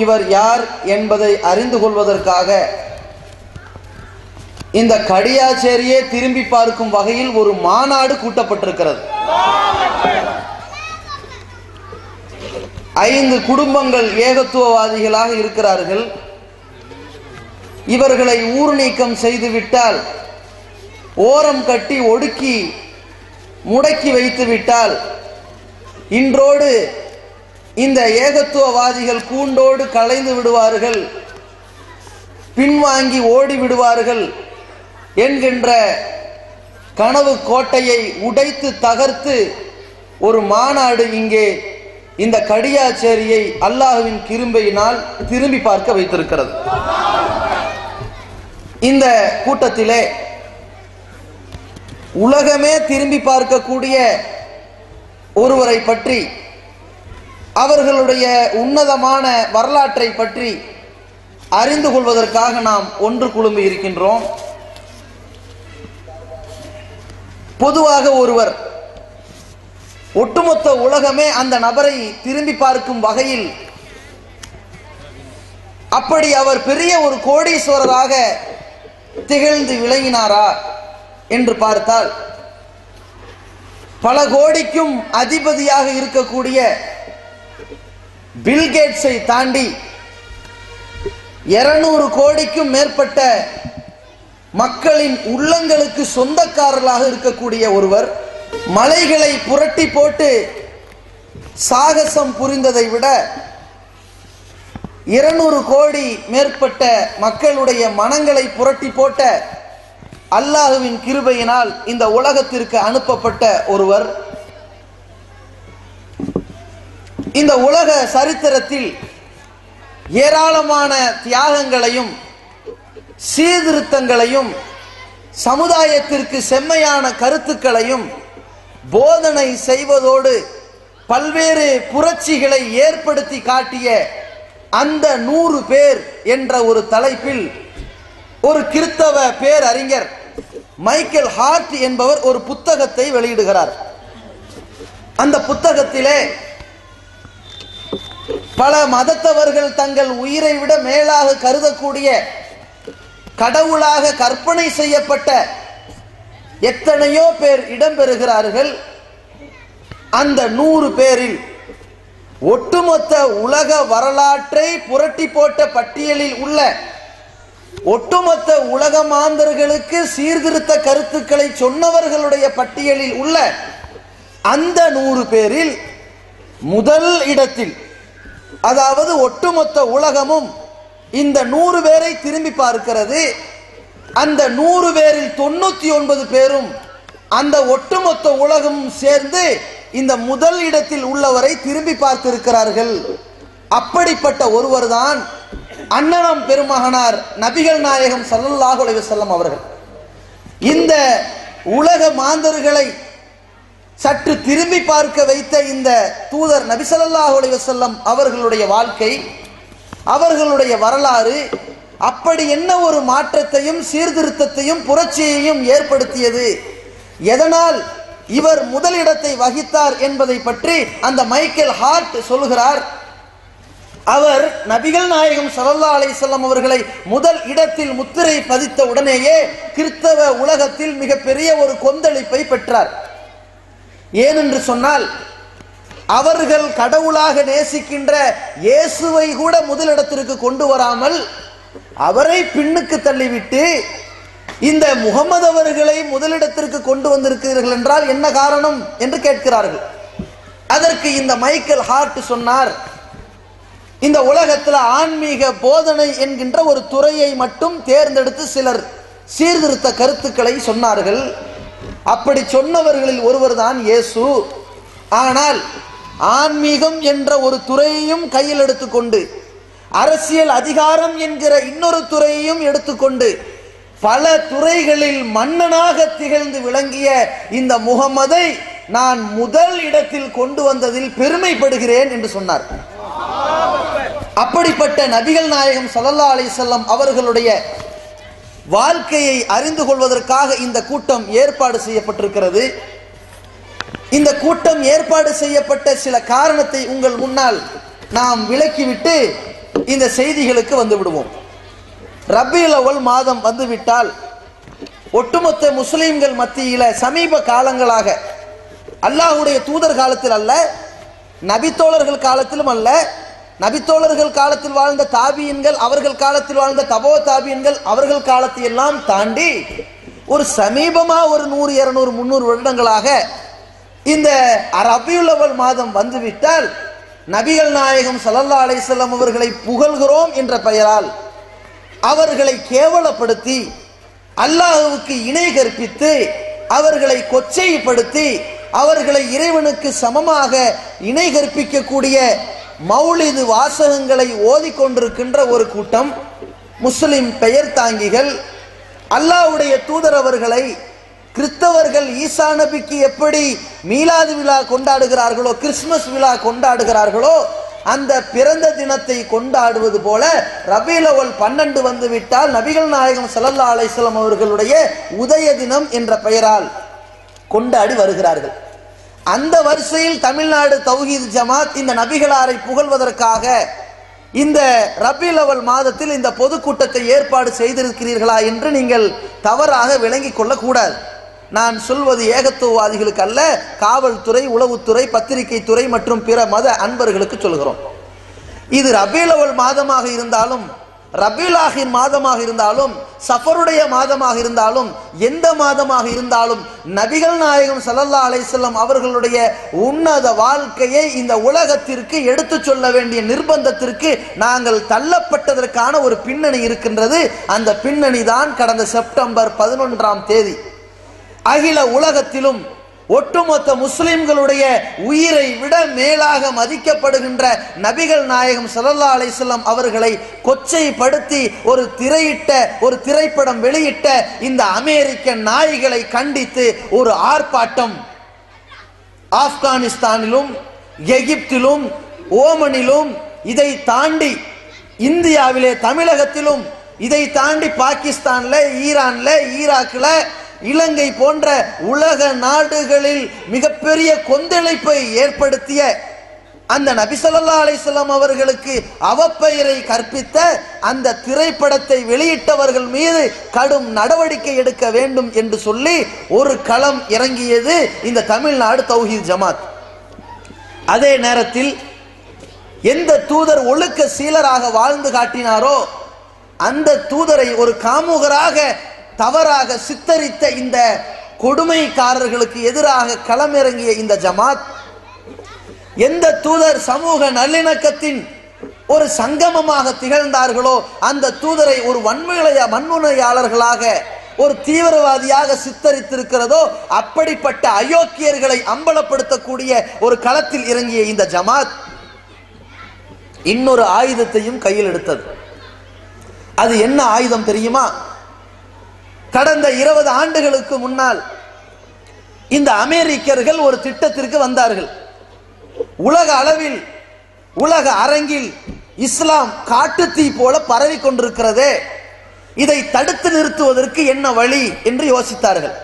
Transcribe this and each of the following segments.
இவர் யார் என்பதை அறிந்து கொள்வதற்காக இந்த கடியாச்சேரியே திரும்பி பார்க்கும் வகையில் ஒரு மாநாடு கூட்டப்பட்டிருக்கிறது. 5 குடும்பங்கள் ஏகத்துவவாதிகளாக இருக்கிறார்கள். இவர்களை ஊர் நீக்கம் செய்துவிட்டால், ஓரம் கட்டி ஒடுக்கி முடக்கி வைத்து விட்டால், இன்றோடு இந்த ஏகத்துவவாதிகள் கூண்டோடு கலைந்து விடுவார்கள், பின்வாங்கி ஓடி விடுவார்கள் என்கின்ற கனவு கோட்டையை உடைத்து தகர்த்து ஒரு மாநாடு இங்கே இந்த கடியாச்சேரியை அல்லாஹ்வின் கிருபையினால் திரும்பி பார்க்க வைத்திருக்கிறது. இந்த கூட்டத்திலே உலகமே திரும்பி பார்க்கக்கூடிய ஒருவரை பற்றி, அவர்களுடைய உன்னதமான வரலாற்றை பற்றி அறிந்து கொள்வதற்காக நாம் ஒன்று குழும்பி இருக்கின்றோம். பொதுவாக ஒருவர், ஒட்டுமொத்த உலகமே அந்த நபரை திரும்பி பார்க்கும் வகையில், அப்படி அவர் பெரிய ஒரு கோடீஸ்வரராக திகழ்ந்து விளங்கினாரா என்று பார்த்தால், பல கோடிக்கும் அதிபதியாக இருக்கக்கூடிய பில்கேட்ஸை தாண்டி 200 கோடிக்கும் மேற்பட்ட மக்களின் உள்ளங்களுக்கு சொந்தக்காரர்களாக இருக்கக்கூடிய ஒருவர், மலைகளை புரட்டி போட்டு சாகசம் புரிந்ததை விட 200 கோடி மேற்பட்ட மக்களுடைய மனங்களை புரட்டி போட்ட அல்லாஹ்வின் கிருபையினால் இந்த உலகத்திற்கு அனுப்பப்பட்ட ஒருவர். இந்த உலக சரித்திரத்தில் ஏராளமான தியாகங்களையும் சீர்திருத்தங்களையும் சமுதாயத்திற்கு செம்மையான கருத்துக்களையும் போதனை செய்வதோடு பல்வேறு புரட்சிகளை ஏற்படுத்தி காட்டிய அந்த 100 பேர் என்ற ஒரு தலைப்பில் ஒரு கிறிஸ்தவ பேரறிஞர் மைக்கேல் ஹார்ட் என்பவர் ஒரு புத்தகத்தை வெளியிடுகிறார். அந்த புத்தகத்திலே பல மதத்தவர்கள் தங்கள் உயிரை விட மேலாக கருதக்கூடிய, கடவுளாக கற்பனை செய்யப்பட்ட எத்தனையோ பேர் இடம்பெறுகிறார்கள். அந்த 100 பேரில் ஒட்டுமொத்த உலக வரலாற்றை புரட்டி போட்ட பட்டியலில் உள்ள, ஒட்டுமொத்த உலக மாந்தர்களுக்கு சீர்திருத்த கருத்துக்களை சொன்னவர்களுடைய பட்டியலில் உள்ள அந்த 100 பேரில் முதல் இடத்தில், அதாவது ஒட்டுமொத்த உலகமும் இந்த 100 பேரை திரும்பி பார்க்கிறது. அந்த 100 பேரில் 99 பேரும் அந்த ஒட்டுமொத்த உலகமும் சேர்ந்து இந்த முதல் இடத்தில் உள்ளவரை திரும்பி பார்த்திருக்கிறார்கள். அப்படிப்பட்ட ஒருவர் தான் அண்ணனம் பெருமகனார் நபிகள் நாயகம் ஸல்லல்லாஹு அலைஹி வஸல்லம் அவர்கள். இந்த உலக மாந்தர்களை சற்று திரும்பி பார்க்க வைத்த இந்த தூதர் நபி ஸல்லல்லாஹு அலைஹி வஸல்லம் அவர்களுடைய வாழ்க்கை, அவர்களுடைய வரலாறு அப்படி என்ன ஒரு மாற்றத்தையும் சீர்திருத்தத்தையும் புரட்சியையும் ஏற்படுத்தியது, எதனால் இவர் முதலிடத்தை வகித்தார் என்பதை பற்றி அந்த மைக்கேல் ஹார்ட் சொல்கிறார். அவர் நபிகள் நாயகம் ஸல்லல்லாஹு அலைஹி வஸல்லம் அவர்களை முதல் இடத்தில் முத்திரை பதித்த உடனேயே கிறிஸ்தவ உலகத்தில் மிகப்பெரிய ஒரு கொந்தளிப்பை பெற்றார். ஏனென்று சொன்னால், அவர்கள் கடவுளாக நேசிக்கின்ற இயேசுவை கூட முதலிடத்திற்கு கொண்டு வராமல் அவரை பின்னுக்கு தள்ளிவிட்டு இந்த முகமது அவர்களை முதலிடத்திற்கு கொண்டு வந்திருக்கிறீர்கள் என்றால் என்ன காரணம் என்று கேட்கிறார்கள். அதற்கு இந்த மைக்கேல் ஹார்ட் சொன்னார், இந்த உலகத்தில் ஆன்மீக போதனை என்கின்ற ஒரு துறையை மட்டும் தேர்ந்தெடுத்து சிலர் சீர்திருத்த கருத்துக்களை சொன்னார்கள். அப்படி சொன்னவர்களில் ஒருவர் தான் இயேசு. ஆனால் ஆன்மீகம் என்ற ஒரு துறையையும் கையில் எடுத்துக்கொண்டு, அரசியல் அதிகாரம் என்கிற இன்னொரு துறையையும் எடுத்துக்கொண்டு, பல துறைகளில் மன்னனாக திகழ்ந்து விளங்கிய இந்த முகமதை நான் முதல் இடத்தில் கொண்டு வந்ததில் பெருமைப்படுகிறேன் என்று சொன்னார். அப்படிப்பட்ட நபிகள் நாயகம் ஸல்லல்லாஹு அலைஹி வஸல்லம் அவர்களுடைய வாழ்க்கையை அறிந்து கொள்வதற்காக இந்த கூட்டம் ஏற்பாடு செய்யப்பட்டிருக்கிறது. இந்த கூட்டம் ஏற்பாடு செய்யப்பட்ட சில காரணத்தை உங்கள் முன்னால் நாம் விளக்கிவிட்டு இந்த செய்திகளுக்கு வந்து விடுவோம். ரபியுல் அவ்வல் மாதம் வந்துவிட்டால் ஒட்டுமொத்த முஸ்லிம்கள் மத்தியில சமீப காலங்களாக, அல்லாஹ்வுடைய தூதர் காலத்தில் அல்ல, நபித்தோழர்கள் காலத்திலும் அல்ல, நபித்தோழர்கள் காலத்தில் வாழ்ந்த தாபியின்கள், அவர்கள் காலத்தில் வாழ்ந்த தபோ தாபியின்கள், அவர்கள் காலத்தை எல்லாம் தாண்டி ஒரு சமீபமா ஒரு 100, 200, 300 வருடங்களாக இந்த ரபியுல் அவ்வல் மாதம் வந்துவிட்டால் நபிகள் நாயகம் ஸல்லல்லாஹு அலைஹி வஸல்லம் அவர்களை புகழ்கிறோம் என்ற பெயரால் அவர்களை கேவலப்படுத்தி, அல்லாஹ்வுக்கு இணை கற்பித்து, அவர்களை கொச்சைப்படுத்தி, அவர்களை இறைவனுக்கு சமமாக இணை கற்பிக்கக்கூடிய மௌலிது வாசகங்களை ஓதிக்கொண்டிருக்கின்ற ஒரு கூட்டம் முஸ்லிம் பெயர் தாங்கிகள் அல்லாஹ்வுடைய தூதர் அவர்களை கிறிஸ்தவர்கள் ஈசா நபிக்கு எப்படி மீலாது விழா கொண்டாடுகிறார்களோ, கிறிஸ்துமஸ் விழா கொண்டாடுகிறார்களோ, அந்த பிறந்த தினத்தை கொண்டாடுவது போல ரபியுல் அவ்வல் 12 வந்து விட்டால் நபிகள் நாயகம் ஸல்லல்லாஹு அலைஹி வஸல்லம் அவர்களுடைய உதய தினம் என்ற பெயரால் கொண்டாடி வருகிறார்கள். அந்த வரிசையில் தமிழ்நாடு தௌஹீத் ஜமாத் இந்த நபிகளாரை புகழ்வதற்காக இந்த ரபியுல் அவ்வல் மாதத்தில் இந்த பொதுக்கூட்டத்தை ஏற்பாடு செய்திருக்கிறீர்களா என்று நீங்கள் தவறாக விளங்கிக் கொள்ளக்கூடாது. நான் சொல்வது ஏகத்துவவாதிகளுக்கு அல்ல, காவல்துறை, உளவுத்துறை, பத்திரிகை துறை மற்றும் பிற மத அன்பர்களுக்கு சொல்கிறோம். இது ரபியுல் அவ்வல் மாதமாக இருந்தாலும், ரபியுல் ஆஹிர் மாதமாக இருந்தாலும், சஃபருடைய மாதமாக இருந்தாலும், எந்த மாதமாக இருந்தாலும் நபிகள் நாயகம் ஸல்லல்லாஹு அலைஹி வஸல்லம் அவர்களுடைய உன்னத வாழ்க்கையை இந்த உலகத்திற்கு எடுத்து சொல்ல வேண்டிய நிர்பந்தத்திற்கு நாங்கள் தள்ளப்பட்டதற்கான ஒரு பின்னணி இருக்கின்றது. அந்த பின்னணி தான் கடந்த செப்டம்பர் 11ஆம் தேதி அகில உலகத்திலும் ஒட்டுமொத்த முஸ்லிம்களுடைய உயிரை விட மேலாக மதிக்கப்படுகின்ற நபிகள் நாயகம் ஸல்லல்லாஹு அலைஹி வஸல்லம் அவர்களை கொச்சைப்படுத்தி ஒரு திரைப்படம் வெளியிட்ட இந்த அமெரிக்க நாய்களை கண்டித்து ஒரு ஆர்ப்பாட்டம் ஆப்கானிஸ்தானிலும், எகிப்திலும், ஓமனிலும், இதை தாண்டி இந்தியாவிலே தமிழகத்திலும், இதை தாண்டி பாகிஸ்தான்ல, ஈரான்ல, ஈராக்ல, இலங்கை போன்ற உலக நாடுகளில் மிகப்பெரிய கொந்தளிப்பை ஏற்படுத்திய அந்த நபி ஸல்லல்லாஹு அலைஹி வஸல்லம் அவர்களுக்கு அவப்பெயரை கற்பித்த அந்த திரைப்படத்தை வெளியிட்டவர்கள் மீது கடும் நடவடிக்கை எடுக்க வேண்டும் என்று சொல்லி ஒரு களம் இறங்கியது இந்த தமிழ்நாடு தௌஹீத் ஜமாத். அதே நேரத்தில் எந்த தூதர் ஒழுக்க சீலராக வாழ்ந்து காட்டினாரோ அந்த தூதரை ஒரு காமுகராக தவறாக சித்தரித்த இந்த கொடுமைக்காரர்களுக்கு எதிராக களமிறங்கிய இந்த ஜமாத், எந்த தூதர் சமூக நல்லிணக்கத்தின் ஒரு சங்கமமாக திகழ்ந்தார்களோ அந்த தூதரை ஒரு வன்முறையாளர்களாக, ஒரு தீவிரவாதியாக சித்தரித்திருக்கிறதோ அப்படிப்பட்ட அயோக்கியர்களை அம்பலப்படுத்தக்கூடிய ஒரு களத்தில் இறங்கிய இந்த ஜமாத் இன்னொரு ஆயுதத்தையும் கையில் எடுத்தது. அது என்ன ஆயுதம் தெரியுமா? கடந்த 20 ஆண்டுகளுக்கு முன்னால் இந்த அமெரிக்கர்கள் ஒரு திட்டத்திற்கு வந்தார்கள். உலக அளவில், உலக அரங்கில் இஸ்லாம் காட்டுத்தீ போல பரவி கொண்டிருக்கிறதே, இதை தடுத்து நிறுத்துவதற்கு என்ன வழி என்று யோசித்தார்கள்.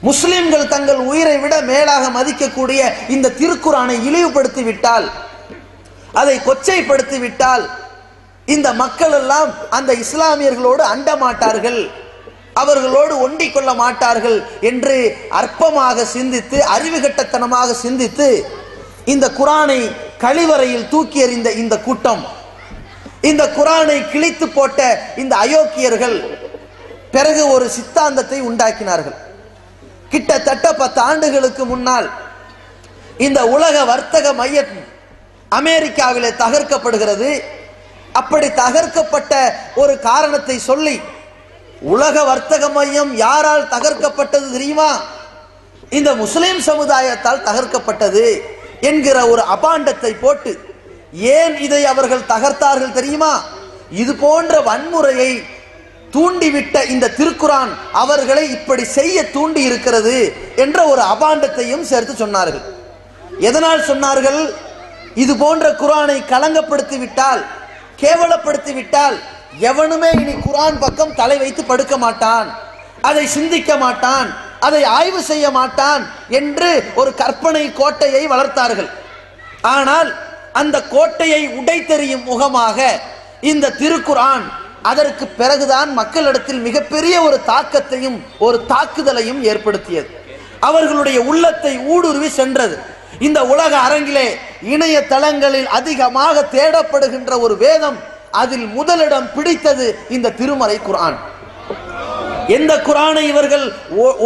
முஸ்லிம்கள் தங்கள் உயிரை விட மேலாக மதிக்கக்கூடிய இந்த திருக்குரானை இழிவுபடுத்தி விட்டால், அதை கொச்சைப்படுத்தி விட்டால் இந்த மக்கள் எல்லாம் அந்த இஸ்லாமியர்களோடு அண்ட மாட்டார்கள், அவர்களோடு ஒண்டிக் கொள்ள மாட்டார்கள் என்று அற்பமாக சிந்தித்து, அறிவுகட்டத்தனமாக சிந்தித்து இந்த குரானை கழிவறையில் தூக்கி எறிந்த இந்த கூட்டம், இந்த குரானை கிழித்து போட்ட இந்த அயோக்கியர்கள் பிறகு ஒரு சித்தாந்தத்தை உண்டாக்கினார்கள். கிட்டத்தட்ட 10 ஆண்டுகளுக்கு முன்னால் இந்த உலக வர்த்தக மையம் அமெரிக்காவிலே தகர்க்கப்படுகிறது. அப்படி தகர்க்கப்பட்ட ஒரு காரணத்தை சொல்லி, உலக வர்த்தக மையம் யாரால் தகர்க்கப்பட்டது தெரியுமா? இந்த முஸ்லிம் சமுதாயத்தால் தகர்க்கப்பட்டது என்கிற ஒரு அபாண்டத்தை போட்டு, ஏன் இதை அவர்கள் தகர்த்தார்கள் தெரியுமா? இது போன்ற வன்முறையை தூண்டிவிட்ட இந்த திருக்குரான் அவர்களை இப்படி செய்ய தூண்டி இருக்கிறது என்ற ஒரு அபாண்டத்தையும் சேர்த்து சொன்னார்கள். எதனால் சொன்னார்கள்? இது போன்ற குரானை களங்கப்படுத்தி விட்டால், கேவலப்படுத்தி விட்டால் எவனுமே இனி குரான் பக்கம் தலை வைத்து படுக்க மாட்டான், அதை சிந்திக்க மாட்டான், அதை ஆய்வு செய்ய மாட்டான் என்று ஒரு கற்பனை கோட்டையை வளர்த்தார்கள். ஆனால் அந்த கோட்டையை உடைத்தெறியும் முகமாக இந்த திருக்குர்ஆன் அதற்கு பிறகுதான் மக்களிடத்தில் மிகப்பெரிய ஒரு தாக்கத்தையும் ஒரு தாக்குதலையும் ஏற்படுத்தியது. அவர்களுடைய உள்ளத்தை ஊடுருவி சென்றது. இந்த உலக அரங்கிலே இணையதளங்களில் அதிகமாக தேடப்படுகின்ற ஒரு வேதம், அதில் முதலிடம் பிடித்தது இந்த திருமறை குர்ஆன். எந்த குர்ஆனை இவர்கள்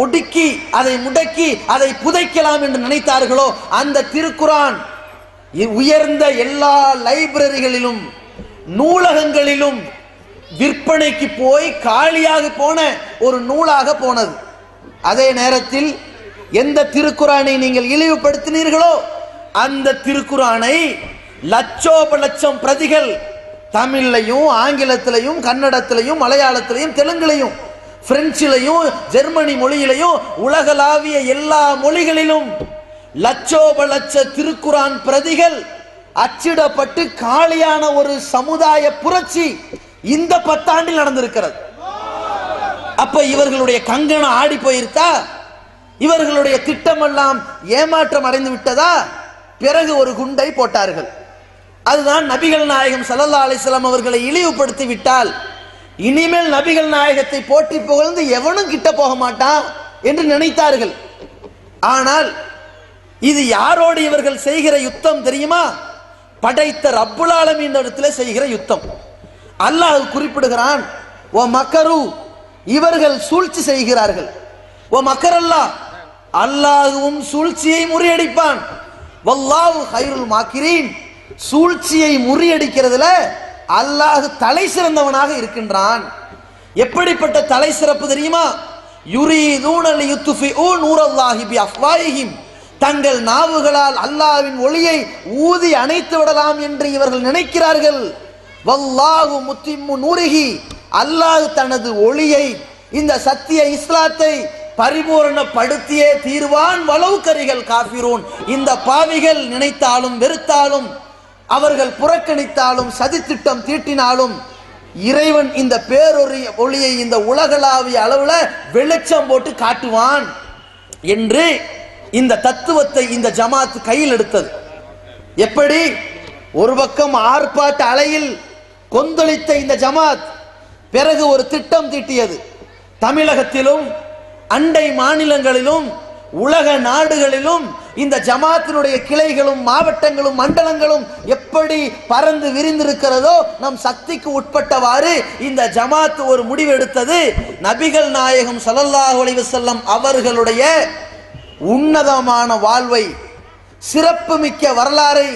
ஒடுக்கி அதை முடக்கி அதை புதைக்கலாம் என்று நினைத்தார்களோ அந்த திருக்குர்ஆன் உயர்ந்த எல்லா லைப்ரரிகளிலும் நூலகங்களிலும் விற்பனைக்கு போய் காலியாக போன ஒரு நூலாக போனது. அதே நேரத்தில் எந்த திருக்குர்ஆனை நீங்கள் இழிவுபடுத்தினீர்களோ அந்த திருக்குர்ஆனை லட்சோப லட்சம் பிரதிகள் தமிழ்லையும் ஆங்கிலத்திலையும் கன்னடத்திலையும் மலையாளத்திலையும் தெலுங்குலையும் பிரெஞ்சிலையும் ஜெர்மனி மொழியிலையும் உலகளாவிய எல்லா மொழிகளிலும் லட்சோப லட்ச திருக்குர்ஆன் பிரதிகள் அச்சிடப்பட்டு காலியான ஒரு சமுதாய புரட்சி இந்த 10 ஆண்டில் நடந்திருக்கிறது. அப்ப இவர்களுடைய கங்கணம் ஆடி போயிருத்தா? இவர்களுடைய திட்டமெல்லாம் ஏமாற்றம் அடைந்து விட்டதா? பிறகு ஒரு குண்டை போட்டார்கள். அதுதான் நபிகள் நாயகம் ஸல்லல்லாஹு அலைஹி வஸல்லம் அவர்களை இழிவுபடுத்தி விட்டால் இனிமேல் நபிகள் நாயகத்தை போற்றி புகழ்ந்து எவனும் கிட்ட போக மாட்டான் என்று நினைத்தார்கள். ஆனால் இது யாரோடு இவர்கள் செய்கிற யுத்தம் தெரியுமா? படைத்த ரப்புல் ஆலமீன் இடத்திலே செய்கிற யுத்தம். அல்லாஹ் குறிப்பிடுகிறான், ஓ மக்கரு, இவர்கள் சூழ்ச்சி செய்கிறார்கள். ஓ மக்கரல்லாஹ், அல்லாஹ்வும் சூழ்ச்சியை முறியடிப்பான். வல்லாஹு கைருல் மாக்கிரீன், சூழ்ச்சியை முறியடிக்கிறதுல அல்லாஹ் தலை சிறந்தவனாக இருக்கின்றான். எப்படிப்பட்ட தலை சிறப்பு தெரியுமா? யுரீதூன லியுத்ஃபிஊ நூரல்லாஹி பிஅஃவாயிஹிம், தங்கள் நாவுகளால் அல்லாஹ்வின் ஒளியை ஊதி அணைத்து விடலாம் என்று இவர்கள் நினைக்கிறார்கள். வல்லாஹு முத்திம்மு நூரிஹி, அல்லாஹ் தனது ஒளியை இந்த சத்திய இஸ்லாத்தை பரிபூரணப்படுத்தியே தீர்வான். வலவு கரிகள் காஃபிரூன், இந்த பாவிகள் நினைத்தாலும் வெறுத்தாலும் அவர்கள் புறக்கணித்தாலும் சதித்திட்டம் தீட்டினாலும் இறைவன் இந்த ஒளியை இந்த உலகளாவிய அளவுல வெளிச்சம் போட்டு காட்டுவான் என்று இந்த தத்துவத்தை இந்த ஜமாத் கையில் எடுத்தது. எப்படி? ஒரு பக்கம் ஆர்ப்பாட்ட அலையில் கொந்தளித்த இந்த ஜமாத் பிறகு ஒரு திட்டம் தீட்டியது. தமிழகத்திலும் அண்டை மாநிலங்களிலும் உலக நாடுகளிலும் இந்த ஜமாத்தினுடைய கிளைகளும் மாவட்டங்களும் மண்டலங்களும் எப்படி பறந்து விரிந்திருக்கிறதோ நம் சக்திக்கு உட்பட்டவாறு இந்த ஜமாத் ஒரு முடிவெடுத்தது. நபிகள் நாயகம் ஸல்லல்லாஹு அலைஹி வஸல்லம் அவர்களுடைய உன்னதமான வாழ்வை, சிறப்புமிக்க வரலாறை,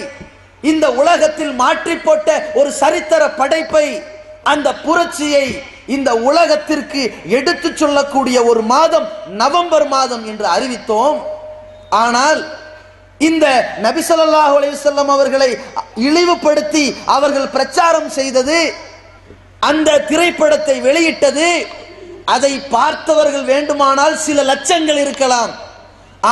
இந்த உலகத்தில் மாற்றி போட்ட ஒரு சரித்திர படைப்பை, அந்த புரட்சியை இந்த உலகத்திற்கு எடுத்து சொல்லக்கூடிய ஒரு மாதம் நவம்பர் மாதம் என்று அறிவித்தோம். ஆனால் இந்த நபி ஸல்லல்லாஹு அலைஹி வஸல்லம் அவர்களை இழிவுபடுத்தி அவர்கள் பிரச்சாரம் செய்தது, அந்த திரைப்படத்தை வெளியிட்டது, அதை பார்த்தவர்கள் வேண்டுமானால் சில லட்சங்கள் இருக்கலாம்.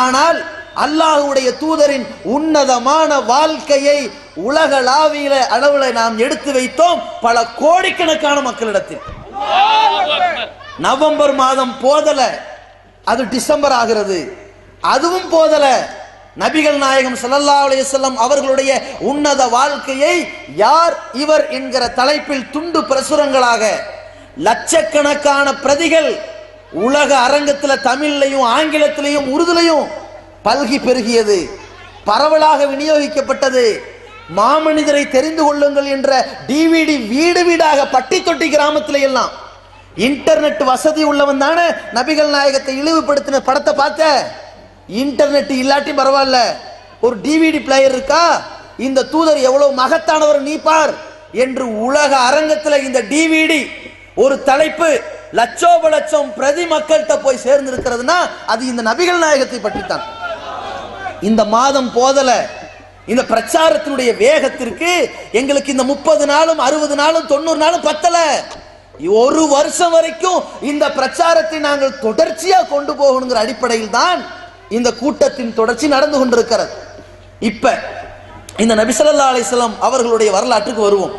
ஆனால் அல்லாஹ்வுடைய தூதரின் உன்னதமான வாழ்க்கையை உலகளாவிய அளவில் நாம் எடுத்து வைத்தோம் பல கோடிக்கணக்கான மக்களிடத்தில். நவம்பர் மாதம் போதல, அது டிசம்பர் ஆகிறது, அதுவும் போதல. நபிகள் நாயகம் ஸல்லல்லாஹு அலைஹி வஸல்லம் அவர்களுடைய உன்னத வாழ்க்கையை யார் இவர் என்கிற தலைப்பில் துண்டு பிரசுரங்களாக லட்சக்கணக்கான பிரதிகள் உலக அரங்கத்தில் தமிழ்லையும் ஆங்கிலத்திலையும் உருதுலையும் பல்கி பெருகியது, பரவலாக விநியோகிக்கப்பட்டது. மாமனிதரை தெரிந்து கொள்ளுங்கள் என்ற டிவிடி வீடு வீடாக பட்டி தொட்டி கிராமத்தில எல்லாம். இன்டர்நெட் வசதி உள்ளவன் தானே நபிகள் நாயகத்தை இழிவுபடுத்தின படத்தை பார்த்த. இன்டர்நெட் இல்லாட்டி பரவாயில்ல, ஒரு டிவிடி பிளேயர் இருக்கா, இந்த தூதர் எவ்வளவு மகத்தானவர் நீ பார் என்று உலக அரங்கத்தில் இந்த டிவிடி ஒரு தலைப்பு லட்சோப லட்சம் பிரதி மக்கள்கிட்ட போய் சேர்ந்திருக்கிறதுனா அது இந்த நபிகள் நாயகத்தை பற்றித்தான். இந்த மாதம் போதல, இந்த பிரச்சாரத்தினுடைய வேகத்திற்கு எங்களுக்கு இந்த 30 நாளும் 60 நாளும் 90 நாளும் பத்தல. ஒரு வருஷம் வரைக்கும் இந்த பிரச்சாரத்தை நாங்கள் தொடர்ச்சியா கொண்டு போகணுங்கிற அடிப்படையில் தான் இந்த கூட்டத்தின் தொடர்ச்சி நடந்து கொண்டிருக்கிறது. இப்ப இந்த நபி ஸல்லல்லாஹு அலைஹி வஸல்லம் அவர்களுடைய வரலாற்றுக்கு வருவோம்.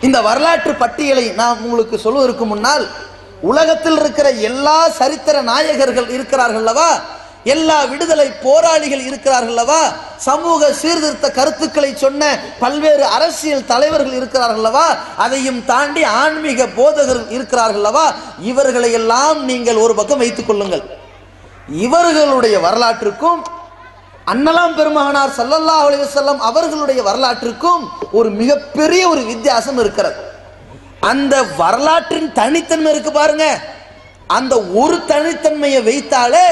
இந்த வரலாற்று பட்டியலை நான் உங்களுக்கு சொல்வதற்கு முன்னால், உலகத்தில் இருக்கிற எல்லா சரித்திர நாயகர்கள் இருக்கிறார்கள் அல்லவா, எல்லா விடுதலை போராளிகள் இருக்கிறார்கள் அல்லவா, சமூக சீர்திருத்த கருத்துக்களை சொன்ன பல்வேறு அரசியல் தலைவர்கள் இருக்கிறார்களவா, அதையும் தாண்டி ஆன்மீக போதகர்கள் இருக்கிறார்களவா, இவர்களை எல்லாம் நீங்கள் ஒரு பக்கம் வைத்துக் கொள்ளுங்கள். இவர்களுடைய வரலாற்றுக்கும் அன்னலாம் பெருமகனார் ஸல்லல்லாஹு அலைஹி வஸல்லம் அவர்களுடைய வரலாற்றுக்கும் ஒரு மிகப்பெரிய ஒரு வித்தியாசம் இருக்கிறது. அந்த வரலாற்றின் தனித்தன்மை இருக்கு பாருங்க, அந்த ஒரு தனித்தன்மையை வைத்தாலே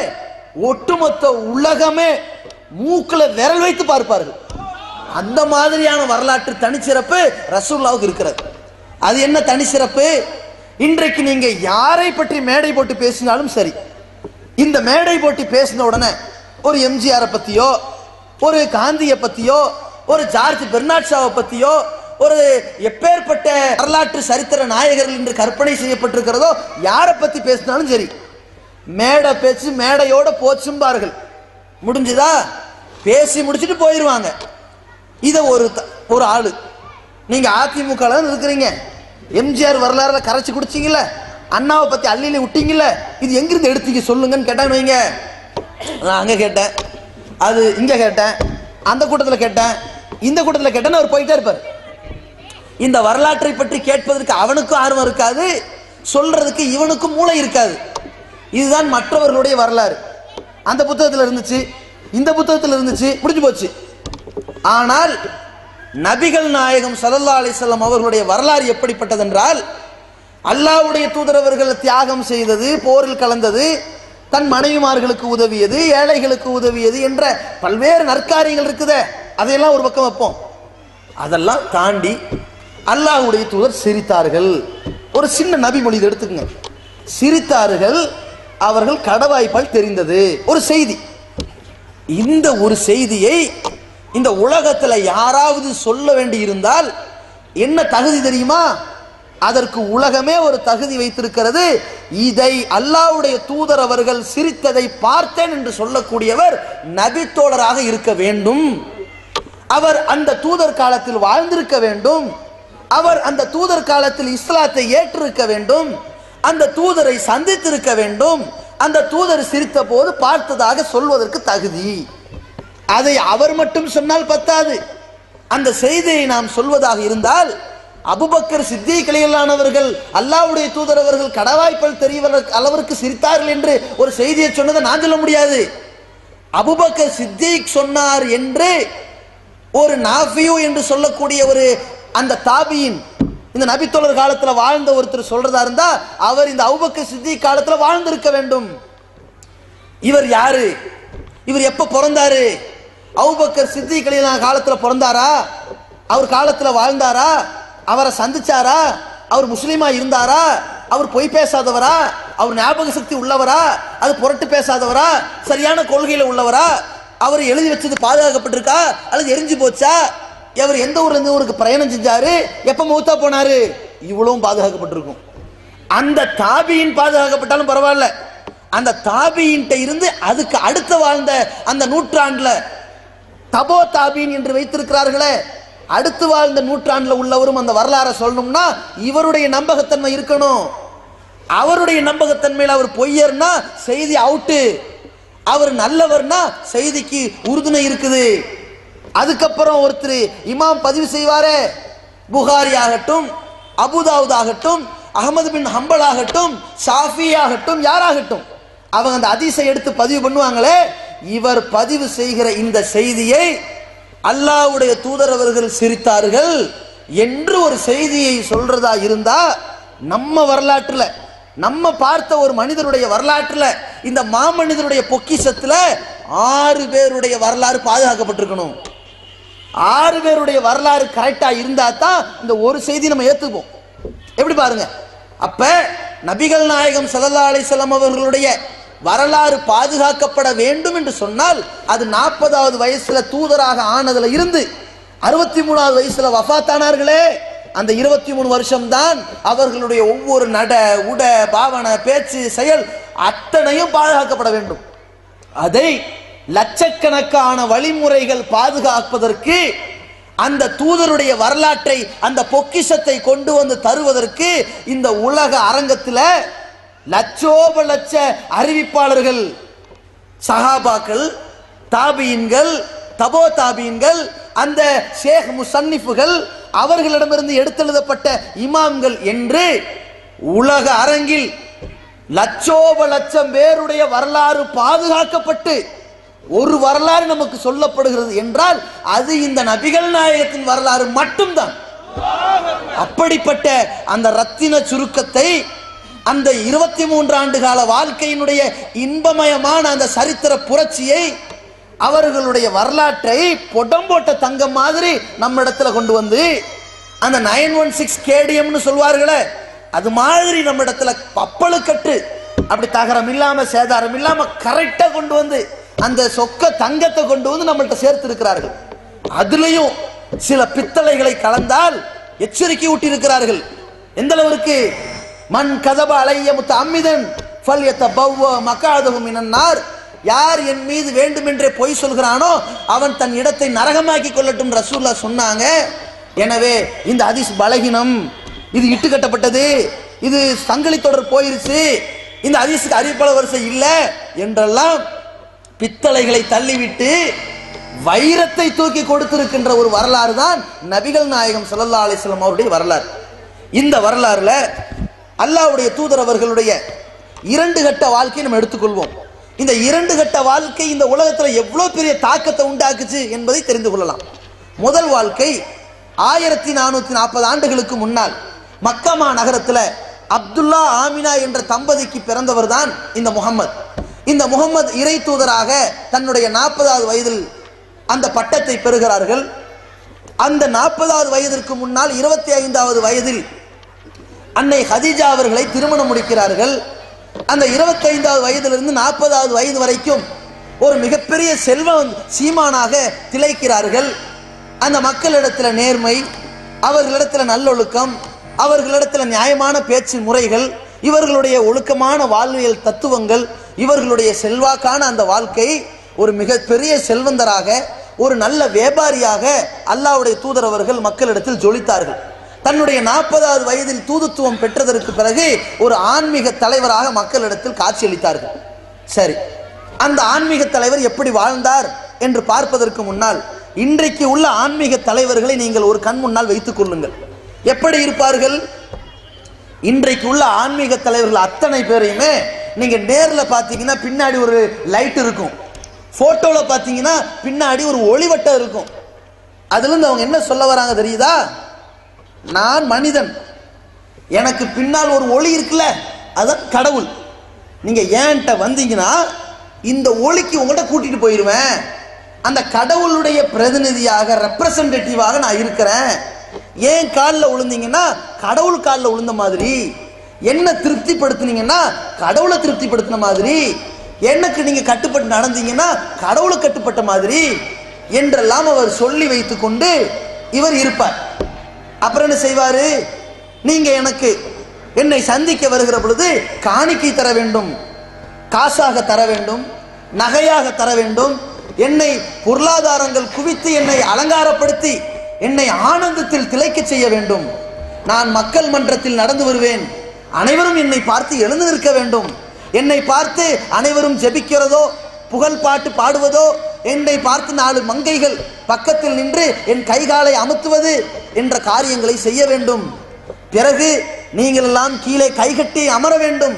ஒட்டுமொத்த உலகமே மூக்குல விரல் வைத்து பார்ப்பார்கள். அந்த மாதிரியான வரலாற்று தனிச்சிறப்பு ரசூலுல்லாஹ்வுக்கு இருக்கிறது. அது என்ன தனிச்சிறப்பு? இன்றைக்கு நீங்க யாரை பற்றி மேடை போட்டு பேசினாலும் சரி, இந்த மேடை போட்டு பேசின உடனே ஒரு எம்ஜிஆரை பத்தியோ, ஒரு காந்தியை பத்தியோ, ஒரு ஜார்ஜ் பெர்னாட் ஷாவை பத்தியோ, ஒரு எப்பேற்பட்ட வரலாற்று சரித்திர நாயகர்கள் என்று கற்பனை செய்யப்பட்டிருக்கிறதோ யாரை பத்தி பேசினாலும் சரி, மேடை பேச்சு மேடையோட போச்சும்பார்கள். முடிஞ்சுதா? பேசி முடிச்சுட்டு போயிடுவாங்க. இதை ஒரு ஆளு, நீங்க அதிமுக இருக்கிறீங்க, எம்ஜிஆர் வரலாறுல கரைச்சி குடிச்சிங்கல்ல, அண்ணாவை பத்தி அள்ளியில விட்டீங்கல்ல, இது எங்கிருந்து எடுத்தீங்க சொல்லுங்கன்னு கேட்டாங்க வைங்க. நான் அங்க கேட்டேன், அது இங்க கேட்டேன், அந்த கூட்டத்தில் கேட்டேன், இந்த கூட்டத்தில் கேட்டேன்னு அவர் போயிட்டே இருப்பார். இந்த வரலாற்றை பற்றி கேட்பதற்கு அவனுக்கும் ஆர்வம் இருக்காது, சொல்றதுக்கு இவனுக்கும் மூளை இருக்காது. இதுதான் மற்றவர்களுடைய வரலாறு. அந்த புத்தகத்தில் இருந்துச்சு, இந்த புத்தகத்தில் இருந்துச்சு, முடிஞ்சு போச்சு. ஆனால் நபிகள் நாயகம் ஸல்லல்லாஹு அலைஹி வஸல்லம் அவர்களுடைய வரலாறு எப்படிப்பட்டது என்றால், அல்லாஹ்வுடைய தூதரவர்கள் தியாகம் செய்தது, போரில் கலந்தது, தன் மனைவிமார்களுக்கு உதவியது, ஏழைகளுக்கு உதவியது என்ற பல்வேறு நற்காரியங்கள் இருக்குதே, அதையெல்லாம் ஒரு பக்கம் வைப்போம். அதெல்லாம் தாண்டி அல்லாஹ்வுடைய தூதர் சிரித்தார்கள். ஒரு சின்ன நபி மொழி எடுத்துக்கங்க, சிரித்தார்கள், அவர்கள் கடவாய்ப்பால் தெரிந்தது ஒரு செய்தி. இந்த ஒரு செய்தியை இந்த உலகத்தில் யாராவது சொல்ல வேண்டி இருந்தால் என்ன தகுதி தெரியுமா? அதற்கு உலகமே ஒரு தகுதி வைத்திருக்கிறது. இதை அல்லாஹ்வுடைய தூதர் அவர்கள் சிரித்ததை பார்த்தேன் என்று சொல்லக்கூடியவர் நபித்தோழராக இருக்க வேண்டும். அவர் அந்த தூதர் காலத்தில் வாழ்ந்திருக்க வேண்டும். அவர் அந்த தூதர் காலத்தில் இஸ்லாத்தை ஏற்றிருக்க வேண்டும். அந்த தூதரை சந்தித்திருக்க வேண்டும். அந்த தூதர் சிரித்த போது பார்த்ததாக சொல்வதற்கு தகுதி. அதை அவர் மட்டும் சொன்னால் பத்தாது. அந்த செய்தியை நாம் சொல்வதாக இருந்தால், அபூபக்கர் சித்திக் ரலியல்லாஹு அவர்கள் அல்லாஹ்வுடைய தூதர் அவர்கள் கடவாய்ப்பல் தெரியவதற்கு அளவிற்கு சிரித்தார்கள் என்று ஒரு செய்தியை சொன்னதை நான் சொல்ல முடியாது. அபூபக்கர் சித்திக் சொன்னார் என்று ஒரு நாஃபியூ என்று சொல்லக்கூடிய ஒரு அந்த தாபியின், இந்த நபித்தோழர் காலத்தில் வாழ்ந்த ஒருத்தர் சொல்றதா இருந்தா அவர் இந்த அபூபக்கர் சித்திக் காலத்தில் வாழ்ந்திருக்க வேண்டும். இவர் யாரு? இவர் எப்ப பிறந்தாரு? அபூபக்கர் சித்திக் ரலியல்லாஹு காலத்தில் பிறந்தாரா? அவர் காலத்தில் வாழ்ந்தாரா? அவரை சந்திச்சாரா? அவர் முஸ்லீமா இருந்தாரா? அவர் பொய் பேசாதவரா? அவர் ஞாபக சக்தி உள்ளவரா? அது புரட்டு பேசாதவரா? சரியான கொள்கையில உள்ளவரா? அவர் எழுதி வச்சது பாதுகாக்கப்பட்டிருக்கா அல்லது எரிஞ்சு போச்சா? அவர் எந்த ஊர்ல இருந்து ஊருக்கு பிரயாணம் செஞ்சாரு? எப்ப மௌத்தா போனாரு? இவ்வளவும் பாதுகாக்கப்பட்டிருக்கும். அந்த தாபியின் பாதுகாக்கப்பட்டாலும் பரவாயில்ல, அந்த தாபியின்ட்ட இருந்து அதுக்கு அடுத்த வாழ்ந்த அந்த நூற்றாண்டுல தபோ தாபீன் என்று வைத்திருக்கிறார்களே, அடுத்து வாழ்ந்த நூற்றாண்டில் உள்ளவரும் அந்த வரலாறை சொல்லணும்னா இவருடைய நம்பகத்தன்மை இருக்கணும். அவருடைய நம்பகத்தன்மையில் அவர் பொய்யர்னா செய்தி அவுட்டு, அவர் நல்லவர்னா செய்திக்கு உறுதுணை இருக்குது. அதுக்கப்புறம் ஒருத்தர் இமாம் பதிவு செய்வாரே, புகாரி ஆகட்டும், அபூதாவூத் ஆகட்டும், அஹ்மது பின் ஹம்பல் ஆகட்டும், ஷாஃபி ஆகட்டும், யாராகட்டும், அவங்க அந்த ஹதீஸை எடுத்து பதிவு பண்ணுவாங்களே, இவர் பதிவு செய்கிற இந்த செய்தியை அல்லாஹ்வுடைய தூதர் அவர்கள் சிரித்தார்கள் என்று ஒரு செய்தியை சொல்றதா இருந்தா, நம்ம வரலாற்றுல நம்ம பார்த்த ஒரு மனிதருடைய வரலாற்றுல இந்த மாமனிதருடைய பொக்கிஷத்துல 6 பேருடைய வரலாறு பாதுகாக்கப்பட்டிருக்கணும். 6 பேருடைய வரலாறு கரெக்டா இருந்தா தான் இந்த ஒரு செய்தி நம்ம ஏத்துப்போம். எப்படி பாருங்க, அப்ப நபிகள் நாயகம் ஸல்லல்லாஹு அலைஹி வஸல்லம் அவர்களுடைய வரலாறு பாதுகாக்கப்பட வேண்டும் என்று சொன்னால் அது 40வது வயசுல தூதராக ஆனதுல இருந்து 63வது வயசுல வஃபாத்தானார்களே, அந்த 23 வருஷம் தான் அவர்களுடைய ஒவ்வொரு நட உட பாவனை பேச்சு செயல் அத்தனையும் பாதுகாக்கப்பட வேண்டும். அதை லட்சக்கணக்கான வழிமுறைகள் பாதுகாப்பதற்கு, அந்த தூதருடைய வரலாற்றை அந்த பொக்கிஷத்தை கொண்டு வந்து தருவதற்கு இந்த உலக அரங்கத்தில் லட்சோப லட்ச அறிவிப்பாளர்கள், சஹாபாக்கள், தாபியின்கள், தபோ தாபீன்கள், அந்த ஷேக் முசன்னிஃபுகள், அவர்களிடமிருந்து எடுத்தெழுதப்பட்ட இமாம்கள் என்று உலக அரங்கில் லட்சோப லட்சம் பேருடைய வரலாறு பாதுகாக்கப்பட்டு ஒரு வரலாறு நமக்கு சொல்லப்படுகிறது என்றால் அது இந்த நபிகள் நாயகத்தின் வரலாறு மட்டும்தான். அப்படிப்பட்ட அந்த ரத்தின சுருக்கத்தை, அந்த 23 ஆண்டு கால வாழ்க்கையினுடைய இன்பமயமான அந்த சரித்திர புரட்சியை, அவர்களுடைய வரலாற்றை பொடம்போட்ட தங்கம் மாதிரி நம்ம இடத்துல கொண்டு வந்து அந்த 916 கேடிஎம்னு சொல்வார்களே அது மாதிரி நம்ம இடத்துல பப்பளுக்கட்டு அப்படி தகரம் இல்லாம சேதாரம் இல்லாம கரெக்டா கொண்டு வந்து அந்த சொக்க தங்கத்தை கொண்டு வந்து நம்மள்ட்ட சேர்த்து இருக்கிறார்கள். அதுலயும் சில பித்தளைகளை கலந்தால் எச்சரிக்கை ஊட்டி இருக்கிறார்கள். எந்த அளவிற்கு? மன் கதப அலைய முத்தஅம்மிதன் ஃபல்யதபவ்வ மகாதஹு மினன்னார். யார் என் மீது வேண்டுமென்றே பொய் சொல்கிறானோ அவன் தன் இடத்தை நரகமாக்கி கொள்ளட்டும் ரசூலுல்லாஹ் சொன்னாங்க. எனவே இந்த ஹதீஸ் பலகீனம், இது இட்டு கட்டப்பட்டது, இது சங்கிலி தொடர் போயிருச்சு, இந்த ஹதீஸுக்கு அறிவிப்பாளர் வரிசை இல்லை என்றெல்லாம் பித்தளைகளை தள்ளிவிட்டு வைரத்தை தூக்கி கொடுத்திருக்கின்ற ஒரு வரலாறு தான் நபிகள் நாயகம் ஸல்லல்லாஹு அலைஹி வஸல்லம் அவருடைய வரலாறு. இந்த வரலாறுல அல்லாஹ்வுடைய தூதர் அவர்களுடைய 2 கட்ட வாழ்க்கையை நம்ம எடுத்துக்கொள்வோம். இந்த 2 கட்ட வாழ்க்கை இந்த உலகத்துல எவ்வளவு பெரிய தாக்கத்தை உண்டாக்குச்சு என்பதை தெரிந்து கொள்ளலாம். முதல் வாழ்க்கை 1440 ஆண்டுகளுக்கு முன்னால் மக்கமா நகரத்துல அப்துல்லா ஆமினா என்ற தம்பதிக்கு பிறந்தவர் தான் இந்த முகம்மது. இந்த முகம்மது இறை தூதராக தன்னுடைய 40வது வயதில் அந்த பட்டத்தை பெறுகிறார்கள். அந்த 40வது வயதிற்கு முன்னால் 25வது வயதில் அன்னை ஹதீஜா அவர்களை திருமணம் முடிக்கிறார்கள். அந்த 25வது வயதிலிருந்து 40வது வயது வரைக்கும் ஒரு மிகப்பெரிய செல்வம் சீமானாக திளைக்கிறார்கள். அந்த மக்களிடத்தில் நேர்மை, அவர்களிடத்தில் நல்லொழுக்கம், அவர்களிடத்தில் நியாயமான பேச்சு முறைகள், இவர்களுடைய ஒழுக்கமான வாழ்வியல் தத்துவங்கள், இவர்களுடைய செல்வாக்கான அந்த வாழ்க்கை ஒரு மிகப்பெரிய செல்வந்தராக, ஒரு நல்ல வியாபாரியாக அல்லாஹ்வுடைய தூதர் அவர்கள் மக்களிடத்தில் ஜொலித்தார்கள். தன்னுடைய 40வது வயதில் தூதுத்துவம் பெற்றதற்கு பிறகு ஒரு ஆன்மீக தலைவராக மக்களிடத்தில் காட்சியளித்தார்கள். சரி, அந்த ஆன்மீக தலைவர் எப்படி வாழ்ந்தார் என்று பார்ப்பதற்கு முன்னால் இன்றைக்கு உள்ள ஆன்மீக தலைவர்களை நீங்கள் ஒரு கண் முன்னால் வைத்துக் கொள்ளுங்கள். எப்படி இருப்பார்கள்? இன்றைக்கு உள்ள ஆன்மீக தலைவர்கள் அத்தனை பேரையுமே நீங்க நேர்ல பாத்தீங்கன்னா பின்னாடி ஒரு லைட் இருக்கும், போட்டோல பாத்தீங்கன்னா பின்னாடி ஒரு ஒளிவட்டம் இருக்கும். அதுல இருந்து அவங்க என்ன சொல்ல வராங்க தெரியுதா? நான் மனிதன், எனக்கு பின்னால் ஒரு ஒளி இருக்குல்ல, அதான் கடவுள். நீங்க ஏன்ட்ட வந்தீங்கன்னா இந்த ஒளிக்கு உங்கள்கிட்ட கூட்டிட்டு போயிருவேன். அந்த கடவுளுடைய பிரதிநிதியாக, ரெப்ரசன்டேட்டிவாக நான் இருக்கிறேன். ஏன் காலில் விழுந்தீங்கன்னா கடவுள் காலில் விழுந்த மாதிரி, என்ன திருப்திப்படுத்தினீங்கன்னா கடவுளை திருப்திப்படுத்தின மாதிரி, எனக்கு நீங்க கட்டுப்பட்டு நடந்தீங்கன்னா கடவுளை கட்டுப்பட்ட மாதிரி என்றெல்லாம் அவர் சொல்லி வைத்துக் கொண்டு இவர் இருப்பார். அப்புறம் என்ன செய்வாரு? நீங்க எனக்கு என்னை சந்திக்க வருகிற பொழுது காணிக்கை தர வேண்டும், காசாக தர வேண்டும், நகையாக தர வேண்டும், என்னை பொருளாதாரங்கள் குவித்து என்னை அலங்காரப்படுத்தி என்னை ஆனந்தத்தில் திளைக்க செய்ய வேண்டும். நான் மக்கள் மன்றத்தில் நடந்து வருவேன், அனைவரும் என்னை பார்த்து எழுந்து நிற்க வேண்டும். என்னை பார்த்து அனைவரும் ஜெபிக்கிறதோ புகழ் பாட்டு பாடுவதோ, என்னை பார்த்து 4 மங்கைகள் பக்கத்தில் நின்று என் கைகாலை அமுத்துவது என்ற காரியங்களை செய்ய வேண்டும். பிறகு நீங்கள் எல்லாம் கீழே கைகட்டி அமர வேண்டும்.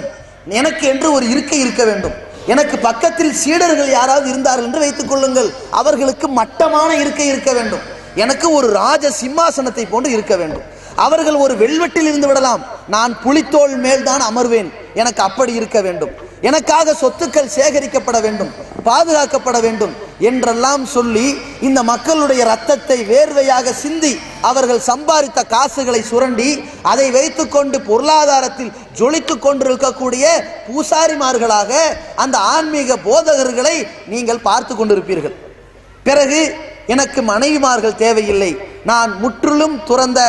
எனக்கு என்று ஒரு இருக்கை இருக்க வேண்டும். எனக்கு பக்கத்தில் சீடர்கள் யாராவது இருந்தார்கள் என்று வைத்துக் கொள்ளுங்கள், அவர்களுக்கு மட்டமான இருக்கை இருக்க வேண்டும். எனக்கு ஒரு ராஜ சிம்மாசனத்தை போன்று இருக்க வேண்டும். அவர்கள் ஒரு வெல்வெட்டில் இருந்து விடலாம், நான் புலித்தோல் மேல் தான் அமர்வேன். எனக்கு அப்படி இருக்க வேண்டும். எனக்காக சொத்துக்கள் சேகரிக்கப்பட வேண்டும், பாதுகாக்கப்பட வேண்டும் என்றெல்லாம் சொல்லி இந்த மக்களுடைய ரத்தத்தை வேர்வையாக சிந்தி அவர்கள் சம்பாதித்த காசுகளை சுரண்டி அதை வைத்துக்கொண்டு பொருளாதாரத்தில் ஜொலித்துக் கொண்டிருக்கக்கூடிய பூசாரிமார்களாக அந்த ஆன்மீக போதகர்களை நீங்கள் பார்த்து கொண்டிருப்பீர்கள். பிறகு எனக்கு மனைவிமார்கள் தேவையில்லை, நான் முற்றிலும் துறந்த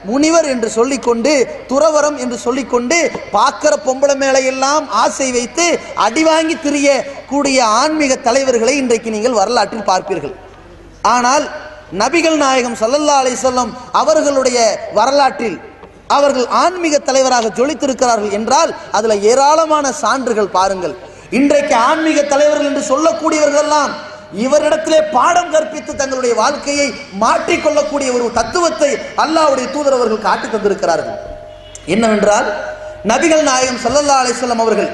முனிவர் என்று சொல்லிக்கொண்டு, துறவரம் என்று சொல்லிக்கொண்டு பார்க்கிற பொம்பளை மேல எல்லாம் ஆசை வைத்து அடிவாங்கி திரிய கூடிய ஆன்மீக தலைவர்களை இன்றைக்கு நீங்கள் வரலாற்றில் பார்ப்பீர்கள். ஆனால் நபிகள் நாயகம் ஸல்லல்லாஹு அலைஹி வஸல்லம் அவர்களுடைய வரலாற்றில் அவர்கள் ஆன்மீக தலைவராக ஜொலித்திருக்கிறார்கள் என்றால் அதுல ஏராளமான சான்றுகள் பாருங்கள். இன்றைக்கு ஆன்மீக தலைவர்கள் என்று சொல்லக்கூடியவர்கள் எல்லாம் இவரிடத்திலே பாடம் கற்பித்து தங்களுடைய வாழ்க்கையை மாற்றிக்கொள்ளக்கூடிய ஒரு தத்துவத்தை அல்லாஹ்வுடைய தூதர் அவர்கள் காட்டி தந்திருக்கிறார்கள். என்னவென்றால், நபிகள் நாயகம் ஸல்லல்லாஹு அலைஹி வஸல்லம் அவர்கள்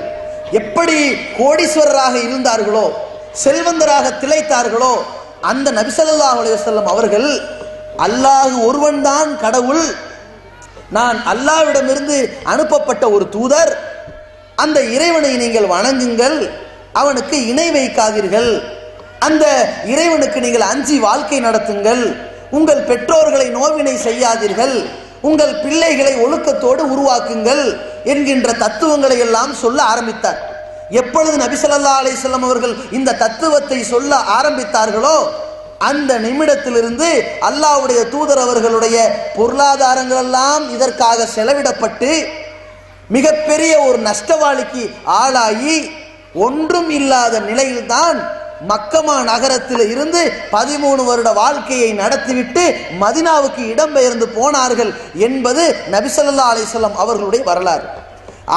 எப்படி கோடீஸ்வரராக இருந்தார்களோ, செல்வந்தராக திளைத்தார்களோ, அந்த நபி ஸல்லல்லாஹு அலைஹி வஸல்லம் அவர்கள் அல்லாஹ் ஒருவன் தான் கடவுள், நான் அல்லாஹ்விடமிருந்து அனுப்பப்பட்ட ஒரு தூதர், அந்த இறைவனை நீங்கள் வணங்குங்கள், அவனுக்கு இணை வைக்காதீர்கள், அந்த இறைவனுக்கு நீங்கள் அஞ்சி வாழ்க்கை நடத்துங்கள், உங்கள் பெற்றோர்களை நோவினை செய்யாதீர்கள், உங்கள் பிள்ளைகளை ஒழுக்கத்தோடு உருவாக்குங்கள் என்கின்ற தத்துவங்களை எல்லாம் சொல்ல ஆரம்பித்தார். எப்பொழுது நபி ஸல்லல்லாஹு அலைஹி வஸல்லம் அவர்கள் இந்த தத்துவத்தை சொல்ல ஆரம்பித்தார்களோ, அந்த நிமிடத்திலிருந்து அல்லாஹ்வுடைய தூதர் அவர்களுடைய பொருளாதாரங்கள் எல்லாம் இதற்காக செலவிடப்பட்டு மிகப்பெரிய ஒரு நஷ்டவாளிக்கு ஆளாகி ஒன்றும் இல்லாத நிலையில்தான் மக்கமா நகரத்தில் இருந்து 13 வருட வாழ்க்கையை நடத்திவிட்டு மதினாவுக்கு இடம்பெயர்ந்து போனார்கள் என்பது நபி ஸல்லல்லாஹு அலைஹி வஸல்லம் அவர்களுடைய வரலாறு.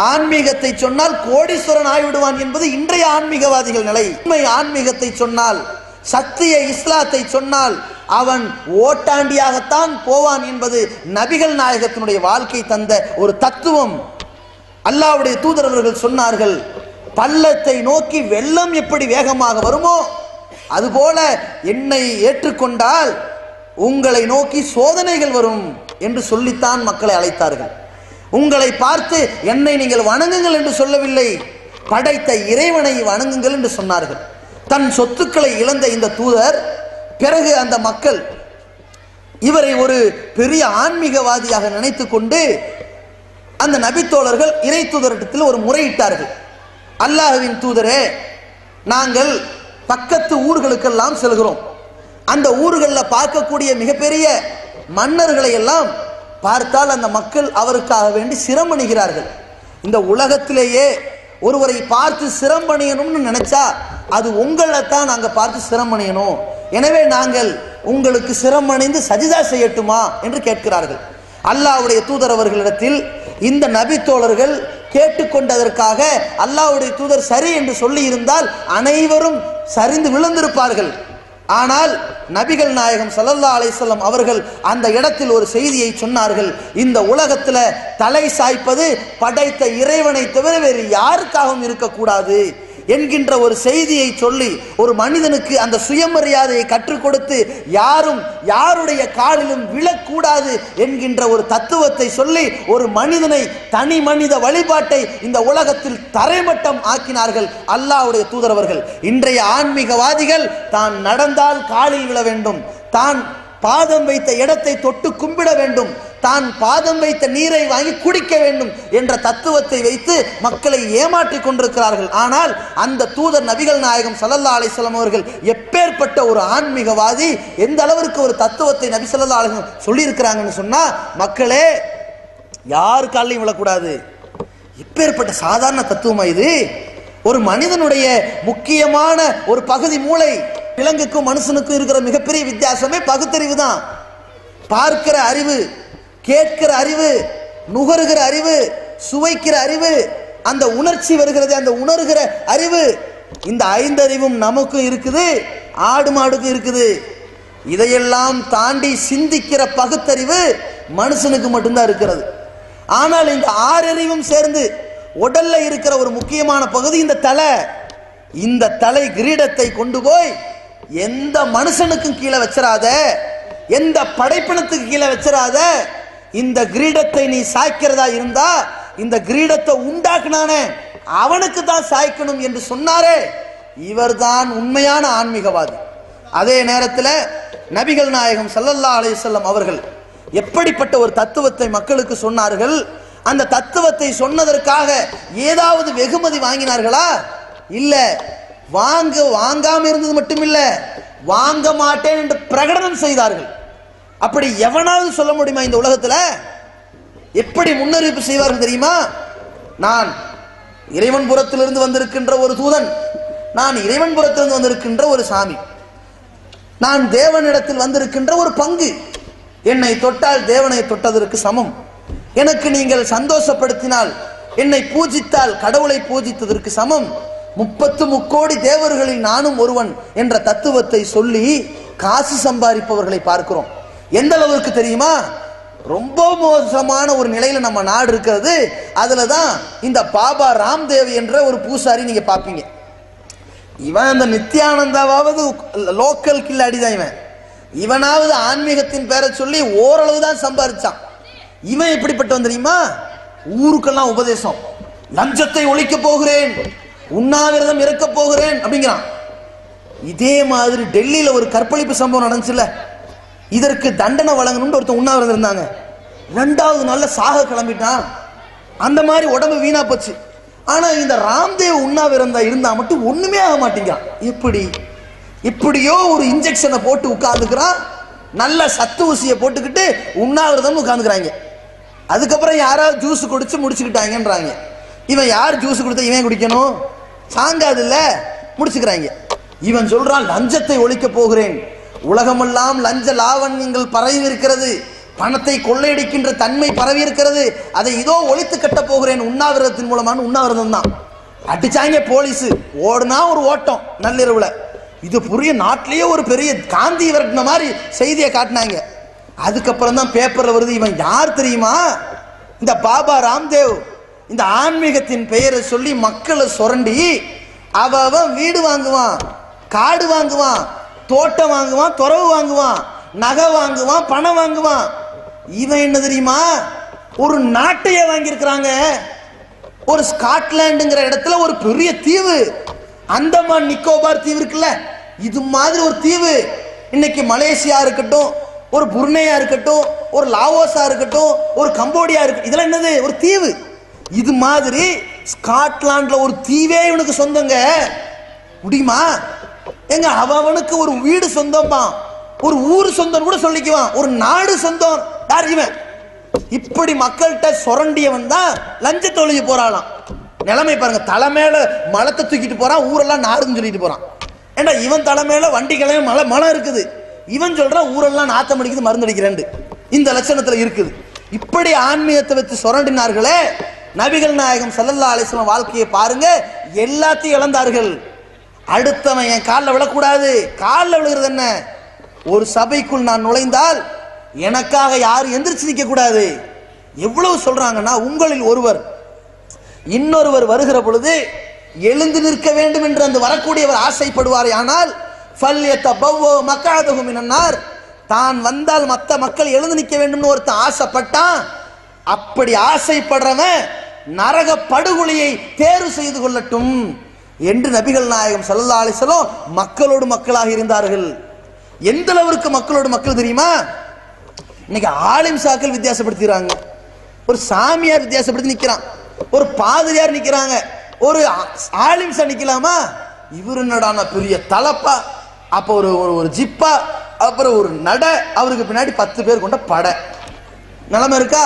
ஆன்மீகத்தை சொன்னால் கோடீஸ்வரன் ஆகிவிடுவான் என்பது இன்றைய ஆன்மீகவாதிகள் நிலை. உண்மை ஆன்மீகத்தை சொன்னால், சத்திய இஸ்லாத்தை சொன்னால் அவன் ஓட்டாண்டியாகத்தான் போவான் என்பது நபிகள் நாயகத்தினுடைய வாழ்க்கை தந்த ஒரு தத்துவம். அல்லாஹ்வுடைய தூதர் அவர்கள் சொன்னார்கள், பள்ளத்தை நோக்கி வெள்ளம் எப்படி வேகமாக வருமோ அதுபோல என்னை ஏற்றுக்கொண்டால் உங்களை நோக்கி சோதனைகள் வரும் என்று சொல்லித்தான் மக்களை அழைத்தார்கள். உங்களை பார்த்து என்னை நீங்கள் வணங்குங்கள் என்று சொல்லவில்லை, படைத்த இறைவனை வணங்குங்கள் என்று சொன்னார்கள். தன் சொத்துக்களை இழந்த இந்த தூதர் பிறகு அந்த மக்கள் இவரை ஒரு பெரிய ஆன்மீகவாதியாக நினைத்து கொண்டு அந்த நபித்தோழர்கள் இறை தூதரிடத்தில் ஒரு முறையிட்டார்கள். அல்லாஹ்வின் தூதரே, நாங்கள் பக்கத்து ஊர்களுக்கெல்லாம் செல்கிறோம், அந்த ஊர்களில் பார்க்கக்கூடிய மிகப்பெரிய மன்னர்களை எல்லாம் பார்த்தால் அந்த மக்கள் அவருக்காக வேண்டி சிரமணிகிறார்கள். இந்த உலகத்திலேயே ஒருவரை பார்த்து சிரமணியணும்னு நினைச்சா அது உங்களை தான் நாங்கள் பார்த்து சிரமணியணும், எனவே நாங்கள் உங்களுக்கு சிரமணிந்து சஜிதா செய்யட்டுமா என்று கேட்கிறார்கள். அல்லாஹ்வுடைய தூதர் அவர்களிடத்தில் இந்த நபி தோழர்கள் கேட்டுக்கொண்டதற்காக அல்லாஹ்வுடைய தூதர் சரி என்று சொல்லி இருந்தால் அனைவரும் சரிந்து விழுந்திருப்பார்கள். ஆனால் நபிகள் நாயகம் ஸல்லல்லாஹு அலைஹி வஸல்லம் அவர்கள் அந்த இடத்தில் ஒரு செய்தியை சொன்னார்கள். இந்த உலகத்தில் தலை சாய்ப்பது படைத்த இறைவனை தவிர வேறு யாருக்காகவும் இருக்கக்கூடாது என்கின்ற ஒரு செய்தியை சொல்லி ஒரு மனிதனுக்கு அந்த சுயமரியாதையை கற்றுக் கொடுத்து யாரும் யாருடைய காலிலும் விழக்கூடாது என்கின்ற ஒரு தத்துவத்தை சொல்லி ஒரு மனிதனை, தனி மனித வழிபாட்டை இந்த உலகத்தில் தரைமட்டம் ஆக்கினார்கள் அல்லாஹ்வுடைய தூதர் அவர்கள். இன்றைய ஆன்மீகவாதிகள் தான் நடந்தால் காலில் விழ வேண்டும், தான் பாதம் வைத்த இடத்தை தொட்டு கும்பிட வேண்டும், தான் பாதம் வைத்த நீரை வாங்கி குடிக்க வேண்டும் என்ற தத்துவத்தை வைத்து மக்களை ஏமாற்றிக் கொண்டிருக்கிறார்கள். ஆனால் அந்த தூதர் நபிகள் நாயகம் ஸல்லல்லாஹு அலைஹி வஸல்லம் அவர்கள் எப்பேற்பட்ட ஒரு ஆன்மீகவாதி, எந்த அளவிற்கு ஒரு தத்துவத்தை நபி ஸல்லல்லாஹு அலைஹி வஸல்லம் சொல்லி இருக்கிறாங்கன்னு சொன்னா, மக்களே யார் காலையும் விழக்கூடாது. எப்பேற்பட்ட சாதாரண தத்துவமா இது? ஒரு மனிதனுடைய முக்கியமான ஒரு பகுதி மூளை. விலங்குக்கும் மனுஷனுக்கும் இருக்கிற மிகப்பெரிய வித்தியாசமே பகுத்தறிவு தான். பார்க்கிற அறிவு, கேட்கிற அறிவு, நுகருகிற அறிவு, சுவைக்கிற அறிவு, அந்த உணர்ச்சி வருகிறது, அந்த உணர்கிற அறிவு, இந்த 5 அறிவும் நமக்கும் இருக்குது, ஆடு மாடுக்கும் இருக்குது. இதையெல்லாம் தாண்டி சிந்திக்கிற பகுத்தறிவு மனுஷனுக்கு மட்டும்தான் இருக்கிறது. ஆனால் இந்த 6 அறிவும் சேர்ந்து உடல்ல இருக்கிற ஒரு முக்கியமான பகுதி இந்த தலை. இந்த தலை கிரீடத்தை கொண்டு போய் எந்த மனுஷனுக்கும் கீழே வச்சிராத, எந்த படைப்பினத்துக்கு கீழே வச்சிராத. இந்த கிரீடத்தை நீ சாய்க்கிறதா இருந்தா இந்த கிரீடத்தை உண்டாக்குனானே அவனுக்கு தான் சாய்க்கணும் என்று சொன்னாரே, இவர்தான் உண்மையான ஆன்மீகவாதி. அதே நேரத்தில் நபிகள் நாயகம் ஸல்லல்லாஹு அலைஹி வஸல்லம் அவர்கள் எப்படிப்பட்ட ஒரு தத்துவத்தை மக்களுக்கு சொன்னார்கள்? அந்த தத்துவத்தை சொன்னதற்காக ஏதாவது வெகுமதி வாங்கினார்களா? இல்ல. வாங்காம இருந்தது மட்டுமில்ல, வாங்க மாட்டேன் என்று பிரகடனம் செய்தார்கள். அப்படி எவனாவது சொல்ல முடியுமா இந்த உலகத்தில்? எப்படி முன்னறிவிப்பு செய்வார்கள் தெரியுமா? நான் இறைவன் புறத்திலிருந்து வந்திருக்கின்ற ஒரு தூதன், நான் இறைவன் புறத்திலிருந்து வந்திருக்கின்ற ஒரு சாமி, நான் தேவனிடத்தில் வந்திருக்கின்ற ஒரு பங்கு, என்னை தொட்டால் தேவனை தொட்டதற்கு சமம், எனக்கு நீங்கள் சந்தோஷப்படுத்தினால், என்னை பூஜித்தால் கடவுளை பூஜித்ததற்கு சமம், 33 தேவர்களில் நானும் ஒருவன் என்ற தத்துவத்தை சொல்லி காசு சம்பாதிப்பவர்களை பார்க்கிறோம். எந்த அளவுக்கு தெரியுமா? ரொம்ப மோசமான ஒரு நிலையில நம்ம நாடு இருக்கிறது. அதுலதான் இந்த பாபா ராம்தேவ் என்ற ஒரு பூசாரி நீங்க பாப்பீங்க. இவன் அந்த நித்யானந்தாவது லோக்கல் கில்லாடி தான். இவனாவது ஆன்மீகத்தின் பேரை சொல்லி ஓரளவு தான் சம்பாதிச்சான். இவன் எப்படிப்பட்டவன் தெரியுமா? ஊருக்கெல்லாம் உபதேசம், லஞ்சத்தை ஒழிக்க போகிறேன், உண்ணாவிரதம் இருக்க போகிறேன் அப்படிங்கிறான். இதே மாதிரி டெல்லியில ஒரு கற்பழிப்பு சம்பவம் நடந்துச்சுல, இதற்கு தண்டனை வழங்கணும்னு ஒருத்தன் உண்ணாவிரதம் இருந்தாங்க. 2வது நாள்ல சாக கிளம்பிட்டான். அந்த மாதிரி உடம்பு வீணா போச்சு. ஆனா இந்த ராம்தேவ் உண்ணாவிரதம் இருந்தா மட்டும் ஒண்ணுமே ஆக மாட்டேங்கிறான். எப்படியோ ஒரு இன்ஜெக்ஷனை போட்டு உட்கார்ந்துக்கிறான். நல்ல சத்து ஊசியை போட்டுக்கிட்டு உண்ணாவிரதம் உட்கார்ந்துக்கிறாங்க. அதுக்கப்புறம் யாராவது ஜூஸ் குடிச்சு முடிச்சுக்கிட்டாங்கன்றாங்க. இவன் யார் ஜூஸ் கொடுத்தா இவன் குடிக்கணும்? சாங்காது இல்ல, முடிச்சுக்கிறாங்க. இவன் சொல்றான், லஞ்சத்தை ஒழிக்க போகிறேன், உலகமெல்லாம் லஞ்ச லாவண்யங்கள் பரவி இருக்கிறது, பணத்தை கொள்ளையடிக்கின்ற தன்மை பரவி இருக்கிறது, அதை இதோ ஒழித்து கட்ட போகிறேன் உண்ணாவிரதத்தின் மூலமான. உண்ணாவிரதம் தான் அடிச்சாங்க போலீஸ். ஓடுனா ஒரு ஓட்டம் நள்ளிரவுல. இது புரிய நாட்டிலேயே ஒரு பெரிய காந்தி விரட்டின மாதிரி செய்தியை காட்டினாங்க. அதுக்கப்புறம் தான் பேப்பர்ல வருது, இவன் யார் தெரியுமா? இந்த பாபா ராம்தேவ். இந்த ஆன்மீகத்தின் பெயரை சொல்லி மக்களை சுரண்டி அவன் வீடு வாங்குவான், காடு வாங்குவான், தோட்டம் வாங்குவான், துறவு வாங்குவான், நகை வாங்குவான், பணம் வாங்குவான். இவன் என்ன தெரியுமா? ஒரு நாட்டையே வாங்கியிருக்கிறாங்க. ஒரு ஸ்காட்லாண்டுங்கிற இடத்துல ஒரு பெரிய தீவு, அந்தமான் நிக்கோபார் தீவு இருக்குல்ல, இது மாதிரி ஒரு தீவு. இன்னைக்கு மலேசியா இருக்கட்டும், ஒரு புர்னேயா இருக்கட்டும், ஒரு லாவோஸா இருக்கட்டும், ஒரு கம்போடியா இருக்கட்டும், இதெல்லாம் என்னது? ஒரு தீவு. இது மாதிரி ஸ்காட்லாண்ட்ல ஒரு தீவே இவனுக்கு சொந்தங்க. முடியுமா? எங்க அவனுக்கு ஒரு வீடு சொந்தமா, ஒரு ஊர் சொந்தம் கூட சொல்லிக்குவான், ஒரு நாடு சொந்தம். யார் இவன்? இப்படி மக்கள்கிட்ட சுரண்டியவன் தான் லஞ்சத்தை ஒழிய போறாளாம். நிலைமை பாருங்க. தலைமையில மலத்தை தூக்கிட்டு போறான், ஊரெல்லாம் நாடுன்னு சொல்லிட்டு போறான். ஏண்டா இவன் தலைமையில வண்டிகளே மலம் இருக்குது, இவன் சொல்றான் ஊரெல்லாம் நாத்தம் அடிக்குது, மருந்து அடிக்கிறேன். இந்த லட்சணத்துல இருக்குது. இப்படி ஆன்மீகத்தை வச்சு சுரண்டினார்களே. நபிகள் நாயகம் ஸல்லல்லாஹு அலைஹி வஸல்லம் வாழ்க்கையை பாருங்க. எல்லாத்தையும் இழந்தார்கள். அடுத்தவன் என் காலில் விழக்கூடாது. காலில் விழுகிறது என்ன? ஒரு சபைக்குள் நான் நுழைந்தால் எனக்காக யாரும் எந்திரிச்சு நிற்க கூடாது. எவ்வளவு சொல்றாங்கன்னா, உங்களில் ஒருவர் இன்னொருவர் வருகிற பொழுது எழுந்து நிற்க வேண்டும் என்று அந்த வரக்கூடியவர் ஆசைப்படுவார். ஆனால் தான் வந்தால் மற்ற மக்கள் எழுந்து நிற்க வேண்டும் ஒருத்தன் ஆசைப்பட்டான். அப்படி ஆசைப்படுறவன் நரக படுகொலியை தேர்வு செய்து கொள்ளட்டும் என்று நபிகள் நாயகம் ஸல்லல்லாஹு அலைஹி வஸல்லம் மக்களோடு மக்களாக இருந்தார்கள். எந்த அளவுக்கு மக்களோடு மக்கள் தெரியுமா? இன்னைக்கு ஆலிம் சாக்கள் வித்தியாசப்படுத்திடுறாங்க. ஒரு சாமியார் வித்தியாசப்படுத்தி நிக்கிறான், ஒரு பாதிரியார் நிக்கிறாங்க, ஒரு ஆலிம் சா நிக்கலாமா? இவரு என்னடான பெரிய தலப்பா, அப்ப ஒரு ஒரு ஜிப்பா, அப்புறம் ஒரு நட, அவருக்கு பின்னாடி 10 பேர் கொண்ட படை. நிலைமை இருக்கா?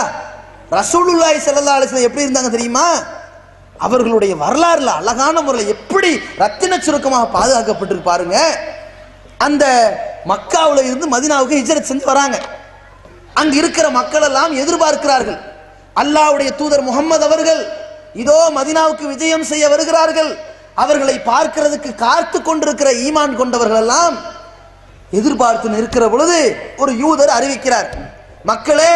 ரசூலுல்லாஹி ஸல்லல்லாஹு அலைஹி வஸல்லம் எப்படி இருந்தாங்க தெரியுமா? அவர்களுடைய வரலாறுல அழகான முறையில் எப்படி ரத்தின சுருக்கமாக பாதுகாக்கப்பட்டிருக்கு பாருங்க. அந்த மக்காவுல இருந்து மதீனாவுக்கு ஹிஜ்ரத் செஞ்சு வராங்க. அங்க இருக்கிற மக்கள் எல்லாம் எதிர்பார்க்கிறார்கள், அல்லாஹ்வுடைய தூதர் முகமது அவர்கள் இதோ மதீனாவுக்கு விஜயம் செய்ய வருகிறார்கள். அவர்களை பார்க்கிறதுக்கு காத்து கொண்டிருக்கிற ஈமான் கொண்டவர்கள் எல்லாம் எதிர்பார்த்து நிற்கிற பொழுது ஒரு யூதர் அறிவிக்கிறார், மக்களே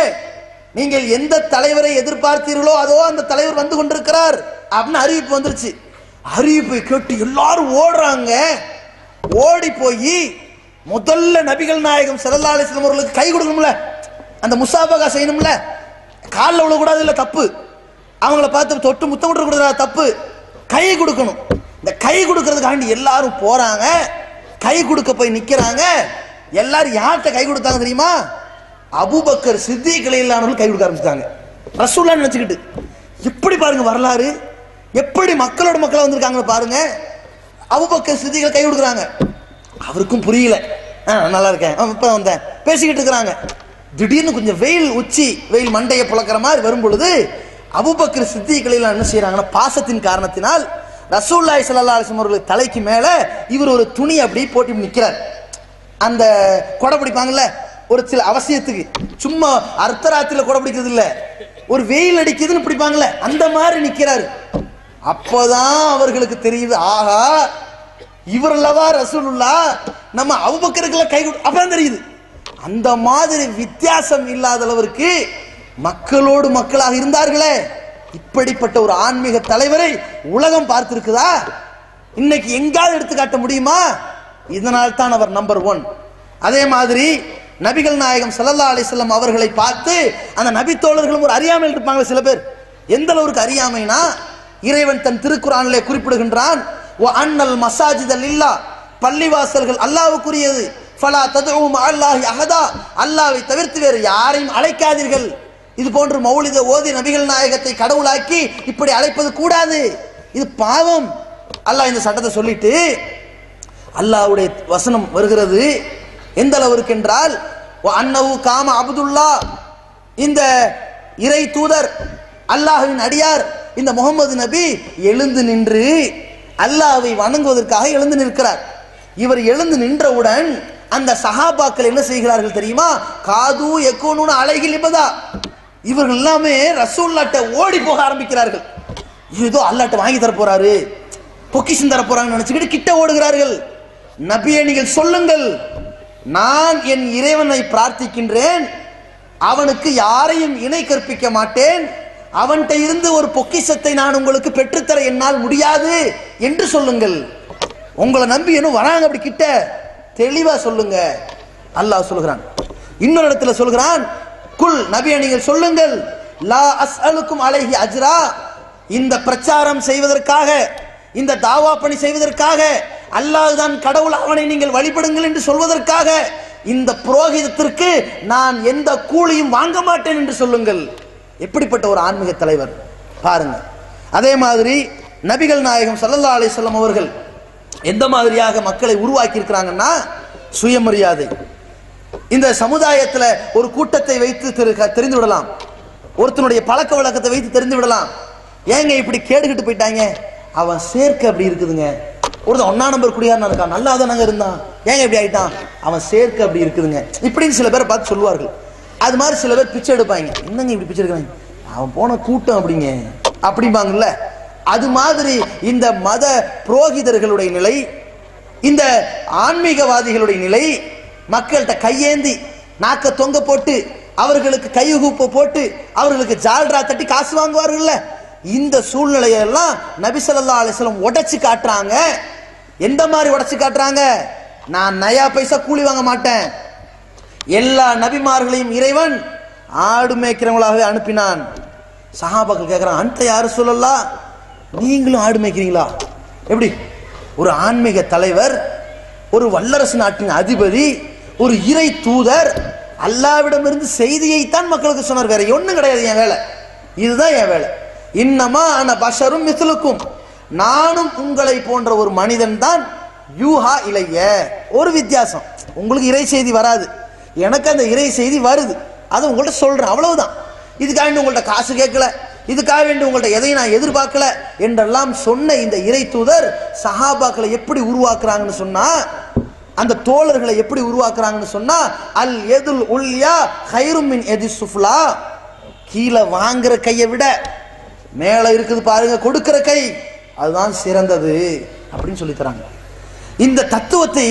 நீங்கள் எந்த தலைவரை எதிர்பார்த்தீர்களோ அதோ அந்த தலைவர் வந்து கொண்டிருக்கிறார் அப்படின்னு அறிவிப்பு வந்துருச்சு. அறிவிப்பை கேட்டு எல்லாரும் ஓடுறாங்க. ஓடி போய் முதல்ல நபிகள் நாயகம் ஸல்லல்லாஹு அலைஹி வஸல்லம் அவர்களுக்கு கை கொடுக்கணும்ல, அந்த முசாபகா செய்யணும்ல, காலில் விழக்கூடாது, இல்லை தப்பு. அவங்கள பார்த்து தொட்டு முத்தம் விட்டுக்கூடாது, தப்பு. கை கொடுக்கணும். இந்த கை கொடுக்கறதுக்காண்டி எல்லாரும் போறாங்க. கை கொடுக்க போய் நிக்கிறாங்க. எல்லாரும் யார்கிட்ட கை கொடுத்தாங்க தெரியுமா? அபூபக்கர் சித்திக் ரலியல்லாஹு கை கொடுக்க ஆரம்பிச்சாங்க, ரசூலுல்லாஹ் நினைச்சுக்கிட்டு. எப்படி பாருங்க வரலாறு, எப்படி மக்களோட மக்களா வந்திருக்காங்க பாருங்க. அபூபக்கர் சித்திக் கை கொடுக்குறாங்க. அவருக்கும் புரியல. நல்லா இருக்கேன், இப்ப வந்தேன், பேசிக்கிட்டு இருக்கிறாங்க. திடீர்னு கொஞ்சம் வெயில், உச்சி வெயில் மண்டையை புழக்கிற மாதிரி வரும் பொழுது அபூபக்கர் சித்திக் ரலியல்லாஹு என்ன செய்யறாங்கன்னா, பாசத்தின் காரணத்தினால் ரசூலுல்லாஹி ஸல்லல்லாஹு அலைஹி வஸல்லம் அவர்கள் தலைக்கு மேல இவர் ஒரு துணி அப்படி போட்டு நிக்கிறார். அந்த கொடை பிடிப்பாங்கல்ல ஒரு சில அவசியத்துக்கு, சும்மா அர்த்தராத்திரில கொடை பிடிக்கிறது இல்ல, ஒரு வெயில் அடிக்குதுன்னு பிடிப்பாங்கல்ல, அந்த மாதிரி நிக்கிறாரு. அப்பதான் அவர்களுக்கு தெரியுது, ஆஹா இவரல்லவா ரசூலுல்லாஹ், நம்ம அபூபக்கருக்கு கை அப்பதான் தெரியுது. அந்த மாதிரி வித்தியாசம் இல்லாத அளவிற்கு மக்களோடு மக்களாக இருந்தார்களே. இப்படிப்பட்ட ஒரு ஆன்மீக தலைவரை உலகம் பார்த்திருக்குதா? இன்னைக்கு எங்காவது எடுத்து காட்ட முடியுமா? இதனால் தான் அவர் நம்பர் 1. அதே மாதிரி நபிகள் நாயகம் ஸல்லல்லாஹு அலைஹி வஸல்லம் அவர்களை பார்த்து அந்த நபி தோழர்களும் ஒரு அறியாமையில் இருப்பாங்க. சில பேர் எந்த அளவுக்கு அறியாமைனா, இறைவன் தன் திருக்குர்ஆனிலே குறிப்பிடுகின்றான், வ அன்னல் மசாஜித லில்லாஹ், பள்ளிவாசல்கள் அல்லாஹ்வுக்குரியது, ஃபலா ததுஉ மஅல்லாஹி அஹதா, அல்லாஹ்வை தவிர்த்து வேறு யாரையும் அழைக்காதீர்கள். இது போன்று மௌலித ஓதி நபிகள் நாயகத்தை கடவுளாக்கி இப்படி அழைப்பது கூடாது, இது பாவம். அல்லாஹ் இந்த சட்டத்தை சொல்லிட்டு அல்லாஹ்வுடைய வசனம் வருகிறது எந்த அளவிற்கு என்றால், அன்னஹு காம அப்துல்லா, இந்த இறை தூதர் அல்லாஹ்வின் அடியார் இந்த முகமது நபி எழுந்து நின்று அல்லாஹ்வை வணங்குவதற்காக எழுந்து நிற்கிறார். இவர் எழுந்து நின்றவுடன் அந்த சஹாபாக்கள் என்ன செய்கிறார்கள் தெரியுமா? காது யகூனுன அலைஹி லிபதா, இவர்கள் எல்லாமே ரசூலுல்லாஹ்ட்ட ஓடி போக ஆரம்பிக்கிறார்கள். ஏதோ அல்லாஹ்ட்ட வாங்கி தர போறாரு, பொக்கிஷம் தர போறாங்கன்னு நினைச்சுக்கிட்டு கிட்ட ஓடுகிறார்கள். நபியே நீங்கள் சொல்லுங்கள், நான் என் இறைவனை பிரார்த்திக்கின்றேன், அவனுக்கு யாரையும் இணை கற்பிக்க மாட்டேன், அவன்கிட்ட இருந்து ஒரு பொக்கிஷத்தை நான் உங்களுக்கு பெற்றுத்தர என்னால் முடியாது என்று சொல்லுங்கள். உங்களை நம்பி என்ன வராங்க அப்படி கிட்ட, தெளிவா சொல்லுங்க. அல்லாஹ் சொல்கிறான். இன்னொரு இடத்துல சொல்கிறான், குல் நபியே நீங்கள் சொல்லுங்கள், லா அஸ்அலுக்கும் அலைஹி அஜ்ரா, இந்த பிரச்சாரம் செய்வதற்காக, இந்த தாவா பணி செய்வதற்காக, அல்லாஹ் தான் கடவுள், அவனை நீங்கள் வழிபடுங்கள் என்று சொல்வதற்காக இந்த புரோகிதத்திற்கு நான் எந்த கூலியும் வாங்க மாட்டேன் என்று சொல்லுங்கள். எப்படிப்பட்ட ஒரு ஆன்மீக தலைவர் பாருங்க. அதே மாதிரி நபிகள் நாயகம் ஸல்லல்லாஹு அலைஹி வஸல்லம் அவர்கள் எந்த மாதிரியாக மக்களை உருவாக்கி இருக்கிறாங்கன்னா, சுயமரியாதை. இந்த சமுதாயத்தில் ஒரு கூட்டத்தை வைத்து தெரிந்து விடலாம், ஒருத்தனுடைய பழக்க வழக்கத்தை வைத்து தெரிந்து விடலாம். ஏங்க இப்படி கேடுகிட்டு போயிட்டாங்க, அவன் சேர்க்கை அப்படி இருக்குதுங்க. ஒருத்தன் 1ஆம் நம்பர் குடியாரனா இருக்கான், நல்லா தானங்க இருந்தான், ஏங்க இப்படி ஆயிட்டான், அவன் சேர்க்கை அப்படி இருக்குதுங்க இப்படின்னு சில பேரை பார்த்து சொல்லுவார்கள். அது மாதிரி சில பேர் பிச்சை எடுப்பாங்க, என்னங்க இப்படி பிச்சை எடுக்கிறாங்க, அவன் போன கூட்டம் அப்படிங்க அப்படிம்பாங்கல்ல. அது மாதிரி இந்த மத புரோகிதர்களுடைய நிலை, இந்த ஆன்மீகவாதிகளுடைய நிலை, மக்கள்கிட்ட கையேந்தி நாக்க தொங்க போட்டு அவர்களுக்கு கையுகூப்ப போட்டு அவர்களுக்கு ஜால்ரா தட்டி காசு வாங்குவார்கள். இந்த சூழ்நிலையெல்லாம் நபி ஸல்லல்லாஹு அலைஹி வஸல்லம் உடைச்சு காட்டுறாங்க. எந்த மாதிரி உடைச்சு காட்டுறாங்க? நான் நயா பைசா கூலி வாங்க மாட்டேன். எல்லா நபிமார்களையும் இறைவன் ஆடு மேய்க்கிறவங்களாகவே அனுப்பினான். சஹாபாக்கள் கேட்கிறான், அந்த யாரு சொல்லலாம், நீங்களும் ஆடு மேய்க்கிறீங்களா? எப்படி ஒரு ஆன்மீக தலைவர், ஒரு வல்லரசு நாட்டின் அதிபதி, ஒரு இறை தூதர் அல்லாஹ்விடமிருந்து செய்தியைத்தான் மக்களுக்கு சொன்னார், வேற ஒன்றும் கிடையாது என் வேலை, இதுதான் என் வேலை. இன்னமா அன பஷரும் மிஸ்லுக்கும், நானும் உங்களை போன்ற ஒரு மனிதன் தான். யூஹா இலைய, ஒரு வித்தியாசம், உங்களுக்கு இறை செய்தி வராது, எனக்கு அந்த இறை செய்தி வருது, அதை உங்கள்கிட்ட சொல்றேன், அவ்வளவுதான். இதுக்காக வேண்டி உங்கள்கிட்ட காசு கேட்கல, இதுக்காக வேண்டி உங்கள்கிட்ட எதையும் நான் எதிர்பார்க்கல என்றெல்லாம் சொன்ன இந்த இறை தூதர் சஹாபாக்களை எப்படி உருவாக்குறாங்கன்னு சொன்னா, அந்த தோழர்களை எப்படி உருவாக்குறாங்கன்னு சொன்னா, அல் எதுல் உல்யா கைரும் மின் எதி சுஃப்லா, கீழே வாங்குற கையை விட மேல இருக்குது பாருங்க கொடுக்கிற கை, அதுதான் சிறந்தது அப்படின்னு சொல்லி தராங்க. இந்த தத்துவத்தை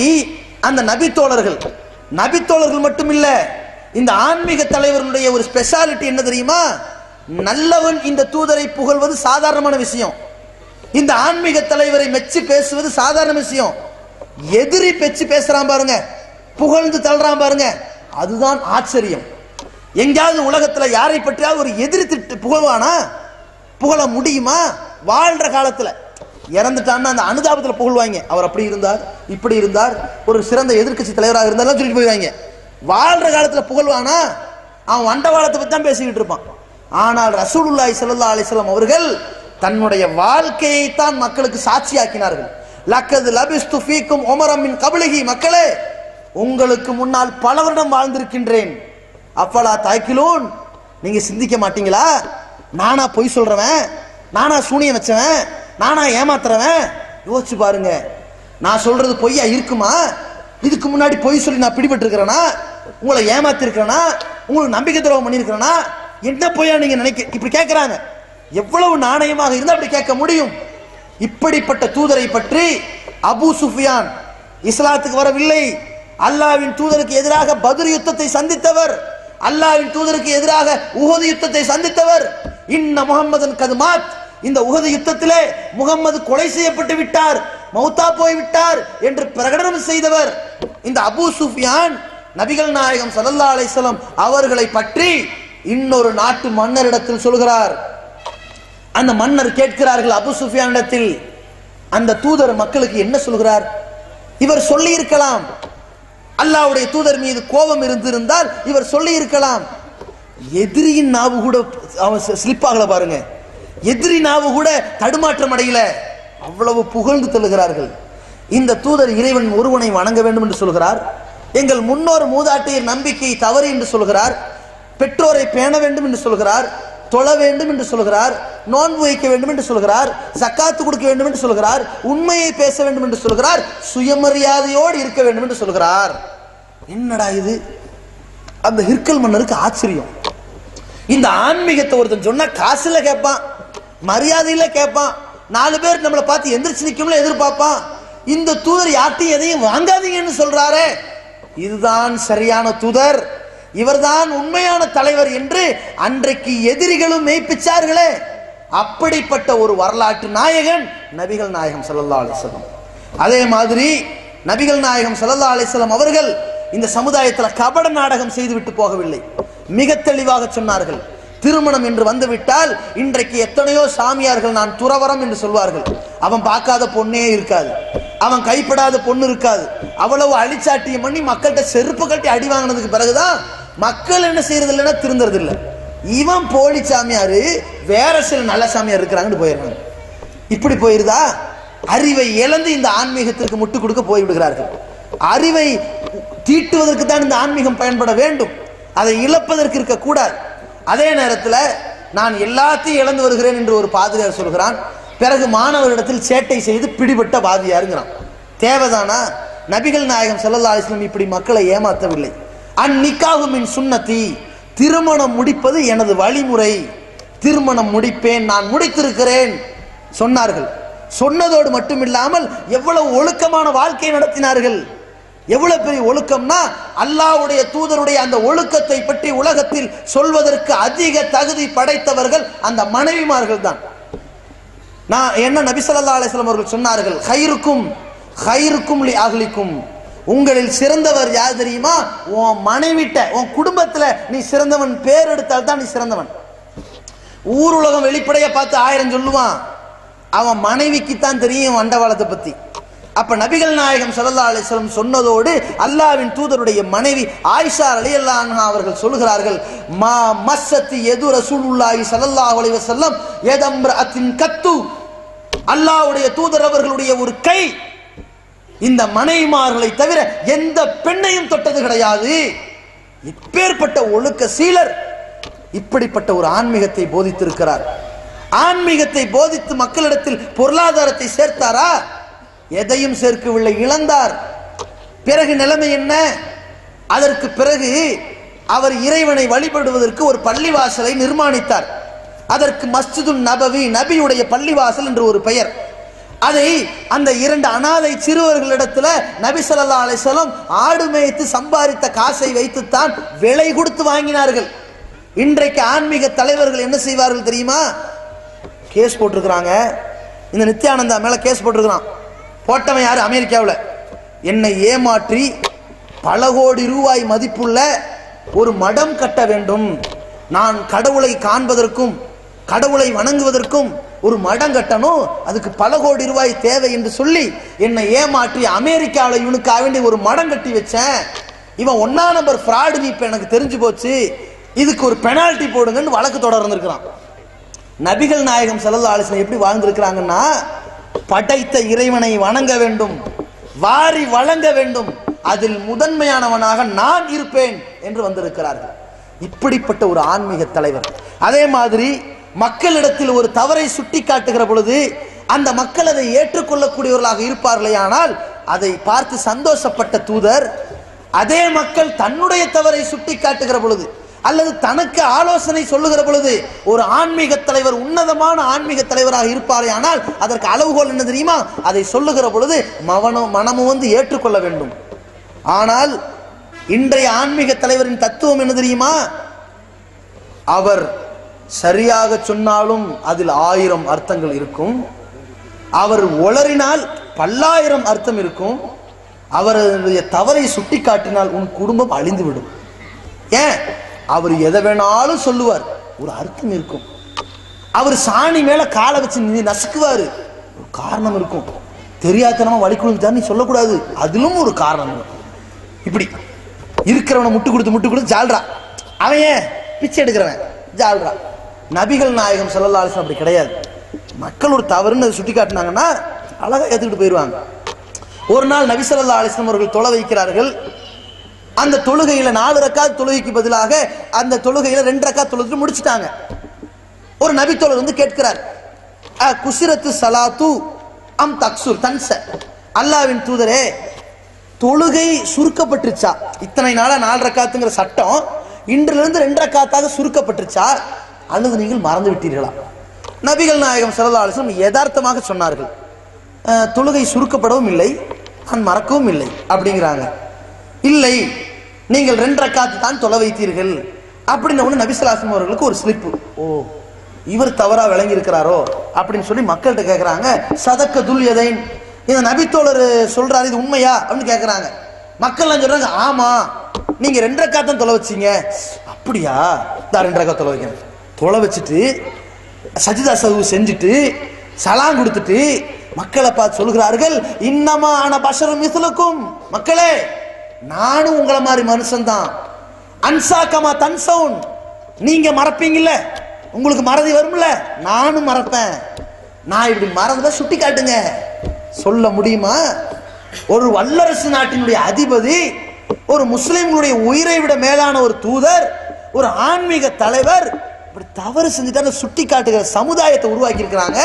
அந்த நபித்தோழர்கள் மட்டும் இல்ல, இந்த ஆன்மீக தலைவர்களுடைய ஒரு ஸ்பெஷாலிட்டி என்ன தெரியுமா? நல்லவன் இந்த தூதரை புகழ்வது சாதாரணமான விஷயம், இந்த ஆன்மீக தலைவரை மெச்சி பேசுவது சாதாரண விஷயம். எதிரி பெச்சு பேசுறான் பாருங்க, புகழ்ந்து தள்ளுறான் பாருங்க, அதுதான் ஆச்சரியம். எங்கேயாவது உலகத்துல யாரை பற்றியாவது ஒரு எதிரி திட்டு புகழ்வானா? புகழ முடியுமா? வாழ்ற காலத்துல. இறந்துட்டான்னா அந்த அனுதாபத்தில் புகழ்வாங்க, அவர் அப்படி இருந்தார் இப்படி இருந்தார், ஒரு சிறந்த எதிர்க்கட்சி தலைவராக இருந்தாலும் சொல்லிட்டு போயிடுவாங்க. வாழ்ற காலத்தில் புகழ்வானா? அவன் வண்டவாளத்தை பற்றி தான் பேசிக்கிட்டு இருப்பான். ஆனால் ரசூலுல்லாஹி ஸல்லல்லாஹு அலைஹி வஸல்லம் அவர்கள் தன்னுடைய வாழ்க்கையை தான் மக்களுக்கு சாட்சியாக்கினார்கள். லக்கது லபிஸ்து ஃபீக்கும் உமரம் மின் கப்லிஹி, மக்களே உங்களுக்கு முன்னால் பல வருடம் வாழ்ந்திருக்கின்றேன். அப்பலா தாய்க்கிலூன், நீங்க சிந்திக்க மாட்டீங்களா? நானா பொய் சொல்றவன், நானா சூனியம் வச்சவன், நானா ஏமாத்துறவன்? யோசிச்சு பாருங்க, நான் சொல்றது பொய்யா இருக்குமா? இதுக்கு முன்னாடி பொய் சொல்லி நான் பிடிபட்டு இருக்கிறேனா? உங்களை ஏமாத்தி இருக்கிறேனா? உங்களுக்கு நம்பிக்கை துரோகம் பண்ணியிருக்கிறேனா? என்ன பொய்யா நீங்க நினைக்க இப்படி கேட்கிறாங்க. எவ்வளவு நாணயமாக இருந்தா அப்படி கேட்க முடியும்? இப்படிப்பட்ட தூதரை பற்றி அபூ சுஃபியான் இஸ்லாத்துக்கு வரவில்லை, அல்லாஹ்வின் தூதருக்கு எதிராக பத்ர் யுத்தத்தை சந்தித்தவர், அல்லாஹ்வின் தூதருக்கு எதிராக உஹது யுத்தத்தை சந்தித்தவர், இன்ன முஹம்மதன் கதுமாத், இந்த உஹது யுத்தத்திலே முகம்மது கொலை செய்யப்பட்டு விட்டார், மௌத்தா போய் விட்டார் என்று பிரகடனம் செய்தவர் இந்த அபூ சுஃபியான் நபிகள் நாயகம் ஸல்லல்லாஹு அலைஹி வஸல்லம் அவர்களை பற்றி இன்னொரு நாட்டு மன்னரிடத்தில் சொல்கிறார். அந்த மன்னர் கேட்கிறார்கள் அபூ சுஃபியானிடத்தில், அந்த தூதர் மக்களுக்கு என்ன சொல்கிறார்? இவர் சொல்லி இருக்கலாம், அல்லாஹ்வுடைய தூதர் மீது கோபம் இருந்திருந்தால் இவர் சொல்லி இருக்கலாம். எதிரியின் நாவு கூட அவன் ஸ்லிப் ஆகல பாருங்க, எதிரி நாவு கூட தடுமாற்றம் அடையல, அவ்வளவு புகழ்ந்து தள்ளுகிறார்கள். இந்த தூதர் இறைவன் ஒருவனை வணங்க வேண்டும் என்று சொல்கிறார், எங்கள் முன்னோர் மூதாட்டியர் நம்பிக்கை தவறு என்று சொல்கிறார், பெற்றோரை பேண வேண்டும் என்று சொல்கிறார், தொழ வேண்டும் என்று சொல்கிறார், நோன்பு வைக்க வேண்டும் என்று சொல்கிறார், ஜக்காத்து கொடுக்க வேண்டும் என்று சொல்கிறார், உண்மையை பேச வேண்டும் என்று சொல்கிறார், சுயமரியாதையோடு இருக்க வேண்டும் என்று சொல்கிறார். என்னடா இது? அந்த ஹிர்கல் மன்னருக்கு ஆச்சரியம். இந்த ஆன்மீகத்தை ஒருத்தன் சொன்னா காசுல கேட்பான், மரியாதையில கேட்பான், 4 பேர் நம்மளை பார்த்து எந்திரிச்சு நிக்கும்ல எதிர்பார்ப்பான். இந்த தூதர் யார்ட்டையும் எதையும் வாங்காதீங்கன்னு சொல்றாரே, இதுதான் சரியான தூதர், இவர்தான் உண்மையான தலைவர் என்று அன்றைக்கு எதிரிகளும் மெய்ப்பிச்சார்களே. அப்படிப்பட்ட ஒரு வரலாற்று நாயகன் நபிகள் நாயகம் ஸல்லல்லாஹு அலைஹி வஸல்லம். அதே மாதிரி நபிகள் நாயகம் ஸல்லல்லாஹு அலைஹி வஸல்லம் அவர்கள் இந்த சமுதாயத்தில் கபட நாடகம் செய்துவிட்டு போகவில்லை, மிக தெளிவாக சொன்னார்கள். திருமணம் என்று வந்துவிட்டால் இன்றைக்கு எத்தனையோ சாமியார்கள் நான் துறவரம் என்று சொல்வார்கள், அவன் பார்க்காத பொண்ணே இருக்காது, அவன் கைப்படாத பொண்ணு இருக்காது, அவ்வளவு அழிச்சாட்டியம் பண்ணி மக்கள்கிட்ட செருப்பு கட்டி அடி வாங்கினதுக்கு பிறகுதான் மக்கள் என்ன செய்யறது இல்லைன்னா திருந்துறது இல்லை. இவன் போலி சாமியாரு, வேற சில நல்ல சாமியார் இருக்கிறாங்கன்னு போயிடுறாங்க. இப்படி போயிருதா? அறிவை இழந்து இந்த ஆன்மீகத்திற்கு முட்டு கொடுக்க போய்விடுகிறார்கள். அறிவை தீட்டுவதற்கு தான் இந்த ஆன்மீகம் பயன்பட வேண்டும், அதை இழப்பதற்கு இருக்கக்கூடாது. அதே நேரத்தில் நான் எல்லாத்தையும் இழந்து வருகிறேன் என்று ஒரு பாதிரியார் சொல்கிறான், பிறகு மாணவரிடத்தில் சேட்டை செய்து பிடிபட்ட வாதியாருங்கிறான். தேவைதானா? நபிகள் நாயகம் ஸல்லல்லாஹு அலைஹி வஸல்லம் இப்படி மக்களை ஏமாற்றவில்லை. அந்நிக்காஹு மின் சுன்னதி, திருமணம் முடிப்பது எனது வழிமுறை, திருமணம் முடிப்பேன், நான் முடித்திருக்கிறேன் சொன்னார்கள். சொன்னதோடு மட்டுமில்லாமல் எவ்வளவு ஒழுக்கமான வாழ்க்கை நடத்தினார்கள். எவ்வளவு பெரிய ஒழுக்கம்னா, அல்லாஹ்வுடைய தூதருடைய அந்த ஒழுக்கத்தை பற்றி உலகத்தில் சொல்வதற்கு அதிக தகுதி படைத்தவர்கள் அந்த மனைவிமார்கள் தான். நான் என்ன நபி ஸல்லல்லாஹு அலைஹி வஸல்லம் அவர்கள் சொன்னார்கள், ஹைருக்கும் ஹைருக்கும் லி அஹ்லிக்கும், உங்களில் சிறந்தவர் யார் தெரியுமா? உன் மனைவிட்ட, உன் குடும்பத்துல நீ சிறந்தவன் பேர் எடுத்தால் தான் நீ சிறந்தவன். ஊர் உலகம் வெளிப்படைய பார்த்து 1000 சொல்லுவான், அவன் மனைவிக்கு தான் தெரியும் அண்டவாளத்தை பத்தி. அப்ப நபிகள் நாயகம் ஸல்லல்லாஹு அலைஹி வஸல்லம் சொன்னதோடு அல்லாஹ்வின் தூதருடைய மனைவி ஆயிஷா ரலியல்லாஹு அன்ஹா அவர்கள் சொல்கிறார்கள், மா மஸ்ஸத்தி யது ரசூலுல்லாஹி ஸல்லல்லாஹு அலைஹி வஸல்லம் யதம்ரஅத்தின் கத்து, அல்லாஹ்வுடைய தூதர் அவர்களுடைய ஒரு கை இந்த மனைவிமார்களை தவிர எந்த பெண்ணையும் தொட்டது கிடையாது. இப்பேற்பட்ட ஒழுக்க சீலர் இப்படிப்பட்ட ஒரு ஆன்மீகத்தை போதித்திருக்கிறார். ஆன்மீகத்தை போதித்து மக்களிடத்தில் பொருளாதாரத்தை சேர்த்தாரா? எதையும் சேர்க்கவில்லை, இழந்தார். பிறகு நிலைமை என்ன? அதற்கு பிறகு அவர் இறைவனை வழிபடுவதற்கு ஒரு பள்ளிவாசலை நிர்மாணித்தார். அதற்கு மஸ்ஜிதுன் நபவி, நபியுடைய பள்ளிவாசல் என்று ஒரு பெயர். அதை அந்த 2 அனாதை சிறுவர்களிடத்துல நபி ஸல்லல்லாஹு அலைஹி வஸல்லம் ஆடு மேய்த்து சம்பாதித்த காசை வைத்துத்தான் விலை கொடுத்து வாங்கினார்கள். இன்றைக்கு ஆன்மீக தலைவர்கள் என்ன செய்வார்கள் தெரியுமா? கேஸ் போட்டிருக்கிறாங்க, இந்த நித்யானந்தா மேல கேஸ் போட்டிருக்கிறான். போட்டவன் யாரு? அமெரிக்காவில். என்னை ஏமாற்றி பல கோடி ரூபாய் மதிப்புள்ள ஒரு மடம் கட்ட வேண்டும், நான் கடவுளை காண்பதற்கும் கடவுளை வணங்குவதற்கும் ஒரு மடம் கட்டணும், அதுக்கு பல கோடி ரூபாய் தேவை என்று சொல்லி என்னை ஏமாற்றி அமெரிக்காவில் இவனுக்காக வேண்டி ஒரு மடம் கட்டி வச்சேன். இவன் 1ஆம் நம்பர் ஃப்ராடு, இப்ப எனக்கு தெரிஞ்சு போச்சு, இதுக்கு ஒரு பெனால்டி போடுங்கன்னு வழக்கு தொடர்ந்திருக்கிறான். நபிகள் நாயகம் ஸல்லல்லாஹு அலைஹி வஸல்லம் எப்படி வாழ்ந்திருக்கிறாங்கன்னா, படைத்த இறைவனை வணங்க வேண்டும், வாரி வழங்க வேண்டும், அதில் முதன்மையானவனாக நான் இருப்பேன் என்று வந்திருக்கிறார்கள். இப்படிப்பட்ட ஒரு ஆன்மீக தலைவர். அதே மாதிரி மக்களிடத்தில் ஒரு தவறை சுட்டி காட்டுகிற பொழுது அந்த மக்கள் அதை ஏற்றுக்கொள்ளக்கூடியவர்களாக இருப்பார்களே, ஆனால் அதை பார்த்து சந்தோஷப்பட்ட தூதர், அதே மக்கள் தன்னுடைய தவறை சுட்டி காட்டுகிற பொழுது அல்லது தனக்கு ஆலோசனை சொல்லுகிற பொழுது ஒரு ஆன்மீக தலைவர் உன்னதமான ஆன்மீக தலைவராக இருப்பாரே ஆனால் அதற்கு அளவுகோல் என்ன தெரியுமா? அதை சொல்லுகிற பொழுது மனமும் வந்து ஏற்றுக்கொள்ள வேண்டும். ஆனால் இன்றைய ஆன்மீக தலைவரின் தத்துவம் என்ன தெரியுமா? அவர் சரியாக சொன்னாலும் அதில் 1000 அர்த்தங்கள் இருக்கும், அவர் ஒளறினால் பல்லாயிரம் அர்த்தம் இருக்கும், அவருடைய தவறை சுட்டி காட்டினால் உன் குடும்பம் அழிந்துவிடும். ஏன்? அவர் எதை வேணாலும் சொல்லுவார், ஒரு அர்த்தம் இருக்கும். அவர் சாணி மேல காலை வச்சு நசுக்குவாரு, ஒரு காரணம் இருக்கும். தெரியாதனமா வழி கொடுத்தாரு நீ சொல்லக்கூடாது, அதிலும் ஒரு காரணம் இருக்கும். இப்படி இருக்கிறவனை முட்டு கொடுத்து ஜால்ரா, அவன் ஏன் பிச்சை எடுக்கிறவன் ஜால்ரா. நபிகள் நாயகம் ஸல்லல்லாஹு அலைஹி வஸல்லம் அப்படி கிடையாது. மக்கள் ஒரு தவறுன்னு அதை சுட்டி காட்டினாங்கன்னா அழகா ஏத்துக்கிட்டு போயிடுவாங்க. ஒரு நாள் நபி ஸல்லல்லாஹு அலைஹி வஸல்லம் அவர்கள் தொழ வைக்கிறார்கள். அந்த தொழுகையில 4 ரக்காத் தொழுகைக்கு பதிலாக அந்த தொழுகையில 2 ரக்காத் தொழுது முடிச்சிட்டாங்க. ஒரு நபி தோழர் வந்து கேட்கிறார், குசிரத்து சலாத்து அம் தக்சுர் தன்ச, அல்லாஹ்வின் தூதரே தொழுகை சுருக்கப்பட்டுருச்சா? இத்தனை நாளா 4 ரக்காத்துங்கிற சட்டம் இன்றிலிருந்து 2 ரக்காத்தாக சுருக்கப்பட்டுருச்சா அல்லது நீங்கள் மறந்து விட்டீர்களா? நபிகள் நாயகம் ஸல்லல்லாஹு அலைஹி வஸல்லம் யதார்த்தமாக சொன்னார்கள், தொழுகை சுருக்கப்படவும் இல்லை, நான் மறக்கவும் இல்லை அப்படிங்கிறாங்க. இல்லை, நீங்கள் 2 ரக்காத்து தான் தொலை வைத்தீர்கள் அப்படின்னு ஒன்று நபி ஸல்லல்லாஹு அலைஹி வஸல்லம் அவர்களுக்கு ஒரு ஸ்லிப்பு. ஓ, இவர் தவறா விளங்கி இருக்கிறாரோ அப்படின்னு சொல்லி மக்கள்கிட்ட கேட்குறாங்க. சதக்க துல் எதைன், இந்த நபித்தோழர் சொல்றாரு இது உண்மையா அப்படின்னு கேட்குறாங்க. மக்கள்லாம் சொல்றாங்க, ஆமா நீங்க 2 ரக்காத் தான் தொலை வச்சீங்க. அப்படியா, நான் 2 ரக்காத் தொலை வைக்கிறேன். தொலை வச்சுட்டு சஜிதா சஹு செஞ்சுட்டு சலாம் கொடுத்துட்டு மக்களை பார்த்து சொல்கிறார்கள், இன்னமா ஆன பஷரும் மிஸ்லுக்கும், மக்களே நானும் உங்களை மாதிரி மனுஷன்தான். அன்சாக்கமா தன்சவுன், நீங்க மறப்பீங்கல்ல, உங்களுக்கு மறதி வரும்ல, நானும் மறப்பேன். நான் இப்படி மறந்ததை சுட்டி காட்டுங்க. சொல்ல முடியுமா? ஒரு வல்லரசு நாட்டினுடைய அதிபதி, ஒரு முஸ்லிம்களுடைய உயிரை விட மேலான ஒரு தூதர், ஒரு ஆன்மீக தலைவர் இப்படி தவறு செஞ்சுட்டு சுட்டி காட்டுகிற சமுதாயத்தை உருவாக்கி இருக்கிறாங்க.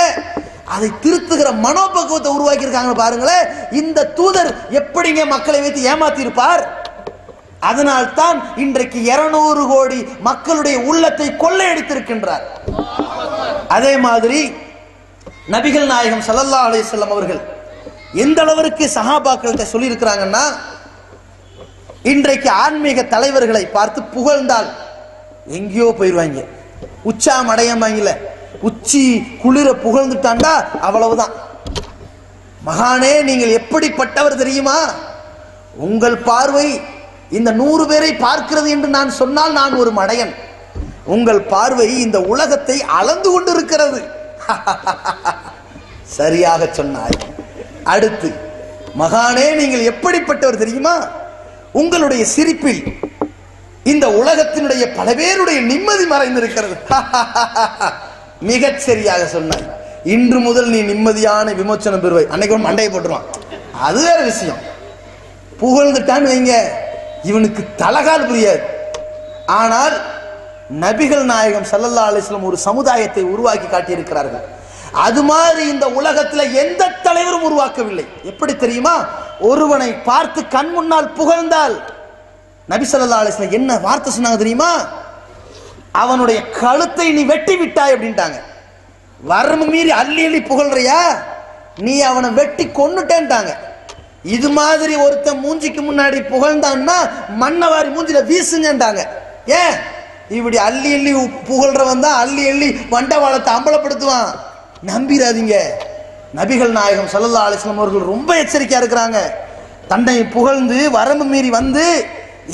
அதை திருத்துகிற மனோபக்குவத்தை உருவாக்கி இருக்காங்க. பாருங்களேன், இந்த தூதர் எப்படிங்க மக்களை வைத்து ஏமாத்தி இருப்பார்? அதனால்தான் இன்றைக்கு 200 கோடி மக்களுடைய உள்ளத்தை கொள்ளையடித்திருக்கின்றார். அதே மாதிரி நபிகள் நாயகம் ஸல்லல்லாஹு அலைஹி வஸல்லம் அவர்கள் எந்த அளவிற்கு சஹாபாக்கள்கிட்ட சொல்லி இருக்கிறாங்கன்னா, இன்றைக்கு ஆன்மீக தலைவர்களை பார்த்து புகழ்ந்தால் எங்கேயோ போயிடுவாங்க, உச்சாம் அடையமாங்கல, உச்சி குளிர புகழ்ந்துட்டாண்டா அவ்வளவுதான். மகானே நீங்கள் எப்படிப்பட்டவர் தெரியுமா? உங்கள் பார்வை இந்த 100 பேரை பார்க்கிறது என்று நான் சொன்னால் நான் ஒரு மடையன். உங்கள் பார்வை இந்த உலகத்தை அளந்து கொண்டிருக்கிறது. சரியாக சொன்னாய். அடுத்து, மகானே நீங்கள் எப்படிப்பட்டவர் தெரியுமா? உங்களுடைய சிரிப்பில் இந்த உலகத்தினுடைய பல பேருடைய நிம்மதி மறைந்திருக்கிறது. மிகச் சரியாக சொன்னாய். இன்று முதல் நீ நிம்மதியான விமோச்சனம் பெறுவாய். அன்னைக்கு ஒரு மண்டையை போட்டுருவான், அது வேற விஷயம். புகழ்ந்துட்டான்னு வைங்க, இவனுக்கு தலகால் புரியாது. ஆனால் நபிகள் நாயகம் ஸல்லல்லாஹு அலைஹி வஸல்லம் ஒரு சமுதாயத்தை உருவாக்கி காட்டியிருக்கிறார்கள். அது மாதிரி இந்த உலகத்தில் எந்த தலைவரும் உருவாக்கவில்லை. எப்படி தெரியுமா? ஒருவனை பார்த்து கண் முன்னால் புகழ்ந்தால் நபி ஸல்லல்லாஹு அலைஹி வஸல்லம் என்ன வார்த்தை சொன்னாங்க தெரியுமா? அவனுடைய கழுத்தை நீ வெட்டி விட்டாய் அப்படின்ட்டாங்க. வரம்பு மீறி அள்ளி அள்ளி புகழ்றியா, நீ அவனை வெட்டி கொன்னுட்டேன்ட்டாங்க. இது மாதிரி ஒருத்தன் மூஞ்சிக்கு முன்னாடி புகழ்ந்தான்னா மண்ணவாரி மூஞ்சில வீசுங்கன்றாங்க. ஏன்? இப்படி அள்ளி அள்ளி புகழ்றவன் தான் அள்ளி அள்ளி வண்டவாளத்தை அம்பலப்படுத்துவான். நம்பிராதீங்க. நபிகள் நாயகம் ஸல்லல்லாஹு அலைஹி வஸல்லம் அவர்கள் ரொம்ப எச்சரிக்கையா இருக்கிறாங்க. தன்னை புகழ்ந்து வரம்பு மீறி வந்து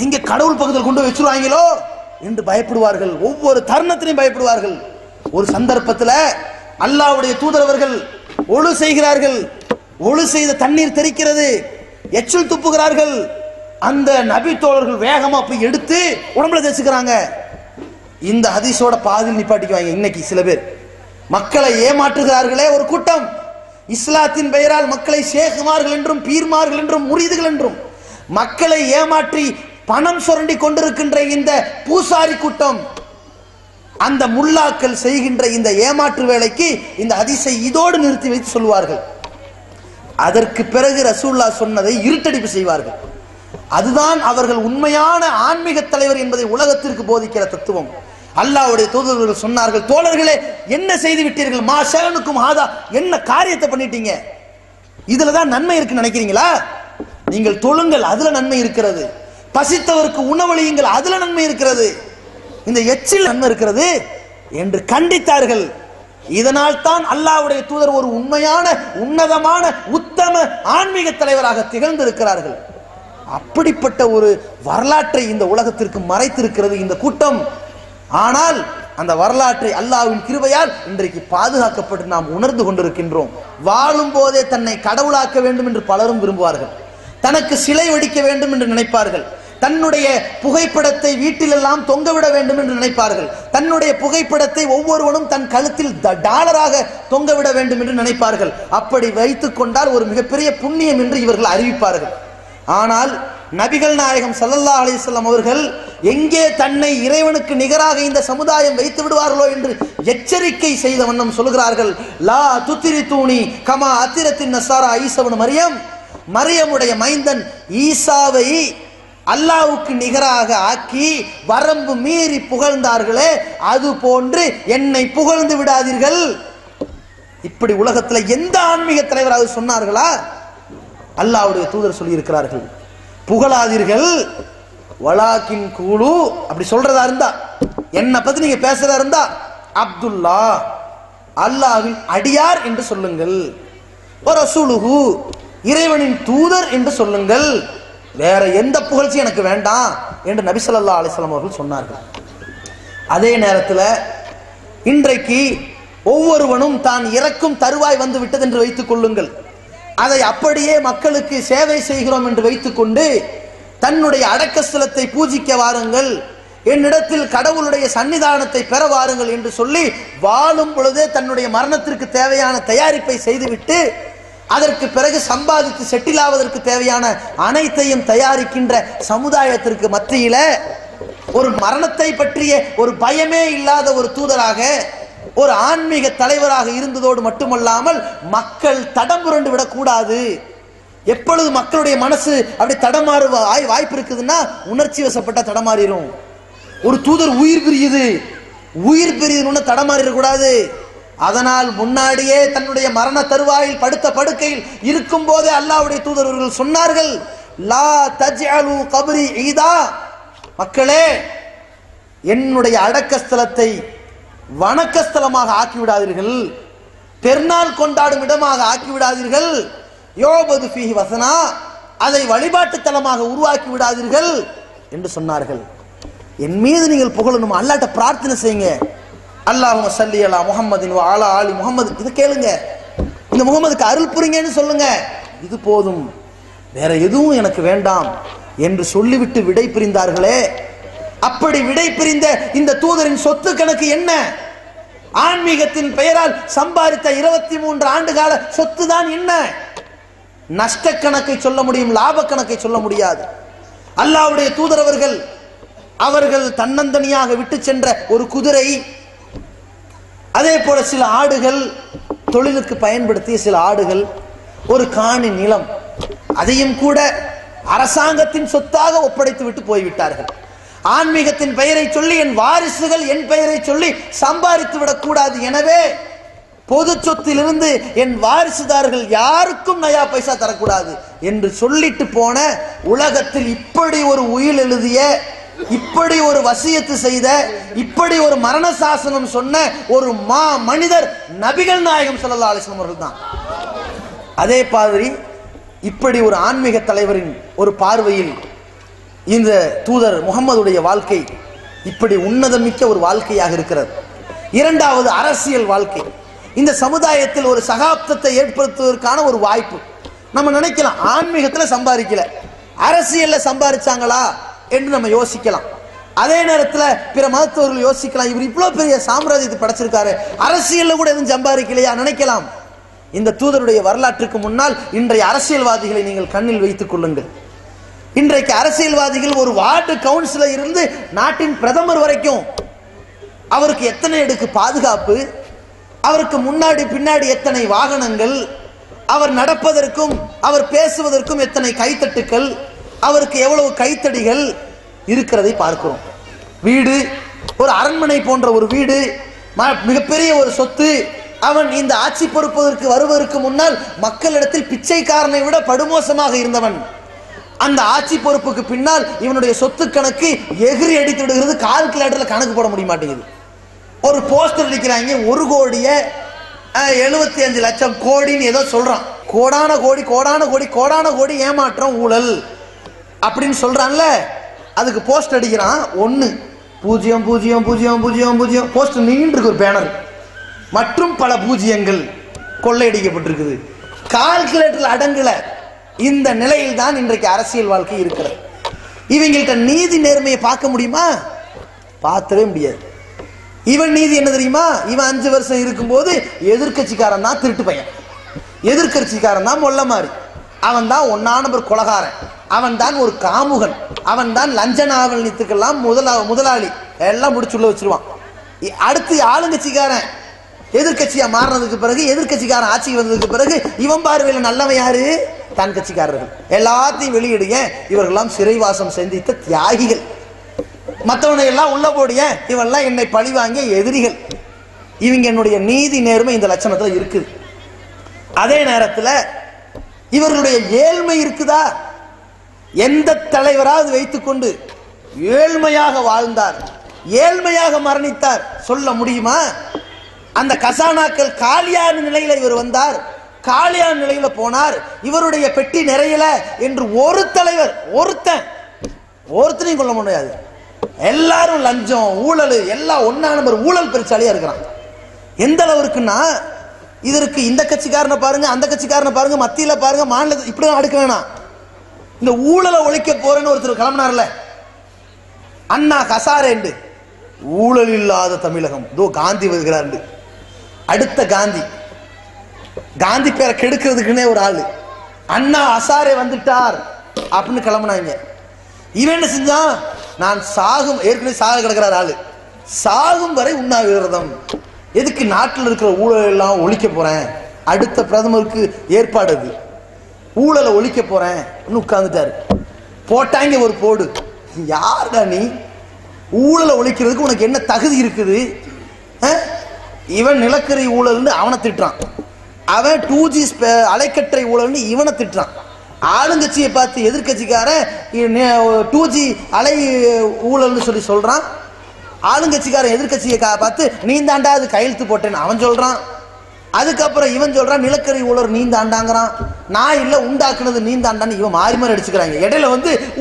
இங்க கடவுள் பக்கத்தில் கொண்டு வச்சிருவாங்களோ என்று பயப்படுவார்கள். ஒவ்வொரு தருணத்திலையும் பயப்படுவார்கள். ஒரு சந்தர்ப்பத்தில் அல்லாஹ்வுடைய தூதரவர்கள் ஒழு செய்கிறார்கள். ஒழு செய்த தண்ணீர் தெரிக்கிறது, எச்சில் துப்புகிறார்கள். அந்த நபி தோழர்கள் வேகமா போய் எடுத்து உடம்புல தேய்ச்சுக்கிறாங்க. இந்த ஹதீஸோட பாதியில் நிப்பாட்டிக்குவாங்க. இன்னைக்கு சில பேர் மக்களை ஏமாற்றுகிறார்களே ஒரு கூட்டம், இஸ்லாத்தின் பெயரால் மக்களை ஷேகுமார்கள் என்றும் பீர்மார்கள் என்றும் முரீதுகள் என்றும் மக்களை ஏமாற்றி பணம் சுரண்டி கொண்டிருக்கின்ற இந்த பூசாரி கூட்டம், அந்த முல்லாக்கள் செய்கின்ற இந்த ஏமாற்று வேலைக்கு இந்த ஹதீஸை இதோடு நிறுத்தி வைத்து சொல்வார்கள். அதற்கு பிறகு ரசூலுல்லாஹ் சொன்னதை இருட்டடிப்பு செய்வார்கள். அதுதான் அவர்கள் உண்மையான ஆன்மீக தலைவர் என்பதை உலகத்திற்கு போதிக்கிற தத்துவம். அல்லாஹ்வுடைய தூதர்கள் சொன்னார்கள், தோழர்களே என்ன செய்து விட்டீர்கள், மா ஷஅனுக்கும் ஹாதா, என்ன காரியத்தை பண்ணிட்டீங்க, இதுல தான் நன்மை இருக்குன்னு நினைக்கிறீங்களா? நீங்கள் தொழுங்கள், அதுல நன்மை இருக்கிறது. பசித்தவருக்கு உணவளியுங்கள், அதுல நன்மை இருக்கிறது. இந்த எச்சில் நன்மை இருக்கிறது என்று கண்டித்தார்கள். இதனால் தான் அல்லாஹ்வுடைய தூதர் ஒரு உண்மையான உன்னதமான உத்தம ஆன்மீக தலைவராக திகழ்ந்திருக்கிறார்கள். அப்படிப்பட்ட ஒரு வரலாற்றை இந்த உலகத்திற்கு மறைத்திருக்கிறது இந்த கூட்டம். ஆனால் அந்த வரலாற்றை அல்லாஹ்வின் கிருபையால் இன்றைக்கு பாதுகாக்கப்பட்டு நாம் உணர்ந்து கொண்டிருக்கின்றோம். வாழும் போதே தன்னை கடவுளாக்க வேண்டும் என்று பலரும் விரும்புவார்கள். தனக்கு சிலை வடிக்க வேண்டும் என்று நினைப்பார்கள். தன்னுடைய புகைப்படத்தை வீட்டிலெல்லாம் தொங்கவிட வேண்டும் என்று நினைப்பார்கள். தன்னுடைய புகைப்படத்தை ஒவ்வொருவனும் தன் கழுத்தில் டாலராக தொங்கவிட வேண்டும் என்று நினைப்பார்கள். அப்படி வைத்துக் கொண்டால் ஒரு மிகப்பெரிய புண்ணியம் என்று இவர்கள் அறிவிப்பார்கள். ஆனால் நபிகள் நாயகம் ஸல்லல்லாஹு அலைஹி வஸல்லம் அவர்கள் எங்கே தன்னை இறைவனுக்கு நிகராக இந்த சமுதாயம் வைத்து விடுவார்களோ என்று எச்சரிக்கை செய்த வண்ணம் சொல்கிறார்கள், லா துத்திரிதூனி கமா அத்திரத்தின் நஸாரா ஈசா இப்னு மரியம், மரியமுடைய மைந்தன் ஈசாவை அல்லாஹ்வுக்கு நிகராக ஆக்கி வரம்பு மீறி புகழ்ந்தார்களே, அது போன்று என்னை புகழ்ந்து விடாதீர்கள். இப்படி உலகத்துல எந்த ஆன்மீக தலைவராக சொன்னார்களா? அல்லாஹ்வுடைய தூதர் சொல்லி இருக்கிறார்கள், புகழாதீர்கள், வலாக்கின் கூலு, அப்படி சொல்றதா இருந்தா, என்ன பத்தி நீங்க பேசுறதா இருந்தா அப்துல்லா, அல்லாஹ்வின் அடியார் என்று சொல்லுங்கள், ரசூலுஹு, இறைவனின் தூதர் என்று சொல்லுங்கள், வேற எந்த புகழ்ச்சி எனக்கு வேண்டாம் என்று நபி ஸல்லல்லாஹு அலைஹி வஸல்லம் அவர்கள் சொன்னார்கள். அதே நேரத்தில் இன்றைக்கு ஒவ்வொருவனும் தான் இறக்கும் தருவாய் வந்து விட்டது என்று வைத்துக் கொள்ளுங்கள், அதை அப்படியே மக்களுக்கு சேவை செய்கிறோம் என்று வைத்துக்கொண்டு தன்னுடைய அடக்கஸ்தலத்தை பூஜிக்க வாருங்கள், என்னிடத்தில் கடவுளுடைய சன்னிதானத்தை பெற வாருங்கள் என்று சொல்லி வாழும் பொழுதே தன்னுடைய மரணத்திற்கு தேவையான தயாரிப்பை செய்துவிட்டு அதற்கு பிறகு சம்பாதித்து செட்டில் ஆவதற்கு தேவையான அனைத்தையும் தயாரிக்கின்ற சமுதாயத்திற்கு மத்தியில ஒரு மரணத்தை பற்றிய ஒரு பயமே இல்லாத ஒரு தூதராக, ஒரு ஆன்மீக தலைவராக இருந்ததோடு மட்டுமல்லாமல் மக்கள் தடம் புரண்டு விடக்கூடாது. எப்பொழுது மக்களுடைய மனசு அப்படி தடமாறு வாய்ப்பு இருக்குதுன்னா உணர்ச்சி வசப்பட்ட தடமாறிடும். ஒரு தூதர் உயிர் பிரியுதுன்னு தடமாறிடக்கூடாது. அதனால் முன்னாடியே தன்னுடைய மரண தருவாயில் படுத்த படுக்கையில் இருக்கும் போதே அல்லாஹ்வுடைய தூதர்கள் சொன்னார்கள், லா தஜ்அலு கப்ரி ஈதா, மக்களே என்னுடைய அடக்கஸ்தலத்தை வணக்கஸ்தலமாக ஆக்கிவிடாதீர்கள், பெருநாள் கொண்டாடும் இடமாக ஆக்கிவிடாதீர்கள், யோபது ஃபீஹி வஸனா, அதை வழிபாட்டு தலமாக உருவாக்கி விடாதீர்கள் என்று சொன்னார்கள். என் மீது நீங்கள் புகழணும், அல்லாஹ்ட்ட பிரார்த்தனை செய்யுங்க, அல்லாஹும்ம ஸல்லி அலா முஹம்மதின் வ அலா ஆலி முஹம்மது, இது கேளுங்க, இந்த முகமதுக்கு அருள் புரிங்கன்னு சொல்லுங்க, இது போதும், வேற எதுவும் எனக்கு வேண்டாம் என்று சொல்லிவிட்டு விடை பிரிந்தார்களே. அப்படி விடை பிரிந்த இந்த தூதரின் சொத்து கணக்கு என்ன? ஆன்மீகத்தின் பெயரால் சம்பாதித்த 23 ஆண்டு கால சொத்து தான் என்ன? நஷ்ட கணக்கை சொல்ல முடியும், லாப கணக்கை சொல்ல முடியாது. அல்லாஹ்வுடைய தூதர் அவர்கள் தன்னந்தனியாக விட்டு சென்ற ஒரு குதிரை, அதே போல சில ஆடுகள், தொழிலுக்கு பயன்படுத்திய சில ஆடுகள், ஒரு காணி நிலம், அதையும் கூட அரசாங்கத்தின் சொத்தாக ஒப்படைத்து விட்டு போய்விட்டார்கள். ஆன்மீகத்தின் பெயரை சொல்லி என் வாரிசுகள் என் பெயரை சொல்லி சம்பாதித்து விடக்கூடாது, எனவே பொது சொத்திலிருந்து என் வாரிசுதார்கள் யாருக்கும் நயா பைசா தரக்கூடாது என்று சொல்லிட்டு போன உலகத்தில் இப்படி ஒரு உயில் எழுதிய, இப்படி ஒரு வசியத்து செய்த, இப்படி ஒரு மரண சாசனம் சொன்ன ஒரு மனிதர் நபிகள் நாயகம் ஸல்லல்லாஹு அலைஹி வஸல்லம் அவர்கள் தான். அதே மாதிரி இப்படி ஒரு ஆன்மீக தலைவரின் ஒரு பார்வையில் இந்த தூதர் முகம்மதுடைய வாழ்க்கை இப்படி உன்னதமிக்க ஒரு வாழ்க்கையாக இருக்கிறது. இரண்டாவது அரசியல் வாழ்க்கை. இந்த சமுதாயத்தில் ஒரு சகாப்தத்தை ஏற்படுத்துவதற்கான ஒரு வாய்ப்பு. நம்ம நினைக்கலாம் ஆன்மீகத்தில் சம்பாதிக்கல, அரசியல்ல சம்பாதிச்சாங்களா என்று நம்ம யோசிக்கலாம். அதே நேரத்தில் பிற மதத்தவர்கள் யோசிக்கலாம், இவர் இவ்வளவு பெரிய சாம்ராஜ்யத்தை படைச்சிருக்காரு, அரசியல்ல கூட எதுவும் சம்பாதிக்கலையா நினைக்கலாம். இந்த தூதருடைய வரலாற்றுக்கு முன்னால் இன்றைய அரசியல்வாதிகளை நீங்கள் கண்ணில் வைத்துக் கொள்ளுங்கள். இன்றைக்கு அரசியல்வாதிகள் ஒரு வார்டு கவுன்சிலர் இருந்து நாட்டின் பிரதமர் வரைக்கும் அவருக்கு எத்தனை அடுக்கு பாதுகாப்பு, அவருக்கு முன்னாடி பின்னாடி எத்தனை வாகனங்கள், அவர் நடப்பதற்கும் அவர் பேசுவதற்கும் எத்தனை கைத்தட்டுக்கள், அவருக்கு எவ்வளவு கைத்தடிகள் இருக்கிறதை பார்க்கிறோம். வீடு, ஒரு அரண்மனை போன்ற ஒரு வீடு, மிகப்பெரிய ஒரு சொத்து. அவன் இந்த ஆட்சி பொறுப்பதற்கு வருவதற்கு முன்னால் மக்களிடத்தில் பிச்சைக்காரனை விட படுமோசமாக இருந்தவன். அந்த ஆட்சி பொறுப்புக்கு பின்னால் இவனுடைய சொத்து கணக்கு எகிரி அடித்து விடுகிறது. கால்குலேட்டர்ல கணக்கு போட முடிய மாட்டேங்குது. ஒரு போஸ்டர் அடிக்கிறாங்க, 1,75,00,000 கோடின்னு ஏதோ சொல்றான். கோடான கோடி கோடான கோடி கோடான கோடி ஏமாற்றம், ஊழல் அப்படின்னு சொல்றான்ல. அதுக்கு போஸ்ட் அடிக்கிறான் 1,0,0,0,0,0 போஸ்ட் நீண்டு இருக்கு, ஒரு பேனர் மற்றும் பல பூஜ்ஜியங்கள் கொள்ளையடிக்கப்பட்டிருக்குது. கால்குலேட்டர்ல அடங்கல. இந்த நிலையில் தான் இன்றைக்கு அரசியல் வாழ்க்கை இருக்கிறது. இவங்கள்ட்ட நீதி நேர்மையை பார்க்க முடியுமா? பார்க்கவே முடியாது. இவன் நீதி என்ன தெரியுமா? இவன் 5 வருஷம் இருக்கும்போது எதிர்கட்சிக்காரன் தான் திருட்டு பையன், எதிர்கட்சிக்காரன் தான் மொல்ல மாறி, அவன் தான் 1 நம்பர் கொலகாரன், அவன் தான் ஒரு காமுகன், அவன் தான் லஞ்ச நாவல்யத்துக்கெல்லாம் முதலாளி, எல்லாம் முடிச்சுள்ள வச்சிருவான். அடுத்து ஆளுங்கட்சிக்காரன் எதிர்கட்சியா மாறினதுக்கு பிறகு, எதிர்கட்சிக்காரன் ஆட்சிக்கு வந்ததுக்கு பிறகு இவன் பார்வையில் நல்லவன் யாரு? தன் கட்சிக்காரர்கள். எல்லாத்தையும் வெளியிடுங்க, இவர்கள்லாம் சிறைவாசம் சந்தித்த தியாகிகள், மற்றவனை எல்லாம் உள்ள போடிய, இவெல்லாம் என்னை பழி வாங்கிய எதிரிகள். இவங்க என்னுடைய நீதி நேர்மை இந்த லட்சணத்தில் இருக்குது. அதே நேரத்தில் இவர்களுடைய ஏழ்மை இருக்குதா? எந்த தலைவராவது வைத்துக்கொண்டு ஏழ்மையாக வாழ்ந்தார், ஏழ்மையாக மரணித்தார் சொல்ல முடியுமா? அந்த கசானாக்கள் காலியான நிலையில இவர் வந்தார், காலியான நிலையில போனார், இவருடைய பெட்டி நிறையல என்று ஒரு தலைவர் ஒருத்தனையும் கொள்ள முடியாது. எல்லாரும் லஞ்சம், ஊழல், எல்லாம் 1 நம்பர் ஊழல் பெருச்சாலியா இருக்கிறான். எந்த அளவுக்குன்னா, இதற்கு இந்த கட்சிக்காரனை பாருங்க, அந்த கட்சிக்காரனை பாருங்க, மத்தியில பாருங்க, மாநில இப்படிதான் அடுக்க வேணாம். இந்த ஊழலை ஒழிக்க போறேன்னு ஒருத்தர் கிளம்பினார்ல, அண்ணா ஹசாரே, ஊழல் இல்லாத தமிழகம் தோ காந்தி வருகிறார். அடுத்த காந்தி பேரை கெடுக்கிறதுக்குன்னே ஒரு ஆளு, அண்ணா ஹசாரே வந்துட்டார் அப்படின்னு கிளம்பினாங்க. இவன் என்ன செஞ்சான்? நான் சாகும், ஏற்கனவே சாக கிடக்கிறார் ஆளு, சாகும் வரை உண்ணாவிரதம். எதுக்கு? நாட்டில் இருக்கிற ஊழல் எல்லாம் ஒழிக்க போறேன். அடுத்த பிரதமருக்கு ஏற்பாடு, அது ஊழலை ஒழிக்க போறேன் உட்கார்ந்துட்டாரு. போட்டாங்க ஒரு போடு. யாருடா நீ? ஊழலை ஒழிக்கிறதுக்கு உனக்கு என்ன தகுதி இருக்குது? இவன் நிலக்கரி ஊழல்னு அவனை திட்டுறான், அவன் 2G அலைக்கற்றை ஊழல்னு இவனை திட்டுறான். ஆளுங்கட்சியை பார்த்து எதிர்கட்சிக்காரன் 2G அலை ஊழல்னு சொல்றான். ஆளுங்கட்சிக்காரன் எதிர்கட்சியை பார்த்து நீ தாண்டா அது கையெழுத்து போட்டேன்னு அவன் சொல்றான். அதுக்கப்புறம் இவன் சொல்றான் நிலக்கரி ஊழல் நீ தாண்டாங்கிறான். நான் இல்ல உண்டாக்குனது நீ தாண்டான்னு இவன் மாறி மாறி அடிச்சுக்கிறாங்க. இடையில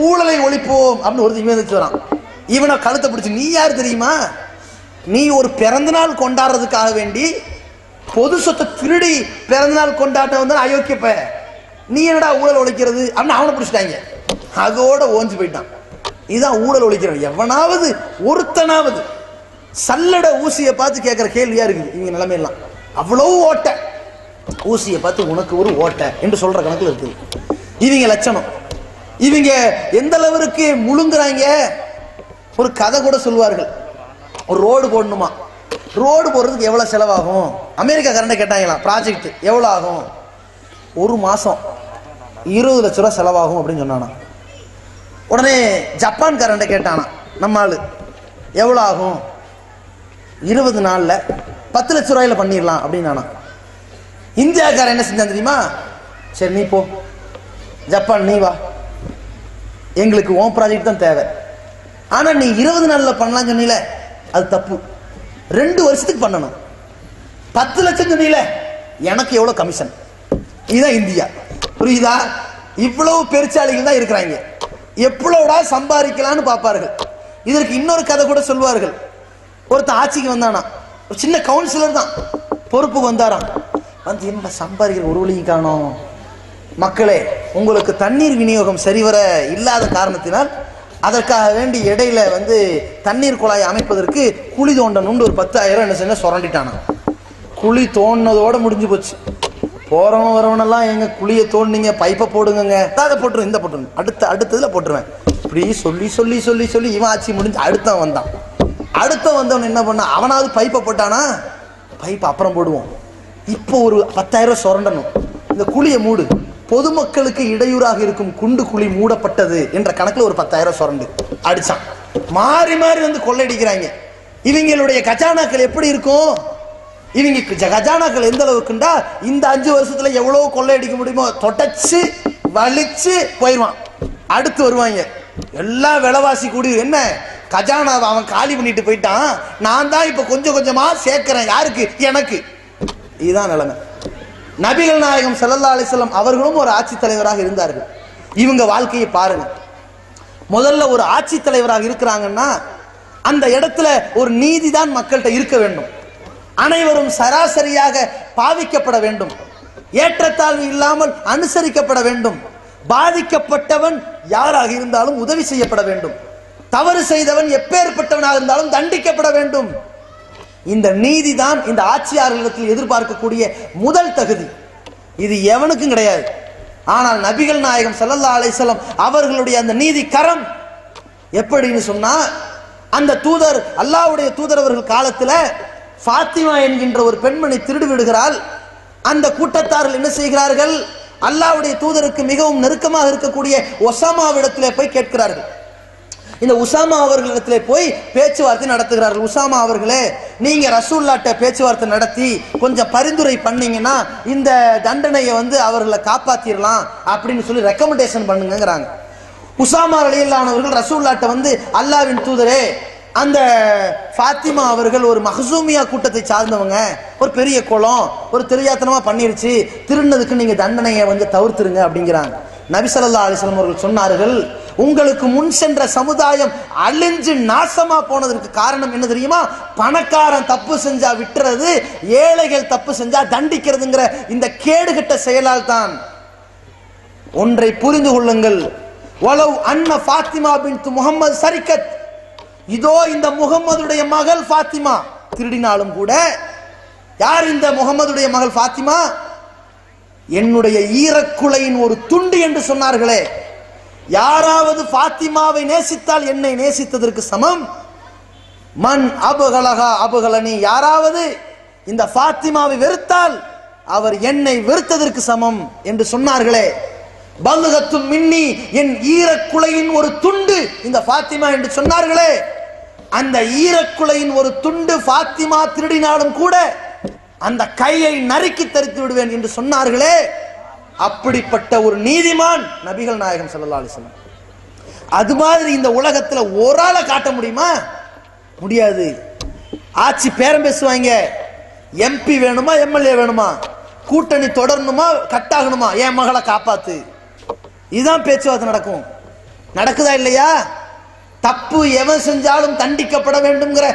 ஊழலை ஒழிப்போம் அப்படின்னு ஒரு இவன் வச்சுறான். இவனை கழுத்தை பிடிச்சு, நீ யார் தெரியுமா? நீ ஒரு பிறந்த நாள் கொண்டாடுறதுக்காக வேண்டி பொது சொத்தை திருடி பிறந்த நாள் கொண்டாட்ட வந்து அயோக்கியப்ப, நீ என்னடா ஊழல் ஒழிக்கிறது அப்படின்னு அவனை பிடிச்சிட்டாங்க. அதோட ஓஞ்சு போயிட்டான். இதுதான் ஊழல் ஒழிக்கிறவன். எவனாவது ஒருத்தனாவது சல்லட ஊசியை பார்த்து கேட்கிற கேள்வியா இருக்குது இவங்க நிலைமையெல்லாம். அவ்வளவு ஓட்ட ஊசியை பார்த்து உனக்கு ஒரு ஓட்ட என்று சொல்ற கணக்கில் இருக்குது இவங்க லட்சணம். இவங்க எந்த அளவிற்கு முழுங்குறாங்க. ஒரு கதை கூட சொல்வார்கள். ஒரு ரோடு போடணுமா, ரோடு போடுறதுக்கு எவ்வளவு செலவாகும்? அமெரிக்கா கரண்ட கேட்டாங்களாம், ப்ராஜெக்ட் எவ்வளவு ஆகும்? 1 மாசம் 20 லட்ச ரூபா செலவாகும் அப்படின்னு சொன்னானா. உடனே ஜப்பான் கரண்ட கேட்டானா நம்ம ஆளு, எவ்வளவு ஆகும்? 20 நாள்ல 10 லட்ச ரூபாயில பண்ணிடலாம் அப்படின்னு. இந்தியாக்காரன் என்ன செஞ்சான் தெரியுமா? சரி நீ போ, ஜப்பான் நீ வா, எங்களுக்கு ஓன் ப்ராஜெக்ட் தான் தேவை, ஆனா நீ 20 நாள்ல பண்ணலாம் சொன்னீல, அது தப்பு, 2 வருஷத்துக்கு பண்ணணும். 10 லட்சம் சொன்னீல, எனக்கு எவ்வளவு கமிஷன்? இதுதான் இந்தியா. புரியுதா? இவ்வளவு பெருச்சாளிகள் தான் இருக்கிறாங்க. எவ்வளவுடா சம்பாதிக்கலான்னு பார்ப்பார்கள். இதற்கு இன்னொரு கதை கூட சொல்வார்கள். ஒருத்தன் ஆட்சிக்கு வந்தானா, ஒரு சின்ன கவுன்சிலர் தான், பொறுப்புக்கு வந்தாராம். வந்து என்ன சம்பாதிக்கிற ஒரு வழியும் காணோம், மக்களே உங்களுக்கு தண்ணீர் விநியோகம் சரிவர இல்லாத காரணத்தினால் அதற்காக வேண்டி இடையில தண்ணீர் குழாய் அமைப்பதற்கு குழி தோண்டணும்னு ஒரு 10,000 என்ன செஞ்ச சுரண்டிட்டானா. குழி தோண்டினதோட முடிஞ்சு போச்சு. போறவன் வரவனெல்லாம் எங்க குழியை தோண்டிங்க, பைப்பை போடுங்க, அதை போட்டுருவேன், இந்த போட்டுருவேன், அடுத்ததுல போட்டுருவேன், இப்படி சொல்லி சொல்லி சொல்லி சொல்லி இவன் ஆட்சி முடிஞ்சு அடுத்தவன் வந்தான். வந்தவன் என்ன பண்ண, அவனாவது பைப்பை போட்டானா, பைப்பை அப்புறம் போடுவோம், இப்போ ஒரு 10,000 சுரண்டணும், இந்த குழியை மூடு, பொதுமக்களுக்கு இடையூறாக இருக்கும் குண்டு குழி மூடப்பட்டது என்ற கணக்குல ஒரு 10,000 சுரண்டு அடிச்சான். மாறி மாறி வந்து கொள்ளையடிக்கிறாங்க. இவங்களுடைய கஜானாக்கள் எப்படி இருக்கும்? இவங்க கஜானாக்கள் எந்த அளவுக்குண்டா இந்த 5 வருஷத்துல எவ்வளவு கொள்ளையடிக்க முடியுமோ தொடச்சு வலிச்சு போயிடுவான். அடுத்து வருவாங்க எல்லாம் விலைவாசி கூடி என்ன கஜானாவை அவன் காலி பண்ணிட்டு போயிட்டான், நான் தான் இப்ப கொஞ்சம் கொஞ்சமா சேர்க்கிறேன். யாருக்கு? எனக்கு. இதுதான் நிலைமை. நபிகள் நாயகம் ஸல்லல்லாஹு அலைஹி வஸல்லம் அவர்களும் ஒரு ஆட்சி தலைவராக இருந்தார்கள். இவங்க வாழ்க்கையை பாருங்க. முதல்ல ஒரு ஆட்சி தலைவராக இருக்கிறாங்கன்னா அந்த இடத்துல ஒரு நீதி தான் மக்கள்கிட்ட இருக்க வேண்டும். அனைவரும் சராசரியாக பாவிக்கப்பட வேண்டும். ஏற்றத்தாழ்வு இல்லாமல் அனுசரிக்கப்பட வேண்டும். பாதிக்கப்பட்டவன் யாராக இருந்தாலும் உதவி செய்யப்பட வேண்டும். தவறு செய்தவன் எப்பேற்பட்டவனாக இருந்தாலும் தண்டிக்கப்பட வேண்டும். இந்த நீதி தான் இந்த ஆட்சியாளர்களிடத்தில் எதிர்பார்க்கக்கூடிய முதல் தகுதி. இது எவனுக்கும் கிடையாது. ஆனால் நபிகள் நாயகம் ஸல்லல்லாஹு அலைஹி வஸல்லம் அவர்களுடைய அந்த நீதி கரம் எப்படின்னு சொன்னா, அந்த தூதர் அல்லாஹ்வுடைய தூதர் அவர்கள் காலத்துல ஃபாத்திமா என்கின்ற ஒரு பெண்மணி திருடி விடுகிறாள். அந்த கூட்டத்தார்கள் என்ன செய்கிறார்கள்? அல்லாஹ்வுடைய தூதருக்கு மிகவும் நெருக்கமாக இருக்கக்கூடிய உசாமாவிடத்திலே போய் கேட்கிறார்கள். இந்த உசாமா அவர்களிடத்திலே போய் பேச்சுவார்த்தை நடத்துகிறார்கள். உசாமா அவர்களே, நீங்க ரசூலுல்லாஹ்ட்ட பேச்சுவார்த்தை நடத்தி கொஞ்சம் பரிந்துரை பண்ணீங்கன்னா இந்த தண்டனையை வந்து அவர்களை காப்பாத்திரலாம் அப்படின்னு சொல்லி ரெக்கமெண்டேஷன் பண்ணுங்கிறாங்க. உசாமா ரலியல்லாஹு அவர்கள் ரசூலுல்லாஹ்ட்ட வந்து, அல்லாஹ்வின் தூதரே, அந்த ஃபாத்திமா அவர்கள் ஒரு மஹ்சூமியா கூட்டத்தை சார்ந்தவங்க, ஒரு பெரிய குளம், ஒரு தெரியாத்தனமா பண்ணிருச்சு, திருநதுக்கு நீங்க தண்டனையை வந்து தவிர்த்துருங்க அப்படிங்கிறாங்க. நபி ஸல்லல்லாஹு அலைஹி வஸல்லம் அவர்கள் சொன்னார்கள், உங்களுக்கு முன் சென்ற சமுதாயம் அழிஞ்சு நாசமா போனதற்கு காரணம் என்ன தெரியுமா? பணக்காரன் தப்பு செஞ்சா விட்டுறது, ஏழைகள் தப்பு செஞ்சா தண்டிக்கிறதுங்கிற இந்த கேடுகட்ட செயலால் தான். ஒன்றை புரிந்து கொள்ளுங்கள். வலவ் அன்ன ஃபாத்திமா பின்த் முஹம்மது சரிக்கத், இதோ இந்த முகம்மதுடைய மகள் ஃபாத்திமா திருடினாலும் கூட, யார் இந்த முகம்மதுடைய மகள் ஃபாத்திமா? என்னுடைய ஈரக்குலையின் ஒரு துண்டு என்று சொன்னார்களே. யாராவது ஃபாத்திமாவை நேசித்தால் என்னை நேசித்ததற்கு சமம். மன் அபுகலகா அபுகலனி, யாராவது இந்த ஃபாத்திமாவை வெறுத்தால் அவர் என்னை வெறுத்ததற்கு சமம் என்று சொன்னார்களே. பல்கத்தும் மின்னி, என் ஈரக்குலையின் ஒரு துண்டு இந்த ஃபாத்திமா என்று சொன்னார்களே. அந்த ஈரக்குலையின் ஒரு துண்டு ஃபாத்திமா திருடினாலும் கூட அந்த கையை நறுக்கி தரித்து விடுவேன் என்று சொன்னார்களே. அப்படிப்பட்ட ஒரு நீதிமான் நபிகள் நாயகம் ஸல்லல்லாஹு அலைஹி வஸல்லம். அது மாதிரி இந்த உலகத்துல ஒரு ஆளை காட்ட முடியுமா? முடியாது. ஆட்சி பேரம் பேசுவாங்க. எம்பி வேணுமா, எம்எல்ஏ வேணுமா, கூட்டணி தொடரணுமா, கட்டாகணுமா, என் மகளை காப்பாத்து, இதுதான் பேச்சுவார்த்தை நடக்கும். நடக்குதா இல்லையா? தப்பு எவன் செஞ்சாலும் தண்டிக்கப்பட வேண்டும்ங்கிற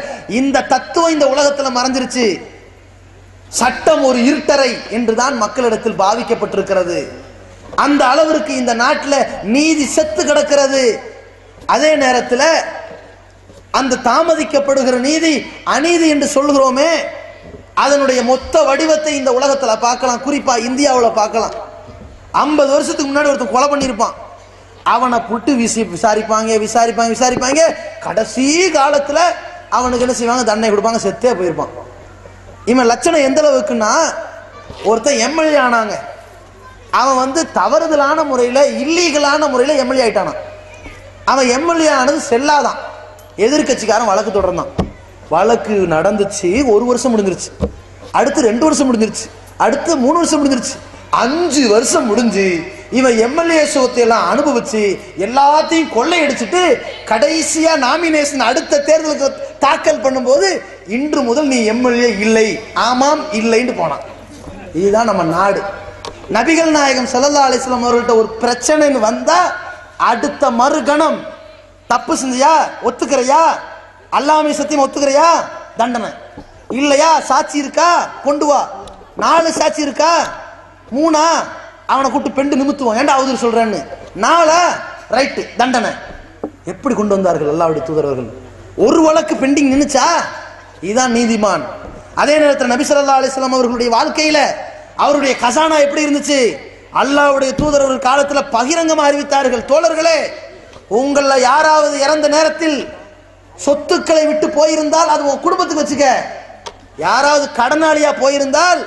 இந்த தத்துவம் இந்த உலகத்துல மறைஞ்சிருச்சு. சட்டம் ஒரு இருட்டறை என்றுதான் மக்களிடத்தில் பாவிக்கப்பட்டிருக்கிறது. அந்த அளவிற்கு இந்த நாட்டில் நீதி செத்து கிடக்கிறது. அதே நேரத்தில் அந்த தாமதிக்கப்படுகிற நீதி அநீதி என்று சொல்கிறோமே, அதனுடைய மொத்த வடிவத்தை இந்த உலகத்தில் பார்க்கலாம். குறிப்பா இந்தியாவில் பார்க்கலாம். 50 வருஷத்துக்கு முன்னாடி ஒருத்தன் கொலை பண்ணியிருப்பான். அவனை புட்டு விசாரிப்பாங்க. கடைசி காலத்தில் அவனுக்கு என்ன செய்வாங்க? தண்டனை கொடுப்பாங்க. செத்தே போயிருப்பான். இவன் லட்சணம் எந்த அளவுக்குன்னா, ஒருத்தன் எம்எல்ஏ ஆனாங்க. அவன் வந்து தவறுதலான முறையில், இல்லீகலான முறையில் எம்எல்ஏ ஆயிட்டானான். அவன் எம்எல்ஏ ஆனது செல்லாதான். எதிர்கட்சிக்காரன் வழக்கு தொடர்ந்தான். வழக்கு நடந்துச்சு. 1 வருஷம் முடிஞ்சிருச்சு. அடுத்து 2 வருஷம் முடிஞ்சிருச்சு. அடுத்து 3 வருஷம் முடிஞ்சிருச்சு. 5 வருஷம் முடிஞ்சு இவன் எம்எல்ஏ சுகத்தை எல்லாம் அனுபவிச்சு எல்லாத்தையும் கொள்ளையடிச்சிட்டு கடைசியா நாமினேஷன் அடுத்த தேர்தலுக்கு தாக்கல் பண்ணும்போது, இன்று முதல் நீ எம்எல்ஏ இல்லை, ஆமாம் இல்லைன்னு போனான். இதுதான் நம்ம நாடு. நபிகள் நாயகம் ஸல்லல்லாஹு அலைஹி வஸல்லம் அவர்கள்ட்ட ஒரு பிரச்சனைன்னு வந்தா அடுத்த மறுகணம், தப்பு செஞ்சியா ஒத்துக்கிறையா, அல்லாஹ்வை சத்தியம் ஒத்துக்கிறையா, தண்டனை. இல்லையா, சாட்சி இருக்கா கொண்டு வா, 4 சாட்சி இருக்கா, 3 அவனை கூட்டு பெண்டு நிமித்துவோம், ஏன்டா அவதூறு சொல்றேன்னு, 4 ரைட்டு தண்டனை. எப்படி கொண்டு வந்தார்கள் அல்லாஹ்வுடைய தூதரவர்கள்? ஒரு வழக்கு பெண்டிங் நின்னுச்சா? இதுதான் நீதிமான். அதே நேரத்தில் நபி ஸல்லல்லாஹு அலைஹி வஸல்லம் அவர்களுடைய வாழ்க்கையில அவருடைய கசானா எப்படி இருந்துச்சு? அல்லாஹ்வுடைய தூதரவர்கள் காலத்தில் பகிரங்கமா அறிவித்தார்கள், தோழர்களே, உங்கள யாராவது இறந்த நேரத்தில் சொத்துக்களை விட்டு போயிருந்தால் அது உன் குடும்பத்துக்கு வச்சுக்க. யாராவது கடனாளியா போயிருந்தால்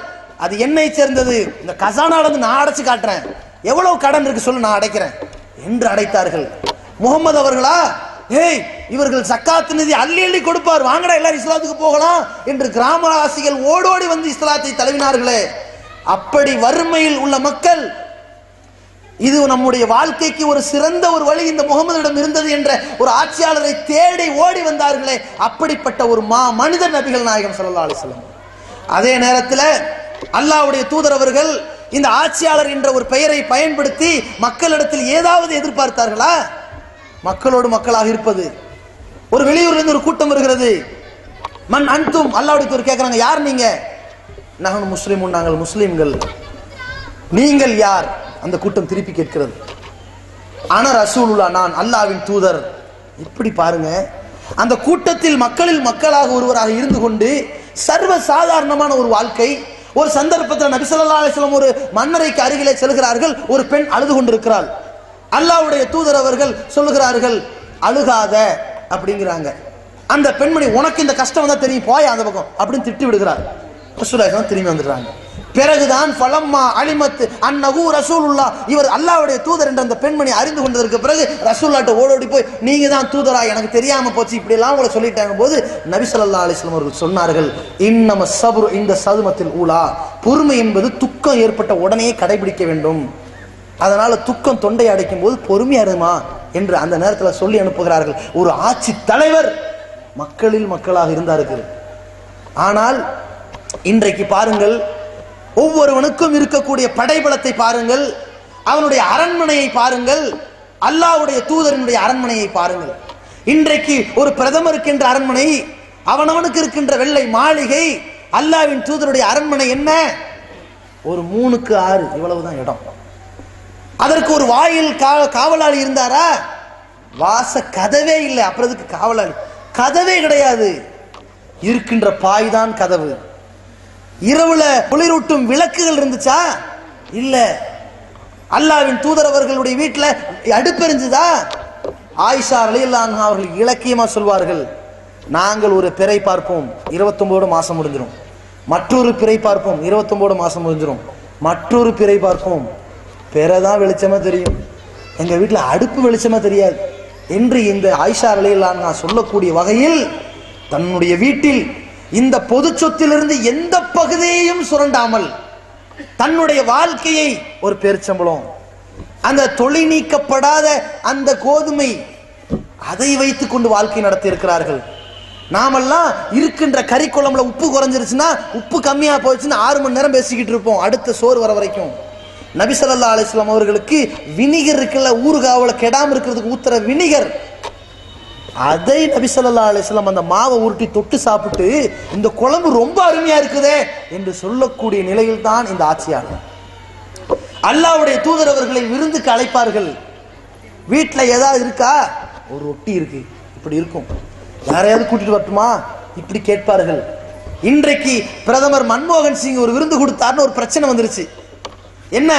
அது என்னை சேர்ந்தது, இந்த கசானால இருந்து நான் அடைச்சு காட்டுறேன், எவ்வளவு கடன் இருக்கு சொல்லு, நான் அடைக்கிறேன் என்று அடைத்தார்கள். முகமது அவர்களா, ஏய் இவர்கள் சக்காத்து நிதி அள்ளி அள்ளி கொடுப்பார், வாங்கடா எல்லாரும் இஸ்லாத்துக்கு போகலாம் என்று கிராமவாசிகள் ஓடோடி வந்து இஸ்லாத்தை தழுவினார்களே. அப்படி வறுமையில் உள்ள மக்கள், இது நம்முடைய வாழ்க்கைக்கு ஒரு சிறந்த ஒரு வழி இந்த முகமதிடம் இருந்தது என்ற ஒரு ஆட்சியாளரை தேடி ஓடி வந்தார்களே, அப்படிப்பட்ட ஒரு மனிதர் நபிகள் நாயகம் ஸல்லல்லாஹு அலைஹி வஸல்லம். அதே நேரத்தில் அல்லாஹ்வுடைய தூதர் அவர்கள் இந்த ஆட்சியாளர் என்ற ஒரு பெயரை பயன்படுத்தி மக்களிடத்தில் ஏதாவது எதிர்பார்த்தார்களா? மக்களோடு மக்களாக இருப்பது. ஒரு வெளியூர்லேருந்து ஒரு கூட்டம் வருகிறது. மன் அன்தும், அல்லாஹ்வுடைய தூதர் கேட்கிறாங்க, யார் நீங்க? நஹனு முஸ்லிமுன், நாங்கள் முஸ்லிம்கள். நீங்கள் யார்? அந்த கூட்டம் திருப்பி கேட்கிறது. அன ரசூலுல்லாஹ், நான் அல்லாஹ்வின் தூதர். இப்படி பாருங்க, அந்த கூட்டத்தில் மக்களில் மக்களாக ஒருவராக இருந்து கொண்டு சர்வ சாதாரணமான ஒரு வாழ்க்கை. ஒரு சந்தர்ப்பத்தில் நபி ஸல்லல்லாஹு அலைஹி வஸல்லம் ஒரு மன்னரைக்கு அருகிலே செல்கிறார்கள். ஒரு பெண் அழுது கொண்டிருக்கிறாள். அல்லாஹ்வுடைய தூதர் அவர்கள் சொல்லுகிறார்கள், அழுகாத அப்படிங்கிறாங்க. அந்த பெண்மணி, உனக்கு இந்த கஷ்டம் வந்தா தெரியும், போய் அந்த பக்கம் அப்படின்னு திட்டி விடுகிறார். ரசூலுல்லாஹ் திரும்பி வந்துடுறாங்க. பிறகுதான் ஃபலம்மா அலிமத் அன்னஹு ரசூலுல்லாஹ், இவர் அல்லாஹ்வுடைய தூதர் என்ற அந்த பெண்மணி அறிந்து கொண்டதற்கு பிறகு ரசூலுல்லாஹ்ட்ட ஓடோடி போய், நீங்க தான் தூதரா, எனக்கு தெரியாம போச்சு, இப்படி எல்லாம் உங்களை சொல்லிட்டாங்க போது நபி ஸல்லல்லாஹு அலைஹி வஸல்லம் அவர்கள் சொன்னார்கள், இன்னம ஸப்ரு இந்த சதுமத்தில் ஊலா, பொறுமை என்பது துக்கம் ஏற்பட்ட உடனே கடைபிடிக்க வேண்டும். அதனால துக்கம் தொண்டை அடைக்கும் போது பொறுமையா இருமா என்று அந்த நேரத்தில் சொல்லி அனுப்புகிறார்கள். ஒரு ஆட்சி தலைவர் மக்களில் மக்களாக இருந்தார்கள். ஆனால் இன்றைக்கு பாருங்கள், ஒவ்வொருவனுக்கும் இருக்கக்கூடிய படைபலத்தை பாருங்கள், அவனுடைய அரண்மனையை பாருங்கள், அல்லாஹ்வுடைய தூதரினுடைய அரண்மனையை பாருங்கள். இன்றைக்கு ஒரு பிரதமருக்கு என்ற அரண்மனை, அவனவனுக்கு இருக்கின்ற வெள்ளை மாளிகை. அல்லாஹ்வின் தூதருடைய அரண்மனை என்ன? ஒரு 3க்கு 6 இவ்வளவுதான் இடம். அதற்கு ஒரு வாயில் காவலாளி இருந்தாரா? வாச கதவே இல்லை. அப்புறம் அதுக்கு காவலாளி? கதவே கிடையாது. இருக்கின்ற பாய் தான் கதவு. இரவுல குளிரூட்டும் விளக்குகள் இருந்துச்சா? இல்ல. அல்லாஹ்வின் தூதர் அவர்களுடைய வீட்டில் அடுப்பு இருந்துதா? ஆயிஷா ரலியல்லாஹு அன்ஹா அவர்கள் இலக்கியமா சொல்வார்கள், நாங்கள் ஒரு பிறை பார்ப்போம், 29 மாசம் முடிஞ்சிடும். மற்றொரு பிறை பார்ப்போம், 29 மாசம் முடிஞ்சிடும். மற்றொரு பிறை பார்ப்போம், பிறதான் வெளிச்சமா தெரியும், எங்க வீட்டில் அடுப்பு வெளிச்சமா தெரியாது என்று இந்த ஆயிஷா ரலியல்லாஹு அன்ஹா சொல்லக்கூடிய வகையில் தன்னுடைய வீட்டில் இந்த பொது சொத்திலிருந்து எந்த பகுதியையும் சுரண்டாமல் தன்னுடைய வாழ்க்கையை, ஒரு பேரிச்சம்பளம், அந்த தொலை நீக்கப்படாத அந்த கோதுமை, அதை வைத்துக் கொண்டு வாழ்க்கை நடத்தி இருக்கிறார்கள். நாமெல்லாம் இருக்கின்ற கறி குழம்புல உப்பு குறைஞ்சிருச்சுன்னா, உப்பு கம்மியா போச்சுன்னா 6 மணி நேரம் பேசிக்கிட்டு இருப்போம் அடுத்த சோறு வர வரைக்கும். நபி ஸல்லல்லாஹு அலைஹி வஸல்லம் அவர்களுக்கு வினிகர் இருக்குல்ல, ஊறுகாவுல கெடாம இருக்கிறதுக்கு ஊத்துற வினிகர், அதை நபி ஸல்லல்லாஹு அலைஹி வஸல்லம் அந்த மாவை உருட்டி தொட்டு சாப்பிட்டு, இந்த குழம்பு ரொம்ப அருமையா இருக்குதே என்று சொல்லக்கூடிய நிலையில் தான் இந்த ஆட்சியாளர். அல்லாஹ்வுடைய தூதர் அவர்களை விருந்துக்கு அழைப்பார்கள். வீட்டில் ஏதாவது இருக்கா? ஒரு ரொட்டி இருக்கு, இப்படி இருக்கும், யாரையாவது கூட்டிட்டு வரட்டுமா இப்படி கேட்பார்கள். இன்றைக்கு பிரதமர் மன்மோகன் சிங் ஒரு விருந்து கொடுத்தாருன்னு ஒரு பிரச்சனை வந்துருச்சு. என்ன,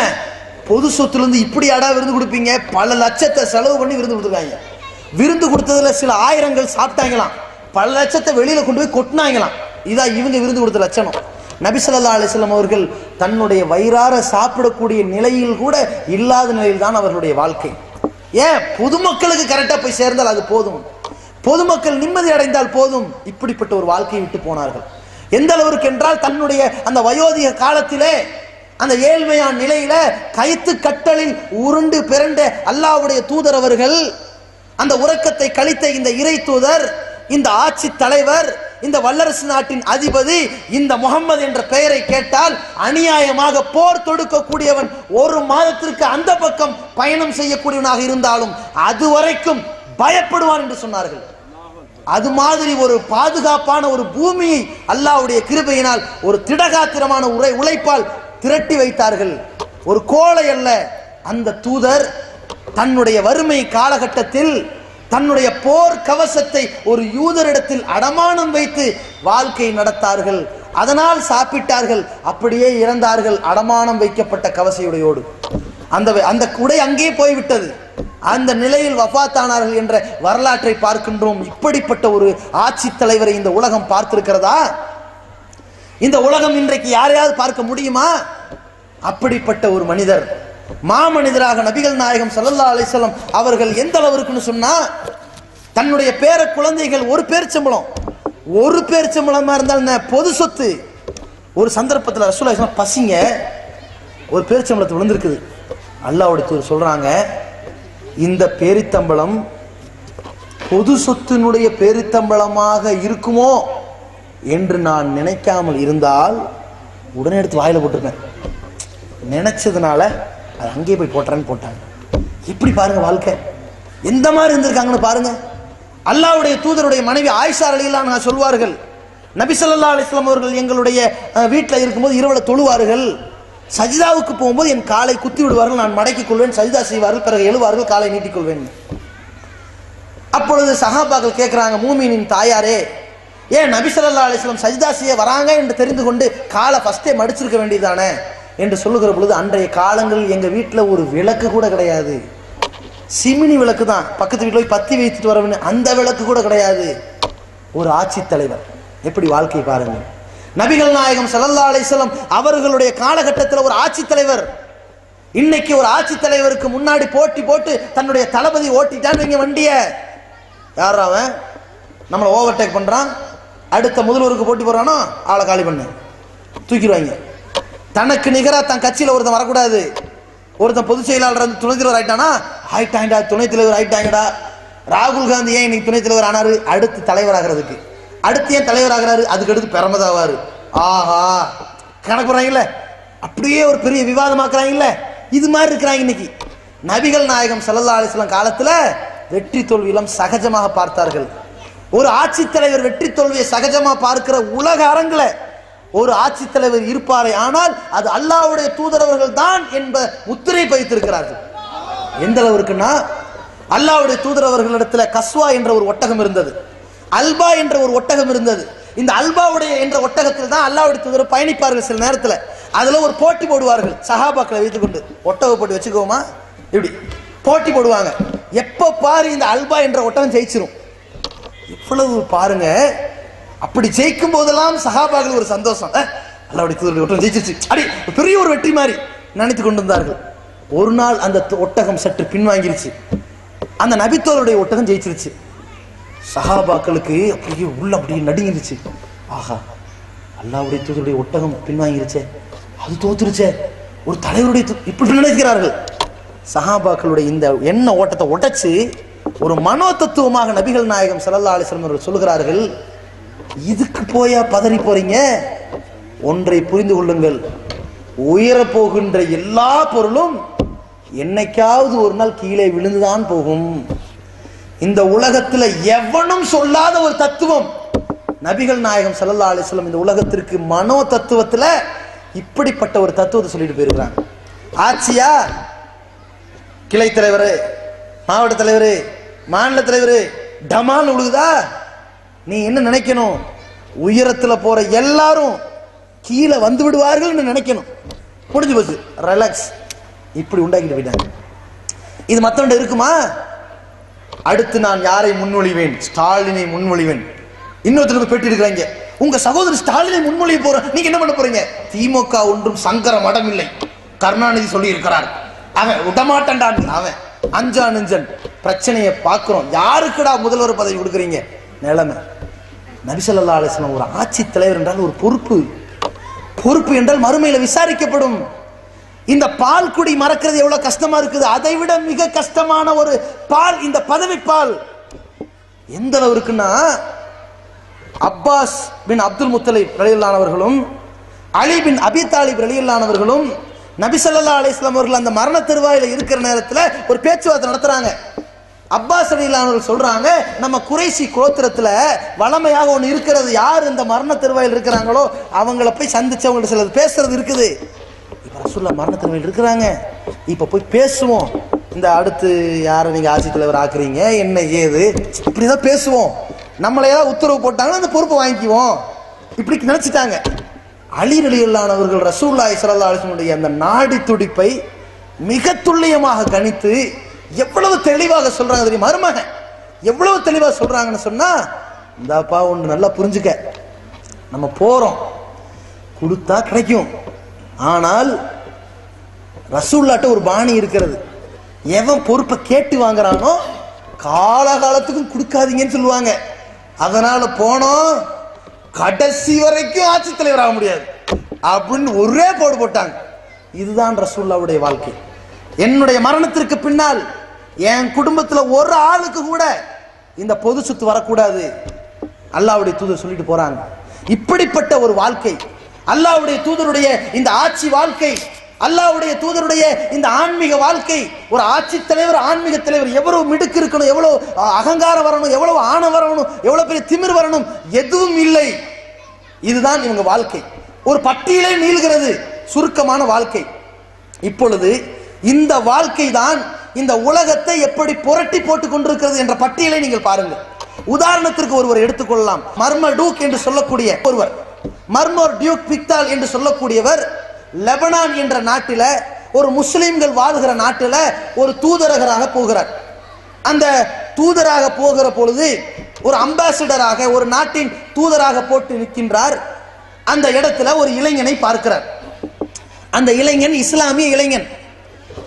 பொது சொத்துலேருந்து இப்படி அடா விருந்து கொடுப்பீங்க? பல லட்சத்தை செலவு பண்ணி விருந்து கொடுத்துருக்காங்க. விருந்து கொடுத்ததுல சில ஆயிரங்கள் சாப்பிட்டாங்களாம், பல லட்சத்தை வெளியில கொண்டு போய் கொட்டினாங்களாம். இதான் இவங்க விருந்து கொடுத்த லட்சணம். நபி ஸல்லல்லாஹு அலைஹி வஸல்லம் அவர்கள் தன்னுடைய வயிறார சாப்பிடக்கூடிய நிலையில் கூட இல்லாத நிலையில் தான் அவர்களுடைய வாழ்க்கை. ஏன், பொதுமக்களுக்கு கரெக்டா போய் சேர்ந்தால் அது போதும், பொதுமக்கள் நிம்மதி அடைந்தால் போதும், இப்படிப்பட்ட ஒரு வாழ்க்கையை விட்டு போனார்கள். எந்த அளவிற்கு என்றால், தன்னுடைய அந்த வயோதிக காலத்திலே அந்த ஏழ்மையான நிலையில கைத்து கட்டலில் உருண்டு பிறண்ட அல்லாஹ்வுடைய தூதர் அவர்கள், அந்த உறக்கத்தை கழித்த இந்த இறை தூதர், இந்த ஆட்சி தலைவர், இந்த வல்லரசு நாட்டின் அதிபதி, இந்த முகம்மது என்ற பெயரை கேட்டால் அநியாயமாக போர் தொடுக்கக்கூடியவன், ஒரு மாதத்திற்கு அந்த பக்கம் பயணம் செய்யக்கூடியவனாக இருந்தாலும் அதுவரைக்கும் பயப்படுவான் என்று சொன்னார்கள். அது மாதிரி ஒரு பாதுகாப்பான ஒரு பூமியை அல்லாஹ்வுடைய கிருபையினால் ஒரு திடகாத்திரமான உழைப்பால் திரட்டி வைத்தார்கள். ஒரு கோழை அல்ல. அந்த தூதர் தன்னுடைய வறுமை காலகட்டத்தில் தன்னுடைய போர் கவசத்தை ஒரு யூதரிடத்தில் அடமானம் வைத்து வாழ்க்கை நடத்தார்கள். அதனால் சாப்பிட்டார்கள், அப்படியே இறந்தார்கள் அடமானம் வைக்கப்பட்ட கவசையுடையோடு. அந்த உடை அங்கே போய்விட்டது. அந்த நிலையில் வஃபாத்தானார்கள் என்ற வரலாற்றை பார்க்கின்றோம். இப்படிப்பட்ட ஒரு ஆட்சி தலைவரை இந்த உலகம் பார்த்திருக்கிறதா? இந்த உலகம் இன்றைக்கு யாரையாவது பார்க்க முடியுமா? அப்படிப்பட்ட ஒரு மனிதர். மாமனிதராக நபிகள் நாயகம் ஸல்லல்லாஹு அலைஹி வஸல்லம் அவர்கள் எந்த அளவிற்குன்னு சொன்னா, தன்னுடைய பேர குழந்தைகள் ஒரு பேரிச்சம்பளமா இருந்தால் பொது சொத்து. ஒரு சந்தர்ப்பத்தில் ரசூலுல்லாஹி ஸல்லல்லாஹு அலைஹி வஸல்லம் பசிங்க, ஒரு பேரிச்சம்பளத்தை விழுந்திருக்குது. அல்லாஹ்வுடைய தூதர் சொல்றாங்க, இந்த பேரித்தம்பளம் பொது சொத்தினுடைய பேரித்தம்பளமாக இருக்குமோ என்று நான் நினைக்காமல் இருந்தால் உடனே எடுத்து வாயில போட்டிருக்கேன். நினைச்சதுனால அது அங்கேயே போய் போட்டாங்க. எப்படி பாருங்க வாழ்க்கை எந்த மாதிரி இருந்திருக்காங்கன்னு பாருங்க. அல்லாஹ்வுடைய தூதருடைய மனைவி ஆயிஷா ரலியல்லாஹு அன்ஹா சொல்வார்கள், நபி ஸல்லல்லாஹு அலைஹி வஸல்லம் அவர்கள் எங்களுடைய வீட்டில் இருக்கும்போது இரவுல தொழுவார்கள். சஜிதாவுக்கு போகும்போது என் காலை குத்தி விடுவார்கள், நான் மடக்கிக் கொள்வேன், சஜிதா செய்வார்கள், பிறகு எழுவார்கள், காலை நீட்டிக் கொள்வேன். அப்பொழுது சஹாபாக்கள் கேட்கிறாங்க, மூமினின் தாயாரே, ஏன் நபி ஸல்லல்லாஹு அலைஹி வஸல்லம் சஜிதா செய்ய வராங்க என்று தெரிந்து கொண்டு காலை ஃபர்ஸ்டே மடிச்சிருக்க வேண்டியதானே என்று சொல்லுகிற பொழுது, அன்றைய காலங்களில் எங்க வீட்டில் ஒரு விளக்கு கூட கிடையாது, சிமினி விளக்கு தான், பக்கத்து வீட்டில் போய் பத்தி வைத்துட்டு வரவேன்னு, அந்த விளக்கு கூட கிடையாது. ஒரு ஆட்சி தலைவர், எப்படி வாழ்க்கை பாருங்க. நபிகள் நாயகம் ஸல்லல்லாஹு அலைஹி வஸல்லம் அவர்களுடைய காலகட்டத்தில் ஒரு ஆட்சி தலைவர். இன்னைக்கு ஒரு ஆட்சி தலைவருக்கு முன்னாடி போட்டி போட்டு தன்னுடைய தளபதி ஓட்டிட்டான்னு இங்க வண்டிய, யார் அவன் நம்மளை ஓவர்டேக் பண்றான், அடுத்த முதல்வருக்கு போட்டி போறானோ ஆளை காலி பண்ணு, தூக்கிடுவாங்க. தனக்கு நிகரா தன் கட்சியில் ஒருத்தன் வரக்கூடாது. ஒருத்தன் பொதுச் செயலாளர் துணை தலைவர் ஆயிட்டாங்கடா, துணை தலைவர் ஆயிட்டாங்கடா. ராகுல் காந்தி ஏன் இன்னைக்கு துணைத் தலைவர் ஆனாரு, அடுத்து தலைவராகிறதுக்கு. அடுத்து ஏன் தலைவராகிறாரு, அதுக்கு அடுத்து பிரமதாவாரு. ஆஹா, கணக்கு போறாங்கல்ல, அப்படியே ஒரு பெரிய விவாதமாக்குறாங்கல்ல. இது மாதிரி இருக்கிறாங்க இன்னைக்கு. நபிகள் நாயகம் ஸல்லல்லாஹு அலைஹி வஸல்லம் காலத்துல வெற்றி தோல்வியெல்லாம் சகஜமாக பார்த்தார்கள். ஒரு ஆட்சி தலைவர் வெற்றி தோல்வியை சகஜமா பார்க்கிற உலக அரங்குல ஒரு ஆட்சி தலைவர் இருப்பாரே ஆனால் அது அல்லாஹ்வுடைய தூதரவர்கள் தான் என்ப முத்திரை பதித்திருக்கிறார்கள். எந்த அளவுக்குன்னா, அல்லாஹ்வுடைய தூதரவர்களிடத்துல கஸ்வா என்ற ஒரு ஒட்டகம் இருந்தது, அல்பா என்ற ஒரு ஒட்டகம் இருந்தது. இந்த அல்பாவுடைய என்ற ஒட்டகத்தில் தான் அல்லாஹ்வுடைய தூதர் பயணிப்பார்கள். சில நேரத்தில் அதுல ஒரு போட்டி போடுவார்கள், சஹாபாக்களை வைத்துக் கொண்டு. ஒட்டக போட்டி வச்சுக்கோமா, இப்படி போட்டி போடுவாங்க. எப்ப பாரு இந்த அல்பா என்ற ஒட்டகம் ஜெயிச்சிரும். இவ்வளவு பாருங்க, அப்படி ஜெயிக்கும் போதெல்லாம் சஹாபாக்கள் ஒரு சந்தோஷம், அல்லாஹ்வுடைய தூதருடைய ஒட்டகம் ஜெயிச்சிருச்சு, அப்படி பெரிய ஒரு வெற்றி மாதிரி நினைத்து கொண்டிருந்தார்கள். ஒரு நாள் அந்த ஒட்டகம் சற்று பின்வாங்கிருச்சு, அந்த நபித்தோருடைய ஒட்டகம் ஜெயிச்சிருச்சு. சஹாபாக்களுக்கு அப்படியே உள்ள அப்படியே நடுங்கிருச்சு. ஆஹா, அல்லாஹ்வுடைய தூதருடைய ஒட்டகம் பின்வாங்கிருச்சே, அது தோத்துருச்சே, ஒரு தலைவருடைய இப்படி நினைக்கிறார்கள். சஹாபாக்களுடைய இந்த எண்ண ஓட்டத்தை உடைச்சு ஒரு மனோ தத்துவமாக நபிகள் நாயகம் ஸல்லல்லாஹு அலைஹி வஸல்லம் அவர்கள் சொல்கிறார்கள், இதுக்கு போயா பதறி போறீங்க, ஒன்றை புரிந்து கொள்ளுங்கள், உயர போகின்ற எல்லா பொருளும் என்னைக்காவது ஒரு நாள் கீழே விழுந்துதான் போகும். இந்த உலகத்துல எவனும் சொல்லாத ஒரு தத்துவம் நபிகள் நாயகம் ஸல்லல்லாஹு அலைஹி வஸல்லம் இந்த உலகத்திற்கு மனோ தத்துவத்துல இப்படிப்பட்ட ஒரு தத்துவத்தை சொல்லிட்டு போயிருக்கிறாங்க. ஆட்சியா, கிளை தலைவர், மாவட்ட தலைவர், மாநில தலைவர் டமால் உழுகுதா, நீ என்ன நினைக்கணும், உயரத்துல போற எல்லாரும் கீழே வந்து விடுவார்கள் நினைக்கணும். முடிஞ்சு போச்சு, ரிலாக்ஸ். இப்படி உண்டாக்கிட்டு போயிட்டாங்க. இது மத்தவண்ட இருக்குமா? அடுத்து நான் யாரை முன்மொழிவேன், ஸ்டாலினை முன்மொழிவேன். இன்னொருத்தருக்கு பேட்டி இருக்கிறாங்க, உங்க சகோதரர் ஸ்டாலினை முன்மொழிய போற, நீங்க என்ன பண்ண போறீங்க? திமுக ஒன்றும் சங்கர மடம் இல்லை, கருணாநிதி சொல்லி இருக்கிறார், அவன் விடமாட்டான், அவன் அஞ்சா நெஞ்சன். பிரச்சனையை பார்க்கிறோம், யாருக்குடா முதல்வர் பதவி கொடுக்குறீங்க நிலைமை. நபி ஸல்லல்லாஹு அலைஹி வஸல்லம் ஒரு ஆட்சி தலைவர் என்றால் ஒரு பொறுப்பு, பொறுப்பு என்றால் மறுமையில விசாரிக்கப்படும். இந்த பால் குடி மறக்கிறது எவ்வளவு கஷ்டமா இருக்குது, அதை விட மிக கஷ்டமான ஒரு பால் இந்த பதவி பால். எந்த அளவு இருக்குன்னா, அப்பாஸ் பின் அப்துல் முத்தலிப் ரலியல்லாஹு அவர்களும் அலி பின் அபி தாலிப் ரலியல்லாஹு அவர்களும் நபி ஸல்லல்லாஹு அலைஹி வஸல்லம் அவர்கள் அந்த மரண தருவாயில இருக்கிற நேரத்தில் ஒரு பேச்சுவார்த்தை நடத்துறாங்க. அப்பாஸ் ரலியல்லாஹு அவர்கள் சொல்றாங்க, நம்ம குறைசி கோத்திரத்துல வளமையாக ஒன்று இருக்கிறது, யார் இந்த மரண தருவாயில் இருக்கிறாங்களோ அவங்கள போய் சந்திச்சு அவங்கள்ட்ட சிலது பேசுறது இருக்குது. இப்ப ரசூலுல்லாஹ் மரண தருவாயில் இருக்கிறாங்க, இப்ப போய் பேசுவோம், இந்த அடுத்து யாரை நீங்க ஆட்சி தலைவர் ஆக்குறீங்க, என்ன ஏது, இப்படிதான் பேசுவோம், நம்மள ஏதாவது உத்தரவு போட்டாங்கன்னா அந்த பொறுப்பை வாங்கிக்குவோம், இப்படி நினைச்சிட்டாங்க. அலி ரலியல்லாஹு அவர்கள் ரசூலுல்லாஹி ஸல்லல்லாஹு அலைஹி வஸல்லம் அந்த நாடி துடிப்பை மிக துல்லியமாக கணித்து எவ்வளவு தெளிவாக சொல்றாங்க தெரியுமா? மருமகன் எவ்வளவு தெளிவாக சொல்றாங்கன்னு சொன்னா, இந்தாப்பா ஒன்று நல்லா புரிஞ்சுக்க, நம்ம போறோம், கொடுத்தா கிடைக்கும், ஆனால் ரசூலுல்லாஹ்ட்ட ஒரு பாணி இருக்கிறது. எவன் பொறுப்பை கேட்டு வாங்குறானோ காலகாலத்துக்கும் கொடுக்காதீங்கன்னு சொல்லுவாங்க. அதனால போனோம், கடைசி வரைக்கும் ஆட்சி தலைவர் ஆக முடியாது அப்படின்னு ஒரே போடு போட்டாங்க. இதுதான் ரசூலுல்லாஹ்வுடைய வாழ்க்கை. என்னுடைய மரணத்திற்கு பின்னால் என் குடும்பத்தில் ஒரு ஆளுக்கு கூட இந்த பொது சொத்து வரக்கூடாது, அல்லாஹ்வுடைய தூதர் சொல்லிட்டு போறாங்க. இப்படிப்பட்ட ஒரு வாழ்க்கை, அல்லாஹ்வுடைய தூதருடைய இந்த ஆட்சி வாழ்க்கை, அல்லாஹ்வுடைய தூதருடைய இந்த ஆன்மீக வாழ்க்கை. ஒரு ஆட்சி தலைவர், ஆன்மீக தலைவர் எவ்வளவு மிடுக்கு இருக்கணும், எவ்வளவு அகங்காரம் வரணும், எவ்வளவு ஆணவம் வரணும், எவ்வளவு பெரிய திமிர் வரணும், எதுவும் இல்லை. இதுதான் இவங்க வாழ்க்கை. ஒரு பட்டியலே நீள்கிறது சுருக்கமான வாழ்க்கை. இப்பொழுது இந்த வாழ்க்கை தான் இந்த உலகத்தை எப்படி புரட்டி போட்டுக் கொண்டிருக்கிறது என்ற பட்டியலை நீங்கள் பாருங்கள். உதாரணத்திற்கு ஒருவர் எடுத்துக்கொள்ளலாம். மர்மர்டூக் என்று சொல்லக்கூடிய ஒருவர், மர்மர்டூக் பிக்தால் என்று சொல்லக்கூடியவர் லெபனான் என்ற நாட்டில், ஒரு முஸ்லிம்கள் வாழ்கிற நாட்டில் ஒரு தூதரகராக போகிறார். அந்த தூதராக போகிற பொழுது ஒரு அம்பாசிடராக, ஒரு நாட்டின் தூதராக போட்டு நிற்கின்றார். அந்த இடத்துல ஒரு இளைஞனை பார்க்கிறார். அந்த இளைஞன் இஸ்லாமிய இளைஞன்.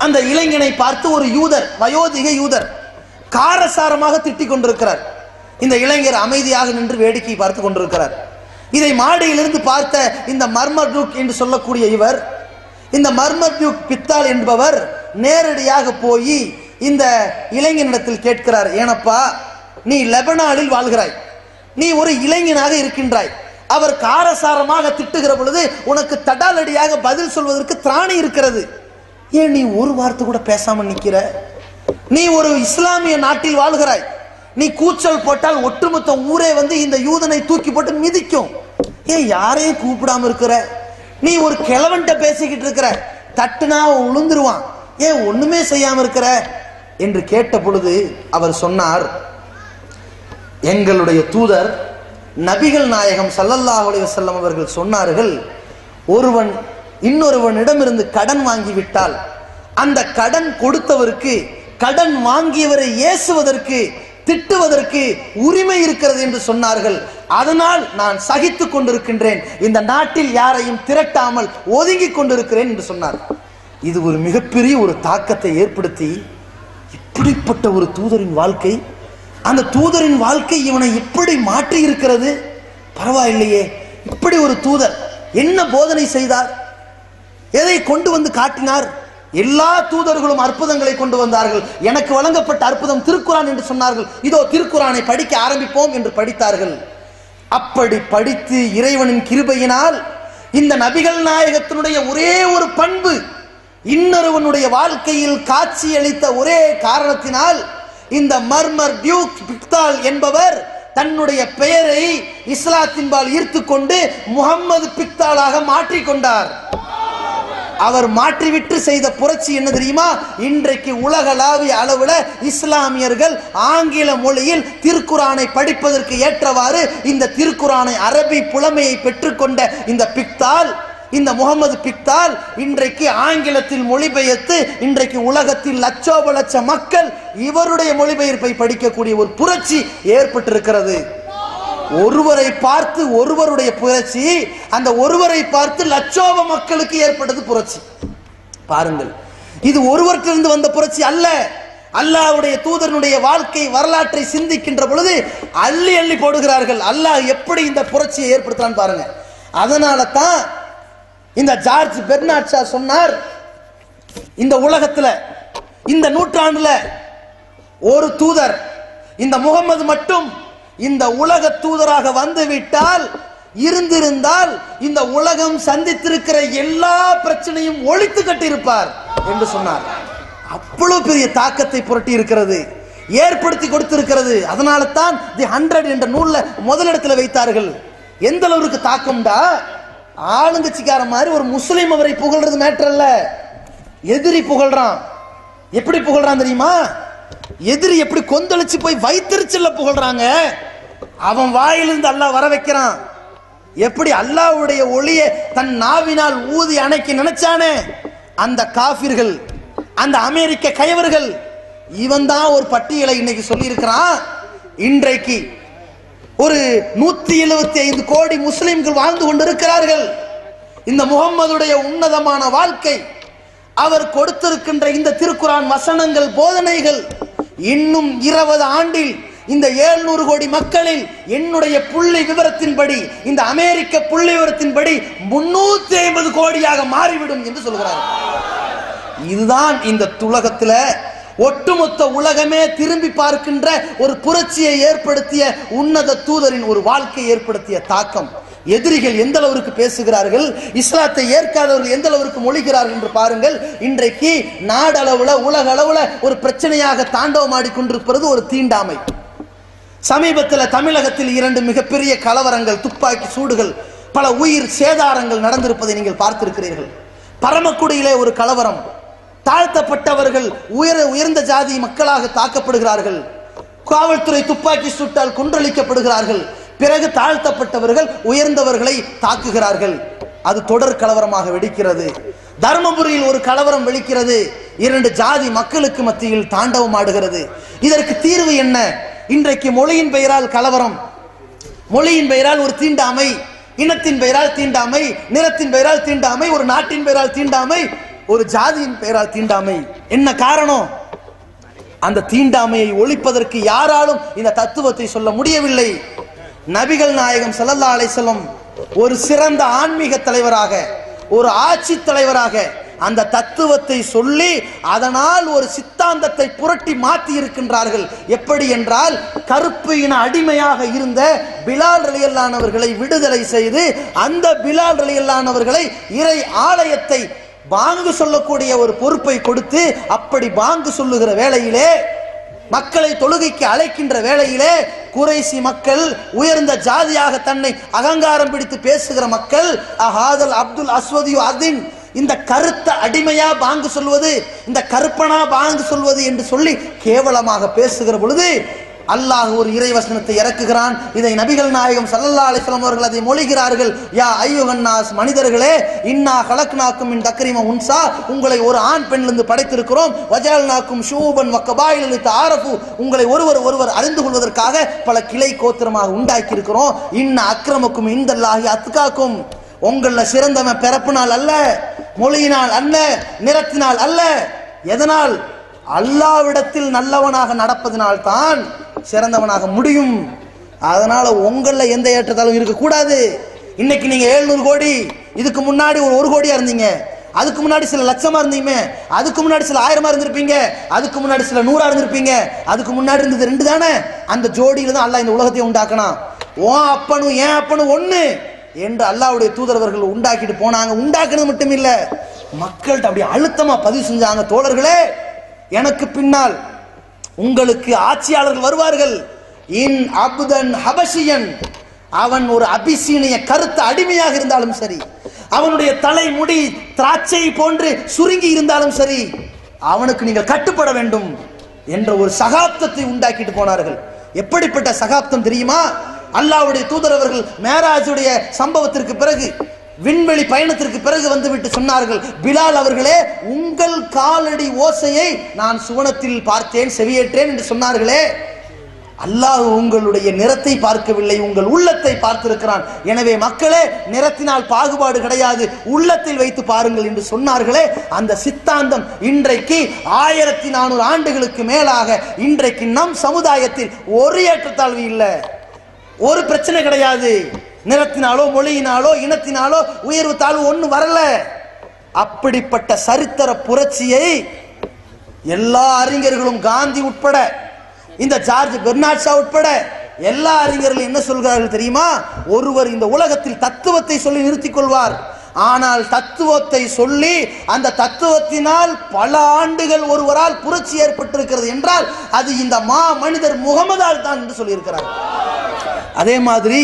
அந்த இளைஞனை பார்த்து ஒரு யூதர், வயோதிக யூதர் காரசாரமாக திட்டிக் கொண்டிருக்கிறார். இந்த இளைஞர் அமைதியாக நின்று வேடிக்கை பார்த்து கொண்டிருக்கிறார். இதை மாடியிலிருந்து பார்த்த இந்த மர்மர்டூக் என்று சொல்லக்கூடிய இவர், இந்த மர்மர்டூக் பிக்தால் என்பவர் நேரடியாக போய் இந்த இளைஞனிடத்தில் கேட்கிறார், ஏனப்பா நீ லெபனானில் வாழ்கிறாய், நீ ஒரு இளைஞனாக இருக்கின்றாய், அவர் காரசாரமாக திட்டுகிற பொழுது உனக்கு தடாலடியாக பதில் சொல்வதற்கு திராணி இருக்கிறது, ஏன் நீ ஒரு வார்த்தை கூட பேசாம நிக்கிற? நீ ஒரு இஸ்லாமிய நாட்டில் வாழ்கிறாய், நீ கூச்சல் போட்டால் ஒட்டுமொத்த ஊரே வந்து இந்த யூதனை தூக்கி போட்டு மிதிக்கும், ஏன் யாரையும் கூப்பிடாம இருக்கிற? நீ ஒரு கிழவன்ட்ட பேசிக்கிட்டு இருக்கிற, தட்டுனா உளுந்துருவான், ஏன் ஒண்ணுமே செய்யாம இருக்கிற என்று கேட்ட பொழுது அவர் சொன்னார், எங்களுடைய தூதர் நபிகள் நாயகம் ஸல்லல்லாஹு அலைஹி வஸல்லம் அவர்கள் சொன்னார்கள், ஒருவன் இன்னொருவனிடமிருந்து கடன் வாங்கிவிட்டால் அந்த கடன் கொடுத்தவருக்கு கடன் வாங்கியவரை ஏசுவதற்கு, திட்டுவதற்கு உரிமை இருக்கிறது என்று சொன்னார்கள். அதனால் நான் சகித்துக் கொண்டிருக்கின்றேன், இந்த நாட்டில் யாரையும் திரட்டாமல் ஒதுங்கிக் கொண்டிருக்கிறேன் என்று சொன்னார். இது ஒரு மிகப்பெரிய ஒரு தாக்கத்தை ஏற்படுத்தி, இப்படிப்பட்ட ஒரு தூதரின் வாழ்க்கை, அந்த தூதரின் வாழ்க்கை இவனை இப்படி மாற்றி இருக்கிறது. பரவாயில்லையே, இப்படி ஒரு தூதர் என்ன போதனை செய்தார், எதை கொண்டு வந்து காட்டினார்? எல்லா தூதர்களும் அற்புதங்களை கொண்டு வந்தார்கள். எனக்கு வழங்கப்பட்ட அற்புதம் திருக்குரான் என்று சொன்னார்கள். இதோ திருக்குரானை படிக்க ஆரம்பிப்போம் என்று படித்தார்கள். அப்படி படித்து இறைவனின் கிருபையினால் இந்த நபிகள் நாயகத்தினுடைய ஒரே ஒரு பண்பு இன்னொருவனுடைய வாழ்க்கையில் காட்சியளித்த ஒரே காரணத்தினால் இந்த மர்மர்டூக் பிக்தால் என்பவர் தன்னுடைய பெயரை இஸ்லாத்தின்பால் ஈர்த்து கொண்டு முகம்மது பிக்தாலாக மாற்றிக்கொண்டார். அவர் மாற்றிவிட்டு செய்த புரட்சி என்ன தெரியுமா? இன்றைக்கு உலகளாவிய அளவுல இஸ்லாமியர்கள் ஆங்கில மொழியில் திருக்குரானை படிப்பதற்கு ஏற்றவாறு இந்த திருக்குரானை அரபி புலமையை பெற்றுக்கொண்ட இந்த பிக்தால், இந்த முகமது பிக்தால் இன்றைக்கு ஆங்கிலத்தில் மொழிபெயர்த்து இன்றைக்கு உலகத்தில் லட்சோப லட்ச மக்கள் இவருடைய மொழிபெயர்ப்பை படிக்கக்கூடிய ஒரு புரட்சி ஏற்பட்டிருக்கிறது. ஒருவரை பார்த்து ஒருவருடைய புரட்சி, அந்த ஒருவரை பார்த்து லட்சோப மக்களுக்கு ஏற்பட்டது புரட்சி. பாருங்கள், இது ஒருவரிலிருந்து வந்த புரட்சி அல்ல. அல்லாஹ்வுடைய தூதருடைய வாழ்க்கை வரலாற்றை சிந்திக்கின்ற பொழுது அள்ளி அள்ளி போடுகிறார்கள். அல்லாஹ் எப்படி இந்த புரட்சியை ஏற்படுத்துறான்னு பாருங்க. அதனால தான் இந்த ஜார்ஜ் பெர்னார்ட் ஷா சொன்னார், இந்த உலகத்துல இந்த நூற்றாண்டுல ஒரு தூதர், இந்த முகம்மது மட்டும் இந்த உலக தூதராக வந்துவிட்டால், இருந்திருந்தால் இந்த உலகம் சந்தித்திருக்கிற எல்லா பிரச்சனையும் ஒழித்து கட்டியிருப்பார் என்று சொன்னார். அவ்வளவு பெரிய தாக்கத்தை புரட்டி இருக்கிறது, ஏற்படுத்தி கொடுத்திருக்கிறது. அதனால தான் தி 100 என்ற நூல்ல முதலிடத்தில் வைத்தார்கள். எந்த அளவுக்கு தாக்கம்டா, ஆளுங்கட்சிக்கார மாதிரி ஒரு முஸ்லிம் அவரை புகழ்றது மேட்டர் அல்ல, எதிரி புகழ்றான். எப்படி புகழ்றான் தெரியுமா? எதிரி எப்படி கொந்தளிச்சு போய் வைத்திருச்சல்ல புகழ்றாங்க, அவன் வாயிலிருந்து அல்லாஹ் வர வைக்கிறான். எப்படி அல்லாஹ்வுடைய ஒளியை தன் நாவினால் ஊதி அணைக்க நினைச்சானே அந்த காஃபிர்கள், அந்த அமெரிக்க கயவர்கள், இவன் தான் ஒரு பட்டியலை இன்னைக்கு சொல்லி இருக்கிறான். இன்றைக்கு ஒரு 175 கோடி முஸ்லிம்கள் வாழ்ந்து கொண்டிருக்கிறார்கள். இந்த முகம்மதுடைய உன்னதமான வாழ்க்கை, அவர் கொடுத்திருக்கின்ற இந்த திருக்குரான் வசனங்கள், போதனைகள் இன்னும் 20 ஆண்டில் இந்த 700 கோடி மக்களில் என்னுடைய புள்ளி விவரத்தின்படி, இந்த அமெரிக்க புள்ளி விவரத்தின்படி 350 கோடியாக மாறிவிடும் என்று சொல்கிறார். இதுதான் இந்த உலகத்தில் ஒட்டுமொத்த உலகமே திரும்பி பார்க்கின்ற ஒரு புரட்சியை ஏற்படுத்திய உன்னத தூதரின் ஒரு வாழ்க்கை ஏற்படுத்திய தாக்கம். எதிரிகள் எந்த அளவிற்கு பேசுகிறார்கள், இஸ்லாத்தை ஏற்காதவர்கள் எந்த அளவிற்கு மொழிகிறார்கள் என்று பாருங்கள். இன்றைக்கு நாடளவுல உலக அளவுல ஒரு பிரச்சனையாக தாண்டவமாடி கொண்டிருப்பது ஒரு தீண்டாமை. சமீபத்தில் தமிழகத்தில் 2 மிகப்பெரிய கலவரங்கள், துப்பாக்கி சூடுகள், பல உயிர் சேதாரங்கள் நடந்திருப்பதை நீங்கள் பார்த்திருக்கிறீர்கள். பரமக்குடியிலே ஒரு கலவரம், தாழ்த்தப்பட்டவர்கள் உயர்ந்த ஜாதி மக்களாக தாக்கப்படுகிறார்கள். காவல்துறை துப்பாக்கி சூட்டால் கொன்றளிக்கப்படுகிறார்கள். பிறகு தாழ்த்தப்பட்டவர்கள் உயர்ந்தவர்களை தாக்குகிறார்கள். அது தொடர் கலவரமாக வெடிக்கிறது. தர்மபுரியில் ஒரு கலவரம் வெடிக்கிறது. 2 ஜாதி மக்களுக்கு மத்தியில் தாண்டவம் ஆடுகிறது. இதற்கு தீர்வு என்ன? இன்றைக்கு மொழியின் பெயரால் கலவரம், மொழியின் பெயரால் ஒரு தீண்டாமை, இனத்தின் பெயரால் தீண்டாமை, நிறத்தின் பெயரால் தீண்டாமை, ஒரு நாட்டின் பெயரால் தீண்டாமை, ஒரு ஜாதியின் பெயரால் தீண்டாமை. என்ன காரணம்? அந்த தீண்டாமையை ஒழிப்பதற்கு யாராலும் இந்த தத்துவத்தை சொல்ல முடியவில்லை. நபிகள் நாயகம் ஸல்லல்லாஹு அலைஹி வஸல்லம் ஒரு சிறந்த ஆன்மீக தலைவராக, ஒரு ஆட்சி தலைவராக அந்த தத்துவத்தை சொல்லி அதனால் ஒரு சித்தாந்தத்தை புரட்டி மாற்றி இருக்கின்றார்கள். எப்படி என்றால், கருப்பு இன அடிமையாக இருந்த பிலால் ரலியல்லாஹு அவர்களை விடுதலை செய்து அந்த பிலால் ரலியல்லாஹு அவர்களை இறை ஆலயத்தை பாங்கு சொல்லக்கூடிய ஒரு பொறுப்பை கொடுத்து, அப்படி பாங்கு சொல்லுகிற வேளையிலே, மக்களை தொழுகைக்கு அழைக்கின்ற வேளையிலே, குறைசி மக்கள், உயர்ந்த ஜாதியாக தன்னை அகங்காரம் பிடித்து பேசுகிற மக்கள், அஹாதல் அப்துல் அஸ்வதியு அதின், இந்த கருத்த அடிமையா பாங்கு சொல்வது, இந்த கருப்பனா பாங்கு சொல்வது என்று சொல்லி கேவலமாக பேசுகிற பொழுது அல்லாஹ் ஒரு இறைவசனத்தை இறக்குகிறான். இதை நபிகள் நாயகம் ஸல்லல்லாஹு அலைஹி வஸல்லம் அவர்கள் அதை மொழிகிறார்கள். யா அய்யுஹன்னாஸ், மனிதர்களே, இன்னா கலக்னாக்கும் மின் தக்ரிம உன்சா, உங்களை ஒரு ஆண் பெண்ணிலிருந்து படைத்திருக்கிறோம். வஜஅல்னாக்கும் ஷூபன் வ கபாயில லிதஆரஃபு, உங்களை ஒருவர் அறிந்து கொள்வதற்காக பல கிளை கோத்திரமாக உண்டாக்கி இருக்கிறோம். இன்ன அக்ரமக்கும் இன்தல்லாஹி அத்காக்கும், உங்கள சிறந்தவன் பிறப்பினால் அல்ல, மொழியினால் அல்ல, நிறத்தினால் அல்ல. எதனால்? அல்லாஹ்விடத்தில் நல்லவனாக நடப்பதனால் தான் சிறந்தவனாக முடியும். அதனால உங்கள எந்த ஏற்றத்தாலும் இருக்கக்கூடாது. இன்னைக்கு நீங்க 700 கோடி, இதுக்கு முன்னாடி ஒரு 1 கோடியா இருந்தீங்க, அதுக்கு முன்னாடி சில லட்சமா இருந்தீங்க, அதுக்கு முன்னாடி சில 1000 இருந்திருப்பீங்க, அதுக்கு முன்னாடி சில 100 இருந்திருப்பீங்க, அதுக்கு முன்னாடி இருந்தது 2 தானே. அந்த ஜோடியில தான் அல்லாஹ் இந்த உலகத்தை உண்டாக்கணும். உன் அப்பனும் என் அப்பனும் ஒண்ணு என்று அல்லாஹ்வுடைய தூதரவர்கள் உண்டாக்கிட்டு போனாங்க. உண்டாக்குறது மட்டும் இல்ல, மக்கள்கிட்ட அப்படி அழுத்தமா பதிவு செஞ்சாங்க. தோழர்களே, எனக்கு பின்னால் உங்களுக்கு ஆட்சியாளர்கள் வருவார்கள். இன் அப்தன் ஹபஷியன், அவன் ஒரு அபிசீனிய கருத்த அடிமையாக இருந்தாலும் சரி, அவனுடைய தலைமுடி திராட்சை போன்று சுருங்கி இருந்தாலும் சரி, அவனுக்கு நீங்கள் கட்டுப்பட வேண்டும் என்ற ஒரு சகாப்தத்தை உண்டாக்கிட்டு போனார்கள். எப்படிப்பட்ட சகாப்தம் தெரியுமா? அல்லாஹ்வுடைய தூதரவர்கள் மேராஜுடைய சம்பவத்திற்கு பிறகு, விண்வெளி பயணத்திற்கு பிறகு வந்துவிட்டு சொன்னார்கள், பிலால் அவர்களே, உங்கள் காலடி ஓசையை நான் சுவனத்தில் பார்த்தேன், செவியேற்றேன் என்று சொன்னார்களே. அல்லாஹ் உங்களுடைய நிறத்தை பார்க்கவில்லை, உங்கள் உள்ளத்தை பார்த்திருக்கிறான். எனவே மக்களே, நிறத்தினால் பாகுபாடு கிடையாது, உள்ளத்தில் வைத்து பாருங்கள் என்று சொன்னார்களே. அந்த சித்தாந்தம் இன்றைக்கு 1400 ஆண்டுகளுக்கு மேலாக இன்றைக்கு நம் சமுதாயத்தில் ஒரு ஏற்றத்தாழ்வு இல்லை, ஒரு பிரச்சனை கிடையாது. நிறத்தினாலோ மொழியினாலோ இனத்தினாலோ உயர்வு தாழ்வு ஒண்ணு வரல. அப்படிப்பட்ட சரித்திர புரட்சியை எல்லா அறிஞர்களும், காந்தி உட்பட, இந்த ஜார்ஜ் பெர்னார்ட் ஷா உட்பட எல்லா அறிஞர்களும் என்ன சொல்கிறார்கள் தெரியுமா? ஒருவர் இந்த உலகத்தில் தத்துவத்தை சொல்லி நிறுத்திக் கொள்வார், ஆனால் தத்துவத்தை சொல்லி அந்த தத்துவத்தினால் பல ஆண்டுகள் ஒருவரால் புரட்சி ஏற்பட்டிருக்கிறது என்றால் அது இந்த மா மனிதர் முகமதால் தான் என்று சொல்லியிருக்கிறார். அதே மாதிரி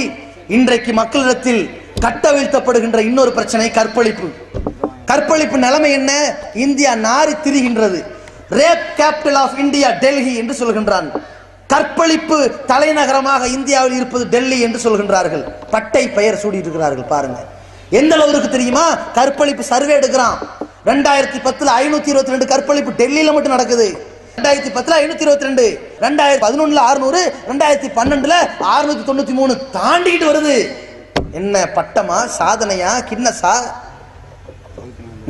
இன்றைக்கு மக்களிடத்தில் கட்டவிழ்த்தப்படுகின்ற இன்னொரு பிரச்சனை கற்பழிப்பு. கற்பழிப்பு நிலைமை என்ன? இந்தியா நாரி திரிகின்றது. Rape capital of India Delhi என்று சொல்கின்றான். கற்பழிப்பு தலைநகரமாக இந்தியாவில் இருப்பது டெல்லி என்று சொல்கின்றார்கள். பட்டை பெயர் சூடி இருக்கிறார்கள். பாருங்க எந்த அளவுக்கு தெரியுமா? கற்பழிப்பு சர்வே எடுக்கிறான். 2010 522 கற்பழிப்பு டெல்லியில மட்டும் நடக்குது. 2010 522, 2011 600, 2012 693 தாண்டிட்டு வருது. என்ன பட்டமா, சாதனையா, கின்னஸா?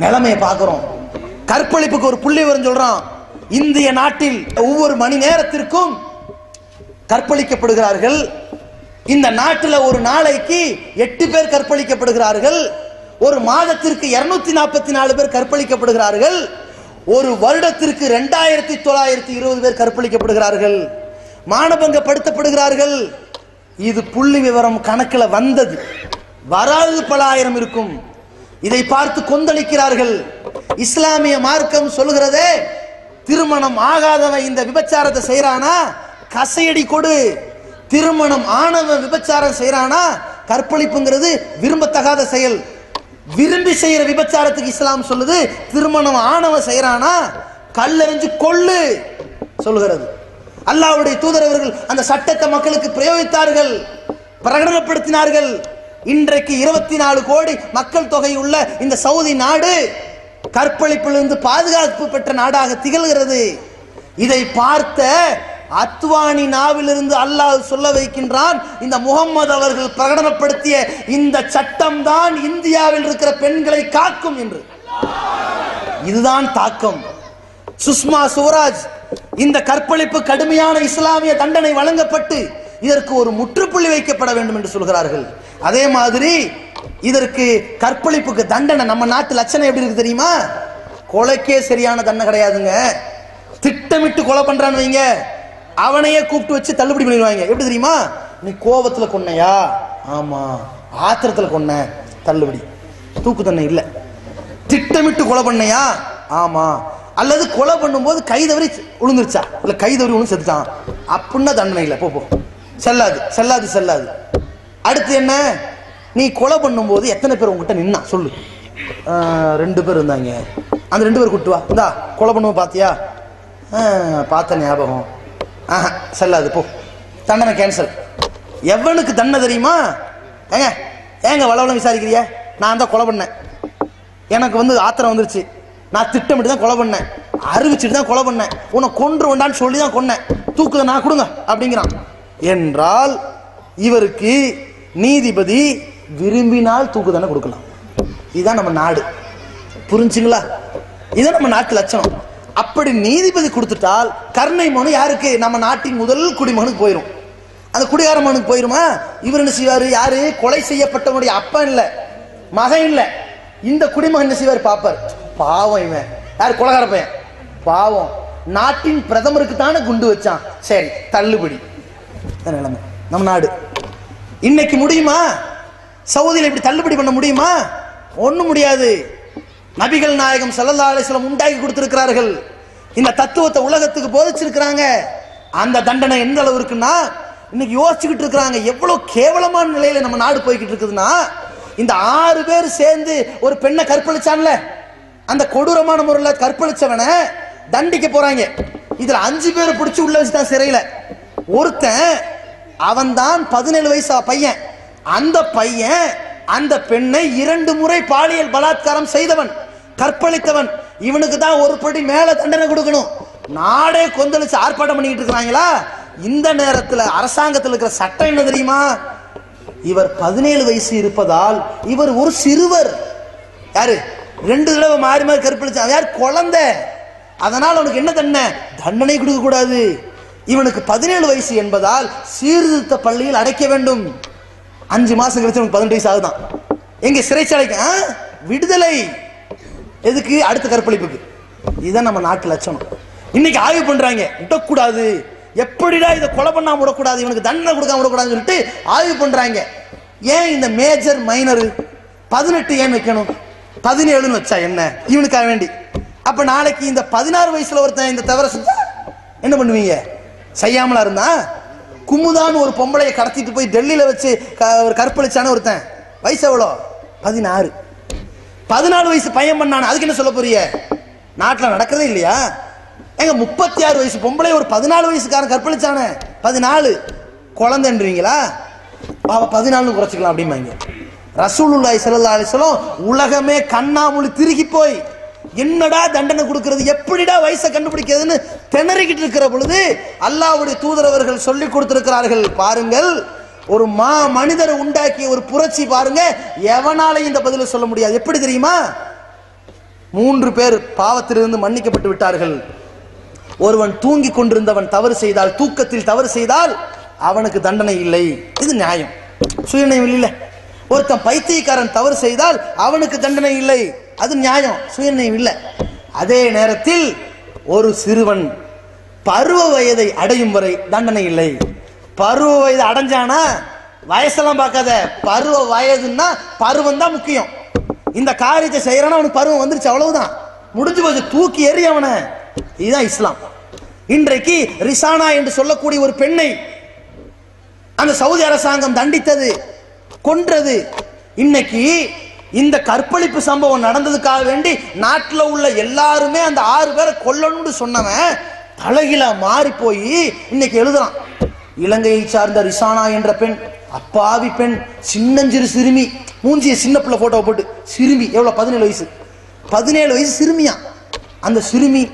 நிலைமையை பார்க்கிறோம். கற்பழிப்புக்கு ஒரு புள்ளி வரும் சொல்றான். இந்திய நாட்டில் ஒவ்வொரு மணி நேரத்திற்கும் கற்பழிக்கப்படுகிறார்கள். இந்த நாட்டில் ஒரு நாளைக்கு 8 பேர் கற்பழிக்கப்படுகிறார்கள். ஒரு மாதத்திற்கு 244 பேர் கற்பழிக்கப்படுகிறார்கள். ஒரு வருடத்திற்கு 2920 பேர் கற்பழிக்கப்படுகிறார்கள், மானபங்கப்படுத்தப்படுகிறார்கள். இது புள்ளி விவரம் கணக்கில் வந்தது. வராது பல ஆயிரம் இருக்கும். இதை பார்த்து கொந்தளிக்கிறார்கள். இஸ்லாமிய மார்க்கம் சொல்லுகிறதே, திருமணம் ஆகாதவன் இந்த விபச்சாரத்தை செய்யறானா கசையடி கொடு, திருமணம் ஆனவன் விபச்சாரம் செய்யறானா கற்பழிப்புங்கிறது விரும்பத்தகாத செயல், விரும்பி செய்யற விபச்சாரத்துக்கு இஸ்லாம் சொல்லுது. திருமணம் ஆனவன் செய்யறானா கல்லெறிஞ்சு கொள்ளு சொல்லுகிறது. அல்லாஹ்வுடைய தூதர் அவர்கள் அந்த சட்டத்தை மக்களுக்கு பிரயோகித்தார்கள், பிரகடனப்படுத்தினார்கள். இன்றைக்கு 24 கோடி மக்கள் தொகை உள்ள இந்த சவுதி நாடு கற்பழிப்பிலிருந்து பாதுகாப்பு பெற்ற நாடாக திகழ்கிறது. இதை பார்த்த அத்வானி நாவிலிருந்து அல்லாஹ் சொல்ல வைக்கின்றான், இந்த முகம்மது அவர்கள் பிரகடனப்படுத்திய இந்த சட்டம் தான் இந்தியாவில் இருக்கிற பெண்களை காக்கும் என்று. இதுதான் தாக்கம். சுஷ்மா சுவராஜ், இந்த கற்பழிப்பு கடுமையான இஸ்லாமிய தண்டனை வழங்கப்பட்டு இதற்கு ஒரு முற்றுப்புள்ளி வைக்கப்பட வேண்டும் என்று சொல்கிறார்கள். அதே மாதிரி இதற்கு கற்பழிப்புக்கு தண்டனை நம்ம நாட்டு லட்சணம் எப்படி இருக்கு தெரியுமா? கொலைக்கே சரியான தண்டனை கிடையாதுங்க. திட்டமிட்டு கொலை பண்றான்னு வைங்க, அவனையே கூப்பிட்டு வச்சு தள்ளுபடி பண்ணிடுவாங்க. எப்படி தெரியுமா? நீ கோபத்துல கொன்னையா? ஆமா. ஆத்திரத்துல கொன்ன, தள்ளுபடி. தூக்கு தண்டனை இல்ல. திட்டமிட்டு கொலை பண்ணையா? ஆமா. அல்லது கொலை பண்ணும்போது கை தவறி விழுந்துருச்சா, இல்ல கை தவறி விழுந்து செத்துட்டான் அப்படின்னா தண்டனை இல்லை. போ செல்லாது செல்லாது செல்லாது. அடுத்து என்ன? நீ கொலை பண்ணும்போது எத்தனை பேர் உங்ககிட்ட நின்னா சொல்லு. 2 பேர் இருந்தாங்க. அந்த 2 பேர் கூட்டு வா. இந்தா கொலை பண்ணுவோம் பாத்தியா? பார்த்த ஞாபகம். செல்லாது, போ. தண்டனை கேன்சல். எவனுக்கு தண்டனை தெரியுமா? ஏங்க ஏங்க வளவளம் விசாரிக்கிறியா? நான் தான் கொலை பண்ணேன், எனக்கு ஆத்திரம் வந்துருச்சு, நான் திட்டமிட்டு தான் கொலை பண்ணேன், அறிவிச்சுட்டு தான் கொலை பண்ணேன், உன்னை கொன்று வேண்டான்னு சொல்லி தான் கொன்னேன், தூக்குத நான் கொடுங்க அப்படிங்கிறான் என்றால் இவருக்கு நீதிபதி விரும்பினால் தூக்கு தானே கொடுக்கலாம். இதுதான் நம்ம நாடு. புரிஞ்சுங்களா? இதுதான் நம்ம நாட்டு லட்சணம். அப்படி நீதிபதி கொடுத்துட்டால் கருணை மனு யாருக்கு? நம்ம நாட்டின் முதல் குடிமகனுக்கு போயிடும். அந்த குடிகார மகனுக்கு போயிருமா? இவர் என்ன செய்வாரு? யாரு? கொலை செய்யப்பட்டவனுடைய அப்பன் இல்ல, மகன் இல்ல, இந்த குடிமகன் என்ன செய்வார்? பாப்பார். பாவம் இவன் யார்? கொலைகார பையன். பாவம், நாட்டின் பிரதமருக்கு தானே குண்டு வச்சான், சரி தள்ளுபடி. நிலைமை நம்ம நாடு. இன்னைக்கு முடியுமா? சவுதியில் இப்படி தள்ளுபடி பண்ண முடியுமா? ஒண்ணும் முடியாது. நபிகள் நாயகம் ஸல்லல்லாஹு அலைஹி வஸல்லம் உண்டாக்கி கொடுத்திருக்கிறார்கள். இந்த தத்துவத்தை உலகத்துக்கு போதிச்சிருக்கிறாங்க. அந்த தண்டனை எந்த அளவு இருக்குன்னா, இன்னைக்கு யோசிச்சுக்கிட்டு இருக்கிறாங்க எவ்வளவு கேவலமான நிலையில நம்ம நாடு போய்கிட்டு இருக்குதுன்னா, இந்த 6 பேர் சேர்ந்து ஒரு பெண்ணை கற்பழிச்சான்ல, அந்த கொடூரமான முறையில் கற்பழிச்சவனை தண்டிக்க போறாங்க. இதுல 5 பேர் பிடிச்சி உள்ள வச்சுதான் சிறையில. ஒருத்தன் அவன் தான் 17 வயசு பையன். அந்த பையன் அந்த பெண்ணை 2 முறை பாலியல் பலாத்காரம் செய்தவன், கற்பழித்தவன். இவனுக்கு தான் ஒரு படி மேல தண்டனை கொடுக்கணும். நாடே கொந்தளிச்சு ஆர்ப்பாட்டம் பண்ணிக்கிட்டு இருக்கிறாங்களா? இந்த நேரத்தில் அரசாங்கத்தில் இருக்கிற சட்டம் என்ன தெரியுமா? இவர் 17 வயசு இருப்பதால் இவர் ஒரு சிறுவர். யாரு? 2 தடவை மாறி மாறி கற்பழிச்சான். யார்? குழந்தை. அதனால் அவனுக்கு என்ன தண்டனை கொடுக்க கூடாது. இவனுக்கு 17 வயசு என்பதால் சீர்திருத்த பள்ளியில் அடைக்க வேண்டும். 5 மாசம் கழிச்சு 18 வயசு ஆகுதான். எங்க சிறைச்சாலைக்கு விடுதலை. எதுக்கு? அடுத்த கற்பழிப்புக்கு. இதுதான் நம்ம நாட்டு லட்சணம். இன்னைக்கு ஆய்வு பண்றாங்க, விடக்கூடாது, எப்படிடா இதை கொலை பண்ணாம விடக்கூடாது, இவனுக்கு தண்டனை கொடுக்காம விடக்கூடாதுன்னு சொல்லிட்டு ஆய்வு பண்றாங்க. ஏன் இந்த மேஜர் மைனர் 18 ஏன் வைக்கணும்? 17 வச்சா என்ன இவனுக்காக வேண்டி? அப்ப நாளைக்கு இந்த 16 வயசுல ஒருத்தன் இந்த தவற செஞ்சா என்ன பண்ணுவீங்க? செய்யாமலா இருந்தா குமுதான்னு ஒரு பொம்பளையை கடத்திட்டு போய் டெல்லியில வச்சு ஒரு கற்பழிச்சான ஒருத்தன், வயசு எவ்வளோ? 16. 14 வயசு பையன் பண்ணான, அதுக்கு என்ன சொல்ல போறீங்க? நாட்டில் நடக்கிறதே இல்லையா? எங்க 36 வயசு பொம்பளை ஒரு 14 வயசுக்காரன் கற்பழிச்சான, 14 குழந்தைன்றீங்களா? 14 குறைச்சிக்கலாம் அப்படிம்பாங்க. ரசூலுல்லாஹி ஸல்லல்லாஹு அலைஹி வஸல்லம் உலகமே கண்ணாமூலி திருகி போய் என்னடா தண்டனை கொடுக்கிறது, எப்படிடா வயசை கண்டுபிடிக்கிறதுன்னு திணறிக்கிட்டு இருக்கிற பொழுது அல்லாஹ்வுடைய தூதர் அவர்கள் சொல்லி கொடுத்திருக்கிறார்கள். பாருங்கள், ஒரு மனிதரை உண்டாக்கிய ஒரு புரட்சி பாருங்க, எவனாலையும் இந்த பதில சொல்ல முடியாது. எப்படி தெரியுமா? 3 பேர் பாவத்திலிருந்து மன்னிக்கப்பட்டு விட்டார்கள். ஒருவன் தூங்கி கொண்டிருந்தவன் தவறு செய்தால், தூக்கத்தில் தவறு செய்தால் அவனுக்கு தண்டனை இல்லை. இது நியாயம், சுயநயம் இல்லை. ஒருத்தன் பைத்தியக்காரன் தவறு செய்தால் அவனுக்கு தண்டனை இல்லை, அது நியாயம், சுயநயம் இல்லை. அதே நேரத்தில் ஒரு சிறுவன் பருவ வயதை அடையும் வரை தண்டனை இல்லை. பருவ வயது அடைஞ்சானா வயசெல்லாம் பார்க்காத, பருவ வயதுன்னா பருவம் தான் முக்கியம். இந்த காரியத்தை செய்யறானா அவனுக்கு பருவம் வந்துருச்சு, அவ்வளவுதான், முடிஞ்சு போச்சு, தூக்கி எறியவன. இதுதான் இஸ்லாம். இன்றைக்கு ரிசானா என்று சொல்லக்கூடிய ஒரு பெண்ணை அந்த சவுதி அரசாங்கம் தண்டித்தது, கொன்றது. இன்னைக்கு இந்த கற்பழிப்பு சம்பவம் நடந்ததுக்காக வேண்டி நாட்டில் உள்ள எல்லாருமே அந்த 6 பேரை கொல்லணும்னு சொன்னவன் தலைகில மாறி போய் இன்னைக்கு எழுதுறான். இலங்கையை சார்ந்த ரிசானா என்ற பெண், அப்பாவி பெண், சின்னஞ்சிறு சிறுமி, மூஞ்சிய சின்ன பிள்ளை போட்டோ போட்டு, சிறுமி எவ்வளவு, 17 வயசு, 17 வயசு சிறுமியா. அந்த சிறுமி,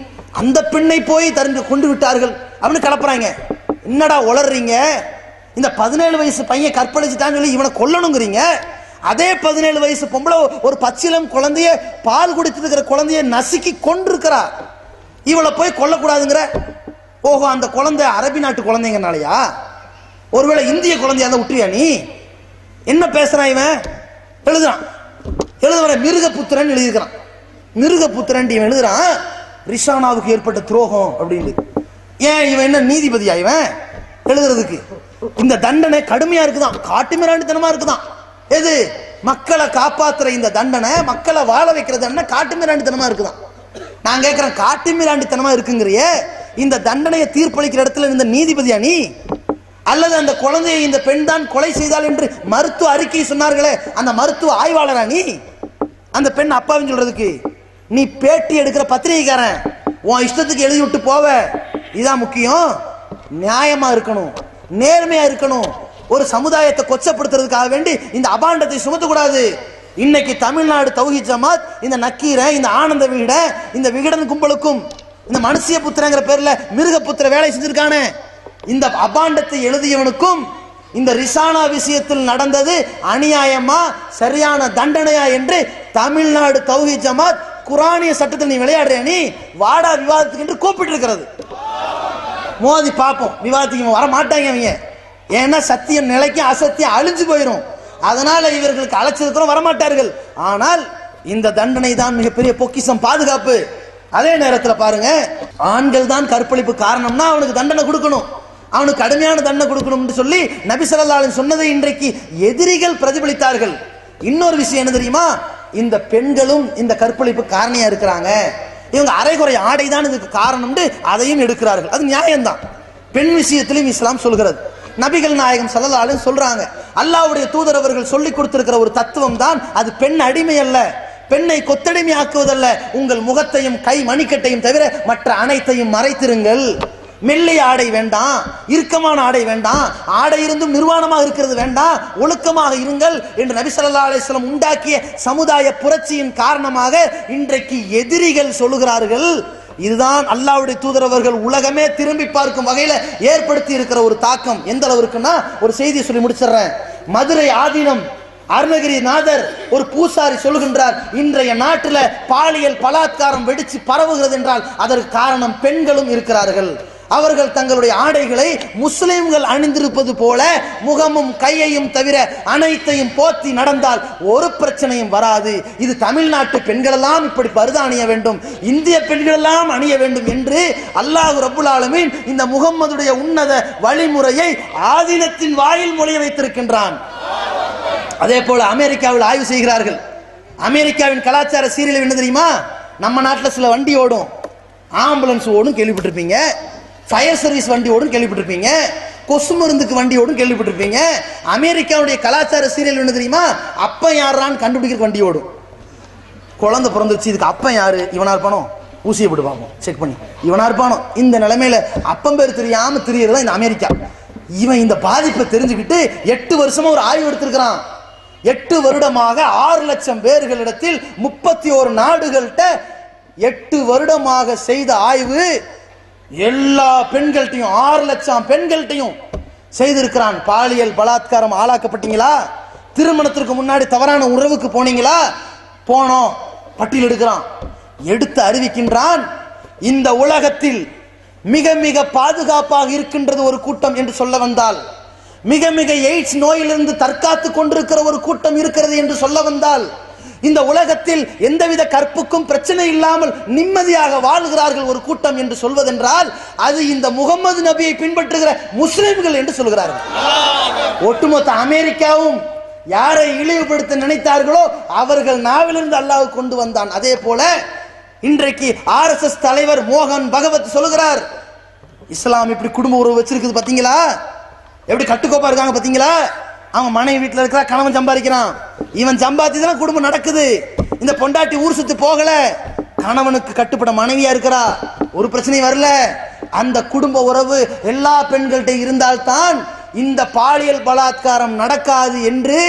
அந்த பெண்ணை போய் தருந்து கொண்டு விட்டார்கள் அப்படின்னு கலப்புறாங்க. என்னடா உளறீங்க? இந்த 17 வயசு பையன் கற்பழிச்சுட்டான்னு சொல்லி இவனை கொல்லணுங்கிறீங்க. அதே 17 வயசு பொம்பளை ஒரு பச்சிலம் குழந்தைய, பால் குடித்து இருக்கிற குழந்தைய நசுக்கி கொண்டிருக்கிறா. இவளை போய் கொல்லக்கூடாதுங்கிற. ஓஹோ, அந்த குழந்தை அரபி நாட்டு குழந்தைங்கனாலயா? ஒருவேளை இந்திய குழந்தையா அந்த விட்டுறியா நீ? என்ன பேசுறான் இவன்? எழுதுறான், எழுதுவர மிருகபுத்திரன் எழுதியிருக்கிறான். மிருகபுத்திரன் இவன் எழுதுறான் ரிசானாவுக்கு ஏற்பட்ட துரோகம் அப்படின்னு. ஏன் இவன் என்ன நீதிபதியா இவன் எழுதுறதுக்கு? இந்த தண்டனை கடுமையா இருக்குதான், காட்டுமிராண்டித்தனமா இருக்குதான். எது? மக்களை காப்பாத்துற இந்த தண்டனை, மக்களை வாழ வைக்கிற தண்டனை காட்டுமிராண்டித்தனமா இருக்குதான். நான் கேட்கிறேன், காட்டுமிராண்டித்தனமா இருக்குங்கிறிய இந்த தண்டனையை தீர்ப்பளிக்கிற இடத்துல இந்த நீதிபதியா நீ? அல்லது அந்த குழந்தையை இந்த பெண் தான் கொலை செய்தால் என்று மருத்துவ அறிக்கை சொன்னார்களே அந்த மருத்துவ ஆய்வாளரா நீ? அந்த பெண் அப்பாவின்னு சொல்றதுக்கு நீ பேட்டி எடுக்கிற பத்திரிகைக்காரன், உன் இஷ்டத்துக்கு எழுதி விட்டு போவ. இதுதான் முக்கியம். நியாயமா இருக்கணும், நேர்மையா இருக்கணும். ஒரு சமுதாயத்தை கொச்சப்படுத்துறதுக்காக வேண்டி இந்த அபாண்டத்தை சுமத்தக்கூடாது. இன்னைக்கு தமிழ்நாடு தௌஹீத் ஜமாத் இந்த நக்கீரை, இந்த ஆனந்த விகட, இந்த விகடன் கும்பலுக்கும் இந்த மனுஷிய புத்திரங்கிற பேர்ல மிருக புத்திர வேலை செஞ்சிருக்கானே, இந்த அபாண்டத்தை எழுதியவனுக்கும் இந்த ரிசானா விஷயத்தில் நடந்தது அநியாயமா சரியான தண்டனையா என்று தமிழ்நாடு தௌஹீத் ஜமாத் குரானிய சட்டத்தில் நீ விளையாடுற, நீ வாடா விவாதத்துக்கு என்று கூப்பிட்டு இருக்கிறது. மோதி பார்ப்போம், விவாதத்துக்கு வர மாட்டாங்க அவங்க. ஏன்னா சத்தியம் நிலைக்கும், அசத்தியம் அழிஞ்சு போயிடும். அதனால இவர்களுக்கு அழைச்சிருக்கிறோம், வரமாட்டார்கள். ஆனால் இந்த தண்டனை தான் மிகப்பெரிய பொக்கிஷம், பாதுகாப்பு. அதே நேரத்தில் பாருங்க, ஆண்கள் தான் கற்பழிப்பு காரணம்னா அவனுக்கு தண்டனை கொடுக்கணும், அவனுக்கு கடுமையான தண்டனை கொடுக்கணும் சொல்லி நபி ஸல்லல்லாஹு அலைஹி வஸல்லம் சொன்னதை இன்றைக்கு எதிரிகள் பிரதிபலித்தார்கள். இன்னொரு விஷயம் என்ன தெரியுமா? இந்த பெண்களும் இந்த கற்பழிப்பு காரணியா இருக்கிறாங்க, இவங்க அரைகுறை ஆடை தான் இதுக்கு காரணம், அதையும் எடுக்கிறார்கள். அது நியாயம்தான். பெண் விஷயத்திலும் இஸ்லாம் சொல்கிறது. நபிகள் நாயகம் ஸல்லல்லாஹு அலைஹி வஸல்லம் சொல்றாங்க, அல்லாஹ்வுடைய தூதர் அவர்கள் சொல்லி கொடுத்திருக்கிற ஒரு தத்துவம் தான் அது. பெண் அடிமை அல்ல, பெண்ணை கொத்தடிமை ஆக்குவதல்ல. உங்கள் முகத்தையும் கை மணிக்கட்டையும் தவிர மற்ற அனைத்தையும் மறைத்திருங்கள். மெல்லிய ஆடை வேண்டாம், இறுக்கமான ஆடை வேண்டாம், ஆடை இருந்தும் நிர்வாணமாக இருக்கிறது வேண்டாம், ஒழுக்கமாக இருங்கள் என்று நபி ஸல்லல்லாஹு அலைஹி வஸல்லம் உண்டாக்கிய சமுதாய புரட்சியின் காரணமாக இன்றைக்கு எதிரிகள் சொல்லுகிறார்கள். இதுதான் அல்லாஹ்வுடைய தூதர் அவர்கள் உலகமே திரும்பி பார்க்கும் வகையில ஏற்படுத்தி இருக்கிற ஒரு தாக்கம். எந்த அளவுக்குன்னா, ஒரு செய்தியை சொல்லி முடிச்சிடுறேன். மதுரை ஆதீனம் அருணகிரிநாதர் ஒரு பூசாரி சொல்லுகின்றார், இன்றைய நாட்டில் பாலியல் பலாத்காரம் வெடிச்சு பரவுகிறது என்றால் அதற்கு காரணம் பெண்களும் இருக்கிறார்கள். அவர்கள் தங்களுடைய ஆடைகளை முஸ்லிம்கள் அணிந்திருப்பது போல முகமும் கையையும் தவிர அனைத்தையும் போத்தி நடந்தால் ஒரு பிரச்சனையும் வராது. இது தமிழ்நாட்டு பெண்களெல்லாம் இப்படி பருதா அணிய வேண்டும், இந்திய பெண்களெல்லாம் அணிய வேண்டும் என்று அல்லாஹ் ரப்புல் ஆலமீன் இந்த முகம்மதுடைய உன்னத வழிமுறையை ஆதீனத்தின் வாயில் மொழிய வைத்திருக்கின்றான். அதே போல அமெரிக்காவில் ஆய்வு செய்கிறார்கள். அமெரிக்காவின் கலாச்சார சீரியல் என்ன தெரியுமா? நம்ம நாட்டில் சில வண்டி ஓடும், ஆம்புலன்ஸ் ஓடும் கேள்விப்பட்டிருப்பீங்க, ஃபயர் சர்வீஸ் வண்டி ஓடும் கேள்விப்பட்டிருப்பீங்க, கொசு மருந்துக்கு வண்டி ஓடும் கேள்விப்பட்டிருப்பீங்க. அமெரிக்காவுடைய கலாச்சார சீரியல் என்ன தெரியுமா? அப்ப யாரான்னு கண்டுபிடிக்கிற வண்டி ஓடும். குழந்தை பிறந்துச்சு, இதுக்கு அப்ப யாரு, இவனா இருப்பானோ, ஊசியை போட்டு பார்ப்போம் செக் பண்ணி, இவனா இருப்பானோ. இந்த நிலைமையில அப்பம் பேர் தெரியாம தெரியறதா இந்த அமெரிக்கா. இவன் இந்த பாதிப்பை தெரிஞ்சுக்கிட்டு 8 வருஷமா ஒரு ஆய்வு எடுத்திருக்கிறான். 8 வருடமாக 6 லட்சம் பேர்களிடத்தில் 31 நாடுகள்கிட்ட 8 வருடமாக செய்த ஆய்வு எல்லா பெண்கள்ட்டையும் 6 லட்சம் பெண்கள்ட்டையும் செய்திருக்கிறான். பாலியல் பலாத்காரம் ஆளாக்கப்பட்டீங்களா, திருமணத்திற்கு முன்னாடி தவறான உறவுக்கு போனீங்களா, போனோம் பட்டியல் எடுக்கிறான். எடுத்து அறிவிக்கின்றான், இந்த உலகத்தில் மிக மிக பாதுகாப்பாக இருக்கின்றது ஒரு கூட்டம் என்று சொல்ல வந்தால், மிக மிக எய்ட்ஸ் நோயிலிருந்து தற்காத்து கொண்டிருக்கிற ஒரு கூட்டம் இருக்கிறது என்று சொல்ல வந்தால், இந்த உலகத்தில் எந்தவித கற்புக்கும் பிரச்சனை இல்லாமல் நிம்மதியாக வாழ்கிறார்கள் ஒரு கூட்டம் என்று சொல்வதென்றால் அது இந்த முகமது நபியை பின்பற்றுகிற முஸ்லிம்கள் என்று சொல்கிறார்கள். ஒட்டுமொத்த அமெரிக்காவும் யாரை இழிவுபடுத்த நினைத்தார்களோ அவர்கள் நாவிலிருந்து அல்லாஹ் கொண்டு வந்தான். அதே போல இன்றைக்கு RSS தலைவர் மோகன் பகவத் சொல்லுகிறார், இஸ்லாம் இப்படி குடும்ப உறவு வச்சிருக்குது பாத்தீங்களா, எப்படி கட்டுக்கோப்பா இருக்காங்க பாத்தீங்களா, அவன் மனைவி வீட்டில் இருக்கிற கணவன் சம்பாதிக்கிறான், இவன் சம்பாதி தான் குடும்பம் நடக்குது, இந்த பொண்டாட்டி ஊர் சுத்தி போகல, கணவனுக்கு கட்டுப்பட மனைவியா இருக்கிறா, ஒரு பிரச்சனையும் வரல, அந்த குடும்ப உறவு எல்லா பெண்கள்கிட்ட இருந்தால்தான் இந்த பாலியல் பலாத்காரம் நடக்காது என்று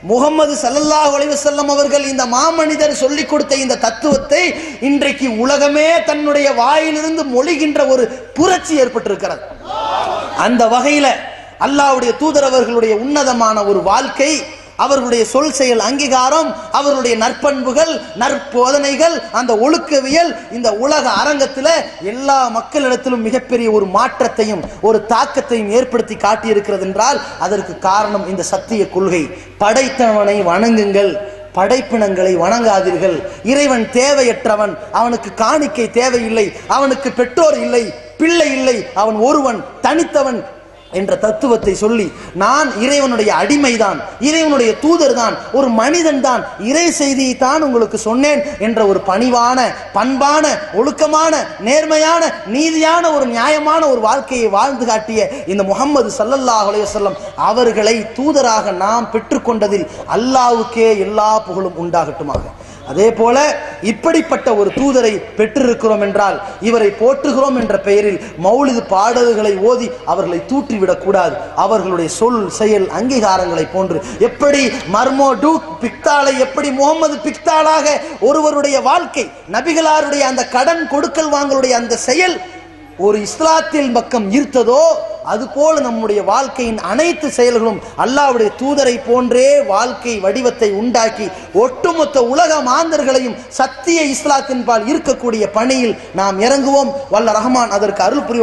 முகமது ஸல்லல்லாஹு அலைஹி வஸல்லம் அவர்கள் இந்த மாமனிதர் சொல்லிக் கொடுத்த இந்த தத்துவத்தை இன்றைக்கு உலகமே தன்னுடைய வாயிலிருந்து மொழிகின்ற ஒரு புரட்சி ஏற்பட்டிருக்கிறது. அந்த வகையில அல்லாஹ்வுடைய தூதர் அவர்களுடைய உன்னதமான ஒரு வாழ்க்கை, அவர்களுடைய சொல் செயல் அங்கீகாரம், அவர்களுடைய நற்பண்புகள் நற்போதனைகள், அந்த ஒழுக்கவியல் இந்த உலக அரங்கத்தில் எல்லா மக்களிடத்திலும் மிகப்பெரிய ஒரு மாற்றத்தையும் ஒரு தாக்கத்தையும் ஏற்படுத்தி காட்டியிருக்கிறது என்றால் அதற்கு காரணம் இந்த சத்திய கொள்கை. படைத்தவனை வணங்குங்கள், படைப்பினங்களை வணங்காதீர்கள். இறைவன் தேவையற்றவன், அவனுக்கு காணிக்கை தேவையில்லை, அவனுக்கு பெற்றோர் இல்லை, பிள்ளை இல்லை, அவன் ஒருவன் தனித்தவன் என்ற தத்துவத்தை சொல்லி நான் இறைவனுடைய அடிமைதான், இறைவனுடைய தூதர் தான், ஒரு மனிதன் தான், இறை செய்தியை தான் உங்களுக்கு சொன்னேன் என்ற ஒரு பணிவான பண்பான ஒழுக்கமான நேர்மையான நீதியான ஒரு நியாயமான ஒரு வாழ்க்கையை வாழ்ந்து காட்டிய இந்த முஹம்மது ஸல்லல்லாஹு அலைஹி வஸல்லம் அவர்களை தூதராக நாம் பெற்றுக்கொண்டதில் அல்லாஹ்வுக்கே எல்லா புகழும் உண்டாகட்டுமாக. அதே போல இப்படிப்பட்ட ஒரு தூதரை பெற்றிருக்கிறோம் என்றால் இவரை போற்றுகிறோம் என்ற பெயரில் மௌலிது பாடல்களை ஓதி அவர்களை தூற்றிவிடக் கூடாது. அவர்களுடைய சொல் செயல் அங்கீகாரங்களை போன்று எப்படி மர்மோடு பிக்தாலை எப்படி முகமது பிக்தாலாக ஒருவருடைய வாழ்க்கை, நபிகளாருடைய அந்த கடன் கொடுக்கல் வாங்களுடைய அந்த செயல் ஒரு இஸ்லாத்தில் பக்கம் ஈர்த்ததோ அதுபோல நம்முடைய வாழ்க்கையின் அனைத்து செயல்களும் அல்லாஹ்வுடைய தூதரை போன்றே வாழ்க்கை வடிவத்தை உண்டாக்கி ஒட்டுமொத்த உலக மாந்தர்களையும் சத்திய இஸ்லாத்தின் பால் இருக்கக்கூடிய பணியில் நாம் இறங்குவோம். வல்ல ரஹ்மான் அதற்கு அருள் புரிவார்.